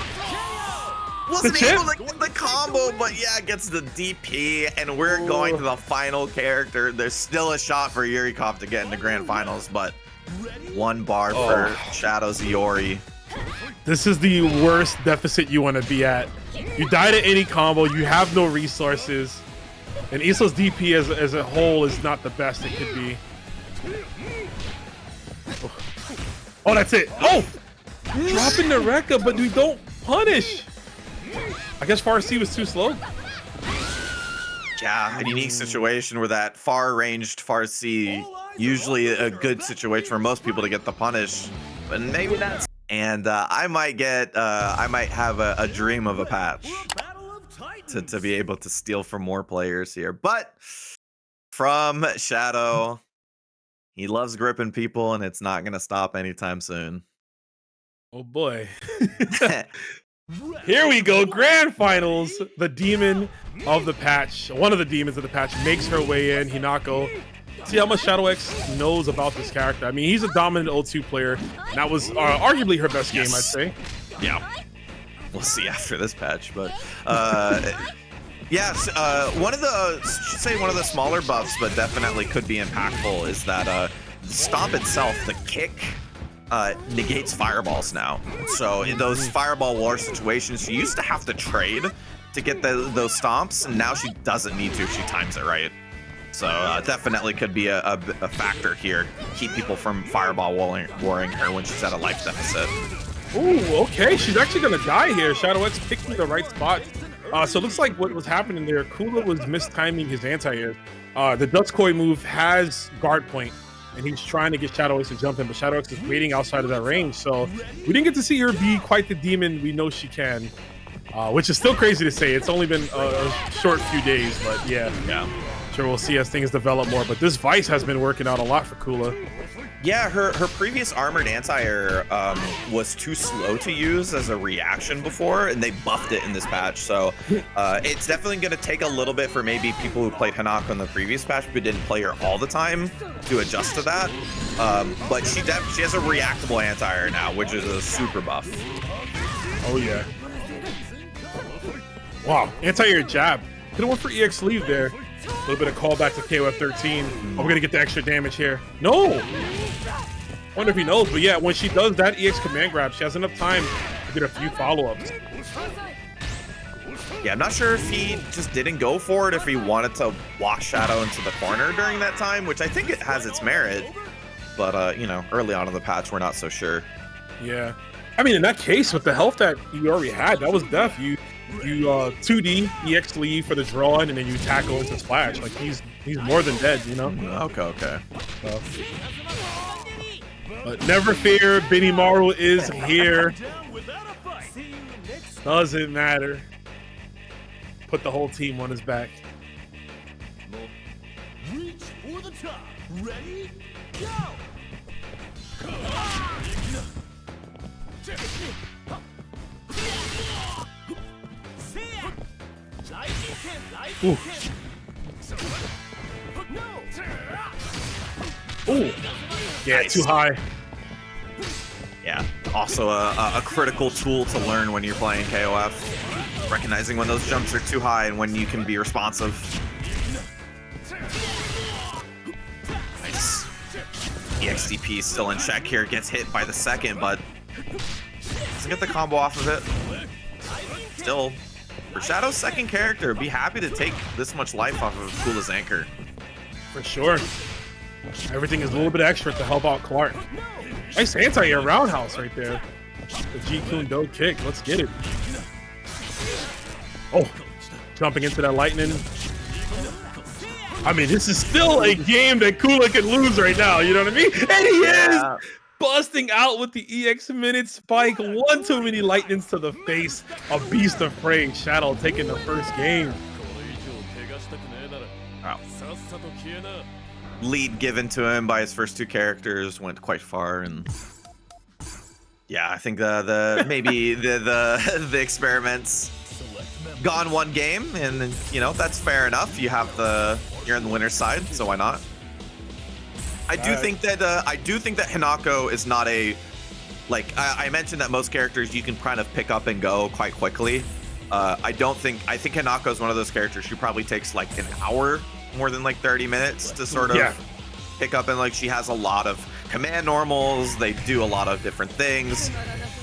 Wasn't able to get the combo, but yeah, gets the DP, and we're going to the final character. There's still a shot for Yurikov to get into grand finals, but one bar for Shadow's Iori. This is the worst deficit you want to be at. You die to any combo, you have no resources, and Isla's DP as a whole is not the best it could be. Oh, that's it. Oh! Dropping the Rekka, but we don't punish. I guess Far-C was too slow. Yeah, a unique situation where that far-ranged Far-C, usually a good situation for most people to get the punish, but maybe not. And I might have a dream of a patch to be able to steal from more players here. But from Shadow, he loves gripping people, and it's not gonna stop anytime soon. Oh boy. Here we go, grand finals. The demon of the patch, one of the demons of the patch, makes her way in. Hinako. See how much Shadow X knows about this character. I mean, he's a dominant O2 player. And that was arguably her best game, I'd say. Yeah. We'll see after this patch, but yes, one of the smaller buffs, but definitely could be impactful, is that the stomp itself, the kick, negates fireballs now. So in those fireball war situations, she used to have to trade to get those stomps, and now she doesn't need to if she times it right. So definitely could be a factor here. Keep people from fireball warring her when she's at a life deficit. Ooh, okay. She's actually going to die here. Shadow X picking the right spot. So it looks like what was happening there, Kula was mistiming his anti-air. The Dutskoi move has guard point, and he's trying to get Shadow X to jump in, but Shadow X is waiting outside of that range. So we didn't get to see her be quite the demon we know she can, which is still crazy to say. It's only been a short few days, but yeah. Sure, we'll see as things develop more. But this Vice has been working out a lot for Kula. Yeah, her previous armored anti-air was too slow to use as a reaction before, and they buffed it in this patch. So it's definitely going to take a little bit for maybe people who played Hinako in the previous patch but didn't play her all the time to adjust to that. But she has a reactable anti-air now, which is a super buff. Oh yeah. Wow, anti-air jab. Could have went for EX leave there. A little bit of callback to KOF 13. Oh, we're gonna get the extra damage here. No! Wonder if he knows, but yeah, when she does that EX command grab, she has enough time to get a few follow-ups. Yeah, I'm not sure if he just didn't go for it, if he wanted to walk Shadow into the corner during that time, which I think it has its merit. But, you know, early on in the patch, we're not so sure. Yeah. I mean, in that case, with the health that you already had, that was def. You 2D, EX leave for the draw, and then you tackle into splash. Like, he's more than dead, you know? Okay. So. But never fear, Benimaru is here. Doesn't matter. Put the whole team on his back. Reach for the top. Ready? Go! Ooh. Ooh. Yeah, Nice. too high. Yeah, also a critical tool to learn when you're playing KOF. Recognizing when those jumps are too high and when you can be responsive. Nice. EXDP still in check here, gets hit by the second, but doesn't get the combo off of it. Still, for Shadow's second character, be happy to take this much life off of Kula's anchor. For sure. Everything is a little bit extra to help out Clark. Nice anti-air roundhouse right there. The G-Kun Do kick. Let's get it. Oh, jumping into that lightning. I mean, this is still a game that Kula could lose right now. You know what I mean? And he is busting out with the EX minute spike. One too many lightnings to the face. A beast of prey. Shadow taking the first game. Wow. Lead given to him by his first two characters went quite far, and yeah, I think the maybe the experiments gone one game, and you know that's fair enough. You're in the winner's side, so why not? I do think that Hinako is not a I mentioned that most characters you can kind of pick up and go quite quickly. I think Hinako is one of those characters who probably takes like an hour more than like 30 minutes to sort of pick up, and like she has a lot of command normals. They do a lot of different things,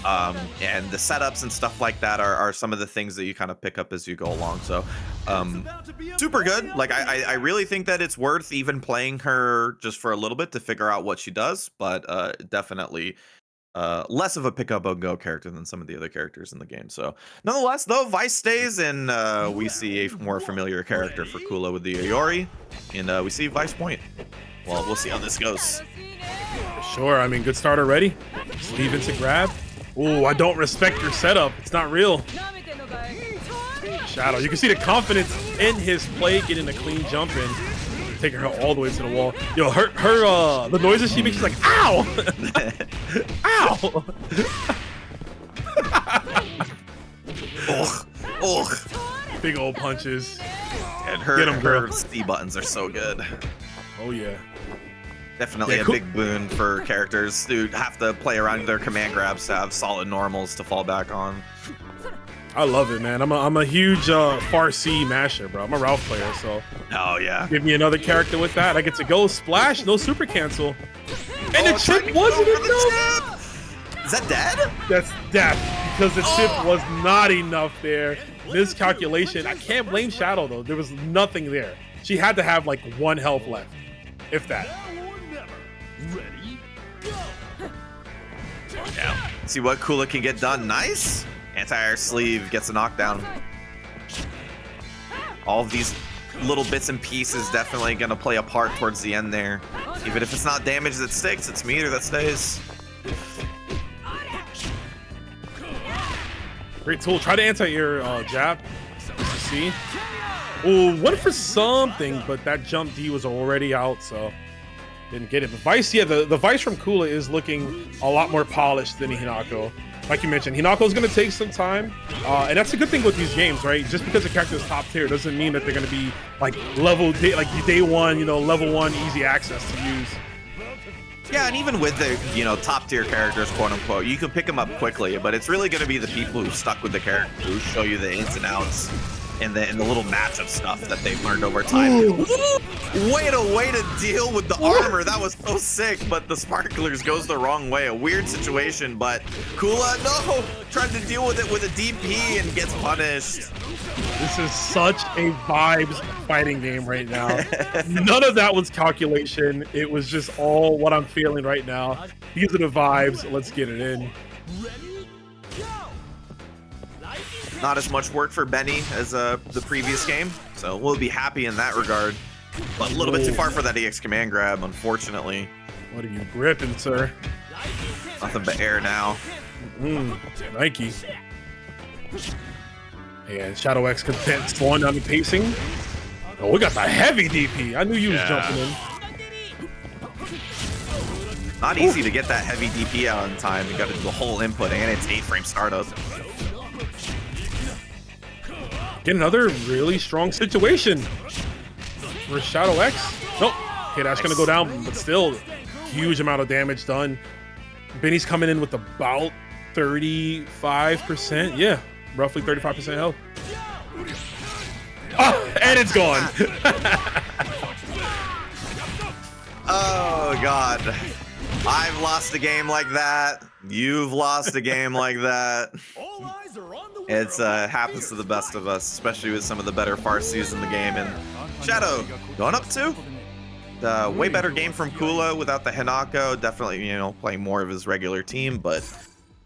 and the setups and stuff like that are some of the things that you kind of pick up as you go along. So super good. Like I really think that it's worth even playing her just for a little bit to figure out what she does, but definitely less of a pick up and go character than some of the other characters in the game. So nonetheless, though, Vice stays, and we see a more familiar character for Kula with the Iori, and we see Vice point. Well, we'll see how this goes. For sure. I mean, good start already. Sleeve into grab. Ooh, I don't respect your setup. It's not real. Shadow. You can see the confidence in his play, getting a clean jump in, taking her all the way to the wall. Yo, the noises she makes, she's like, ow! Ow! Ugh. Big old punches. And her C buttons are so good. Oh, yeah. Definitely a big boon for characters who have to play around their command grabs to have solid normals to fall back on. I love it, man. I'm a huge Far C masher, bro. I'm a Ralph player, so. Oh, yeah. Give me another character with that. I get to go splash, no super cancel. And the chip wasn't enough. Is that dead? That's death, because the chip was not enough there. Miscalculation. I can't blame Shadow, though. There was nothing there. She had to have like 1 health left, if that. Ready? Go! Yeah. See what Kula can get done. Nice. Anti-air sleeve gets a knockdown. All of these little bits and pieces definitely going to play a part towards the end there. Even if it's not damage that sticks, it's meter that stays. Great tool. Try to anti-air jab. See? Ooh, went for something, but that jump D was already out, so didn't get it. But Vice, yeah, the Vice from Kula is looking a lot more polished than Hinako. Like you mentioned, Hinako's going to take some time, and that's a good thing with these games, right? Just because the character is top tier doesn't mean that they're going to be like day one, you know, level 1 easy access to use. Yeah, and even with the, you know, top tier characters, quote unquote, you can pick them up quickly, but it's really going to be the people who stuck with the character who show you the ins and outs in the little matchup stuff that they've learned over time. Way to deal with the armor. That was so sick, but the sparklers goes the wrong way. A weird situation, but Kula, no, tried to deal with it with a DP and gets punished. This is such a vibes fighting game right now. None of that was calculation. It was just all what I'm feeling right now. These are the vibes. Let's get it in. Not as much work for Benny as the previous game, so we'll be happy in that regard. But a little bit too far for that EX command grab, unfortunately. What are you gripping, sir? Nothing but air now. Nike. And Shadow X content slowing down the pacing. Oh, we got the heavy DP. I knew you was jumping in. Not easy to get that heavy DP out in time. You got to do the whole input, and it's 8-frame startup. Get another really strong situation for Shadow X. Nope. Okay, that's gonna go down, but still, huge amount of damage done. Benny's coming in with about 35%. Yeah, roughly 35% health. Oh, and it's gone. Oh God, I've lost a game like that. You've lost a game like that. It's happens to the best of us, especially with some of the better Farsees in the game. And Shadow going up too. Way better game from Kula without the Hinako. Definitely, you know, playing more of his regular team, but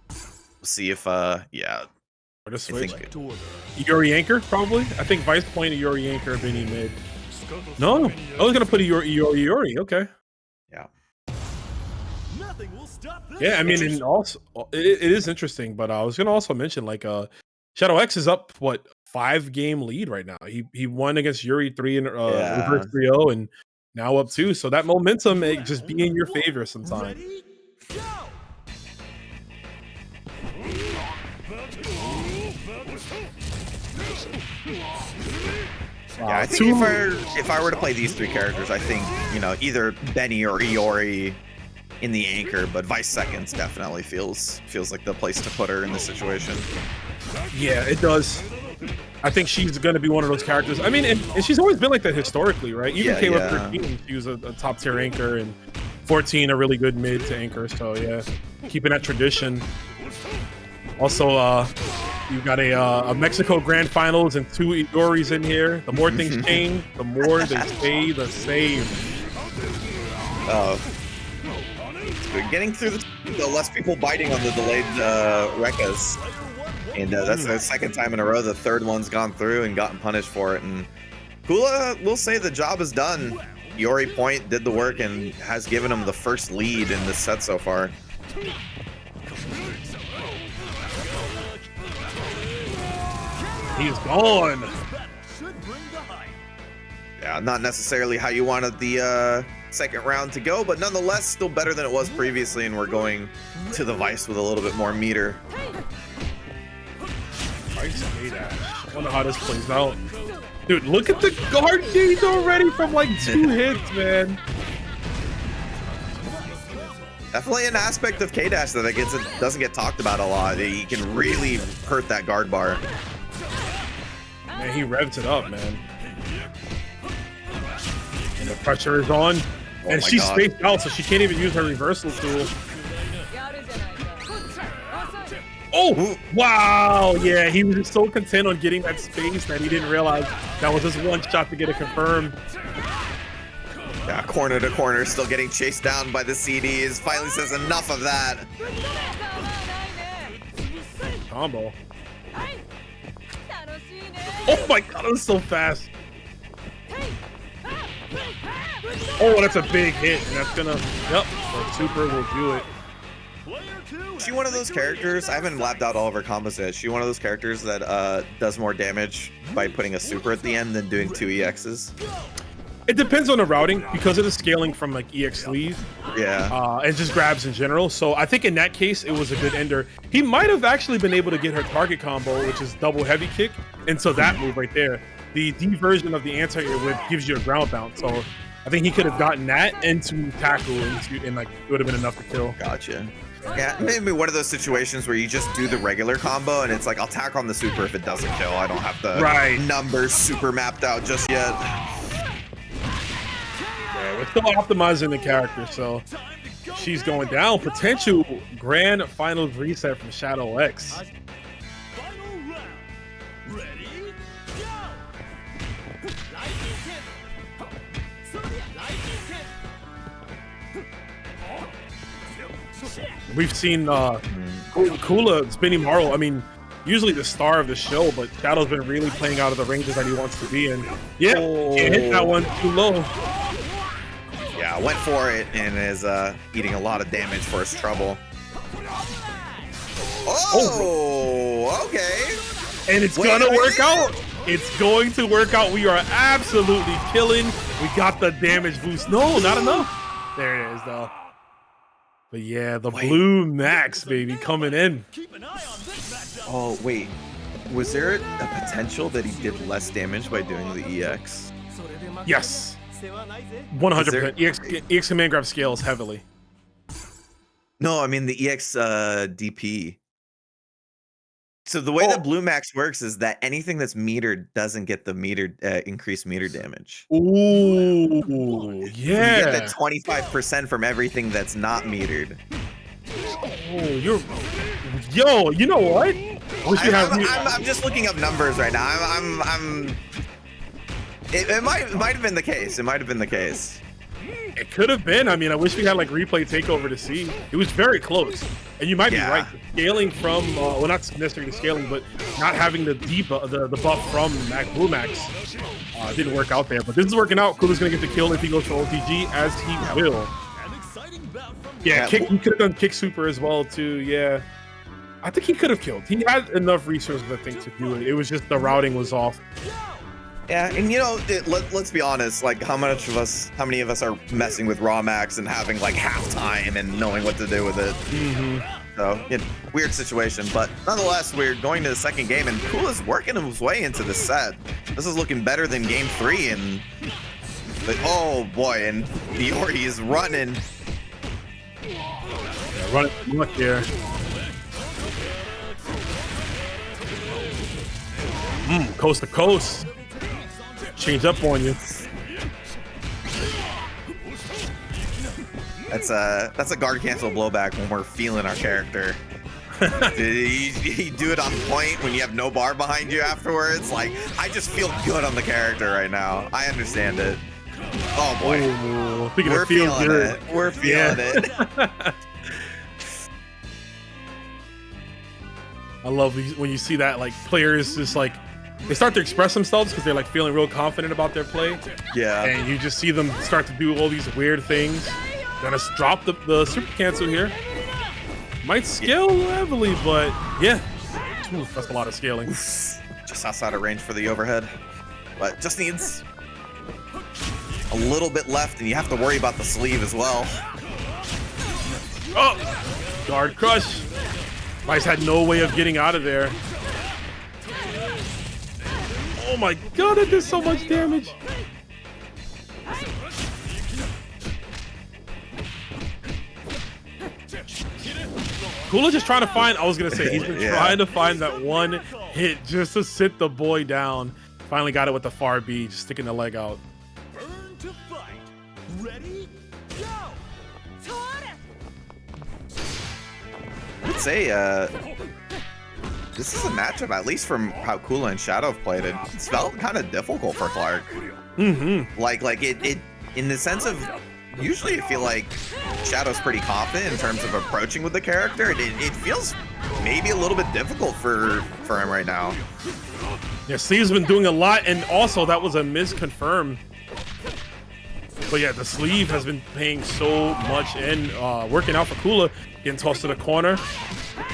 we'll see if yeah. Or just switch. Yuri Anchor, probably. I think Vice playing a Yuri Anchor, Benny mid. No, I was gonna put a Yuri. Okay. Yeah. Yeah, I mean, and also it is interesting, but I was gonna also mention like Shadow X is up what 5-game lead right now. He won against Yuri 3 and reverse 3-0 and now up 2. So that momentum may just be in your favor sometime. Yeah, I think if I were to play these 3 characters, I think, you know, either Benny or Iori in the anchor, but Vice seconds definitely feels like the place to put her in this situation. Yeah, it does. I think she's going to be one of those characters. I mean, and she's always been like that historically, right? Even KOFXV 13, she was a top tier anchor, and 14 a really good mid to anchor. So yeah, keeping that tradition. Also, you've got a Mexico Grand Finals and 2 Ioris in here. The more things change, the more they stay the same. Getting through the less people biting on the delayed Rekkas. And that's the 2nd time in a row. The 3rd one's gone through and gotten punished for it. And Kula will say the job is done. Iori Point did the work and has given him the first lead in this set so far. He's gone. Yeah, not necessarily how you wanted the 2nd round to go, but nonetheless still better than it was previously, and we're going to the Vice with a little bit more meter. I wonder how this plays out. Dude, look at the guard gauge already from like 2 hits, man. Definitely an aspect of K-Dash that doesn't get talked about a lot. He can really hurt that guard bar. Man, he revs it up, man. And the pressure is on. And she's spaced out, so she can't even use her reversal tool. Oh, wow. Yeah, he was just so content on getting that space that he didn't realize that was just one shot to get it confirmed. Yeah, corner to corner, still getting chased down by the CDs. Finally says enough of that. Combo. Oh my god, it was so fast. Oh, that's a big hit, and that's gonna, yep, the super will do it. Is she one of those characters? I haven't lapped out all of her combos yet. Is she one of those characters that does more damage by putting a super at the end than doing 2 EXs? It depends on the routing because of the scaling from like EX sleeve. Yeah. And just grabs in general. So I think in that case, it was a good ender. He might have actually been able to get her target combo, which is double heavy kick. And so that move right there, the D version of the anti-air whip gives you a ground bounce. So I think he could have gotten that into tackle and like it would have been enough to kill. Gotcha. Yeah, maybe one of those situations where you just do the regular combo and it's like, I'll tack on the super if it doesn't kill. I don't have the numbers super mapped out just yet. Yeah, we're still optimizing the character, so she's going down. Potential grand finals reset from Shadow X. Final round. Ready? Go! We've seen Kula, it's Benimaru. I mean, usually the star of the show, but Shadow's been really playing out of the ranges that he wants to be in. Yeah, can't hit that one too low. Yeah, went for it and is eating a lot of damage for his trouble. Oh, okay. And it's gonna work out. It's going to work out. We are absolutely killing. We got the damage boost. No, not enough. There it is, though. But yeah, the blue max, baby, coming in. Oh, wait. Was there a potential that he did less damage by doing the EX? Yes. 100%. EX command grab scales heavily. No, I mean the EX DP. So the way that Blue Max works is that anything that's metered doesn't get the metered increased meter damage. Ooh, yeah. You get the 25% from everything that's not metered. Oh, yo, you know what? I'm just looking up numbers right now. It might have been the case. It might have been the case. It could have been. I mean, I wish we had like replay takeover to see. It was very close. And you might be right. Scaling from, well, not necessarily scaling, but not having the buff from Blue Max didn't work out there. But this is working out. Kula's going to get the kill if he goes for OTG, as he will. Yeah, he could have done kick super as well, too. Yeah. I think he could have killed. He had enough resources, I think, to do it. It was just the routing was off. Yeah, and you know, let's be honest, like how many of us are messing with raw max and having like halftime and knowing what to do with it? So, weird situation, but nonetheless, we're going to the second game and Kula's working his way into the set. This is looking better than game 3, and oh boy, and Iori is running. Yeah, running much here. Coast to coast. Change up on you. That's a guard cancel blowback when we're feeling our character. you do it on point when you have no bar behind you afterwards. Like, I just feel good on the character right now. I understand it. Oh boy. Ooh, we're feeling it. We're feeling it. I love when you see that, like, players just like they start to express themselves because they're like feeling real confident about their play. Yeah. And you just see them start to do all these weird things. Gonna drop the super cancel here. Might scale heavily, but yeah. Ooh, that's a lot of scaling. Just outside of range for the overhead. But just needs a little bit left, and you have to worry about the sleeve as well. Oh! Guard crush. Vice had no way of getting out of there. Oh my god, it did so much damage. Kula just trying to find, I was gonna say, he's been trying to find that one hit just to sit the boy down. Finally got it with the far B, just sticking the leg out. Burn to fight. Ready? Go! I'd say this is a matchup, at least from how Kula and Shadow have played it. It's felt kind of difficult for Clark. Like it in the sense of, usually I feel like Shadow's pretty confident in terms of approaching with the character. It feels maybe a little bit difficult for him right now. Yeah, Sleeve's been doing a lot, and also that was a misconfirm. But yeah, the sleeve has been paying so much in, working out for Kula, getting tossed to the corner.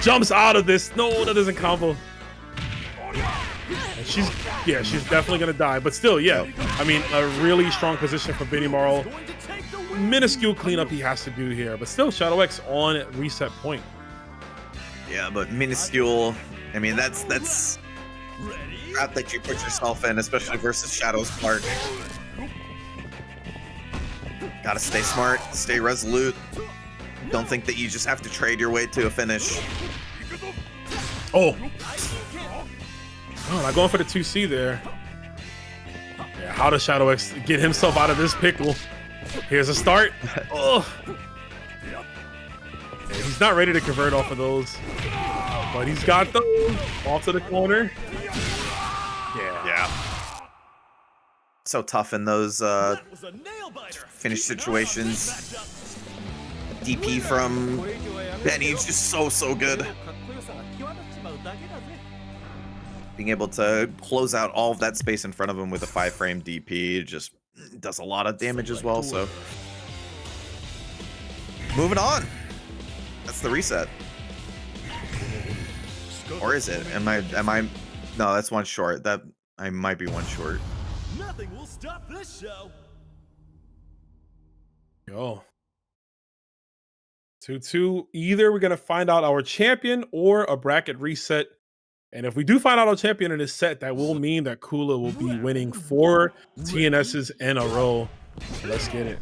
Jumps out of this. No, that doesn't combo. And she's definitely gonna die. But still, yeah. I mean, a really strong position for Benimaru. Minuscule cleanup he has to do here, but still Shadow X on reset point. Yeah, but minuscule. I mean, that's trap that you put yourself in, especially versus Shadow's Clark. Gotta stay smart, stay resolute. don't think that you just have to trade your way to a finish. Oh, not going for the 2C there. Yeah, how does Shadow X get himself out of this pickle? Here's a start. Oh. Yeah, he's not ready to convert off of those, but he's got those off to the corner. Yeah. So tough in those finish situations. DP from Benny's just so good. Being able to close out all of that space in front of him with a 5-frame DP just does a lot of damage as well. So moving on. That's the reset. Or is it? Am I? No, that's one short. That I might be one short. Nothing will stop this show. Yo. 2-2. Either we're gonna find out our champion or a bracket reset. And if we do find out our champion in this set, that will mean that Kula will be winning 4 TNSs in a row. So let's get it.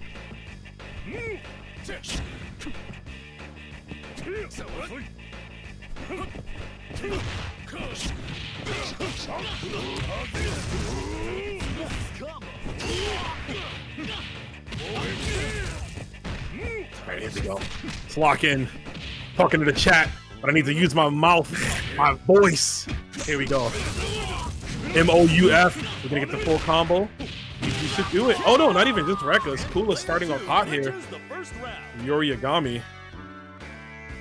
All right, here we go. Let's lock in. Talking to the chat, but I need to use my mouth, my voice. Here we go. MOUF. We're gonna get the full combo. You should do it. Oh no, not even just Rekka's. Kula's starting off hot here. Yuri Yagami.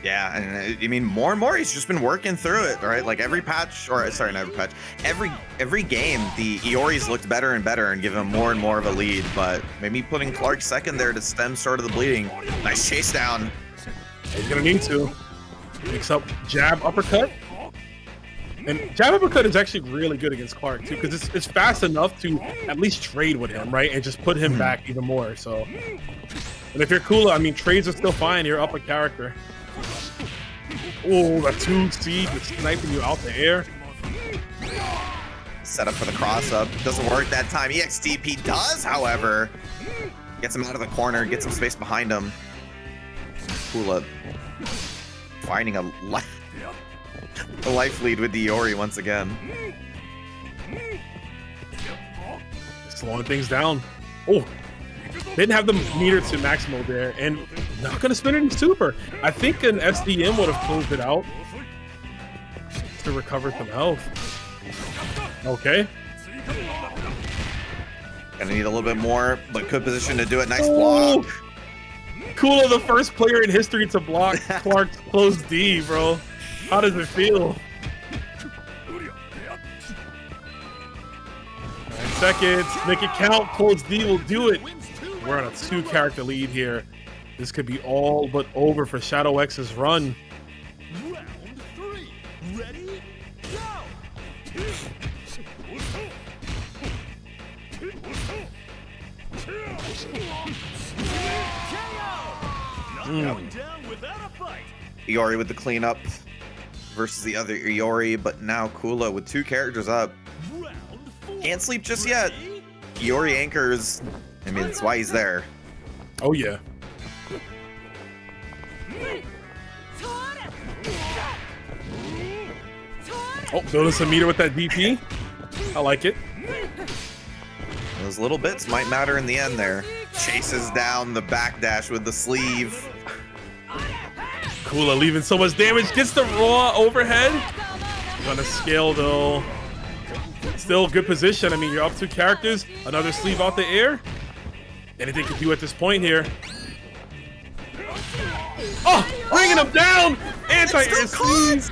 Yeah, and I mean, more and more, he's just been working through it, right? Like every patch, or sorry, not every patch, every game, the Iori's looked better and better and give him more and more of a lead, but maybe putting Clark second there to stem sort of the bleeding. Nice chase down. He's gonna need to. Mix up jab, uppercut. And jab uppercut is actually really good against Clark too, because it's fast enough to at least trade with him, right? And just put him back even more, so. And if you're Kula, I mean, trades are still fine, you're up a character. Oh, the 2C just sniping you out the air. Set up for the cross up. Doesn't work that time. EXDP does, however. Gets him out of the corner, gets some space behind him. Kula finding a life lead with the Iori once again. Slowing things down. Oh, didn't have the meter to maximal there, and not gonna spin any super. I think an SDM would have closed it out to recover some health. Okay. Gonna need a little bit more, but good position to do it. Nice block. Kula, the first player in history to block Clark's closed D, bro. How does it feel? 9 seconds. Make it count. Closed D will do it. We're on a 2-character lead here. This could be all but over for Shadow X's run. Round 3. Ready? Go! Down without a fight. Iori with the cleanup versus the other Iori, but now Kula with 2 characters up. Round 4. Can't sleep just yet. Iori anchors. I mean, that's why he's there. Oh, yeah. Oh, building some meter with that DP. I like it. Those little bits might matter in the end there. Chases down the backdash with the sleeve. Kula leaving so much damage. Gets the raw overhead. Gonna scale though. Still good position. I mean, you're up 2 characters. Another sleeve out the air. Anything to do at this point here. Oh, bringing him down. Anti-air sleeve.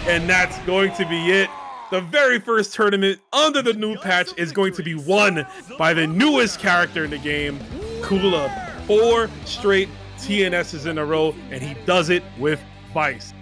And that's going to be it. The very first tournament under the new patch is going to be won by the newest character in the game, Kula. 4 straight TNSs in a row, and he does it with Vice.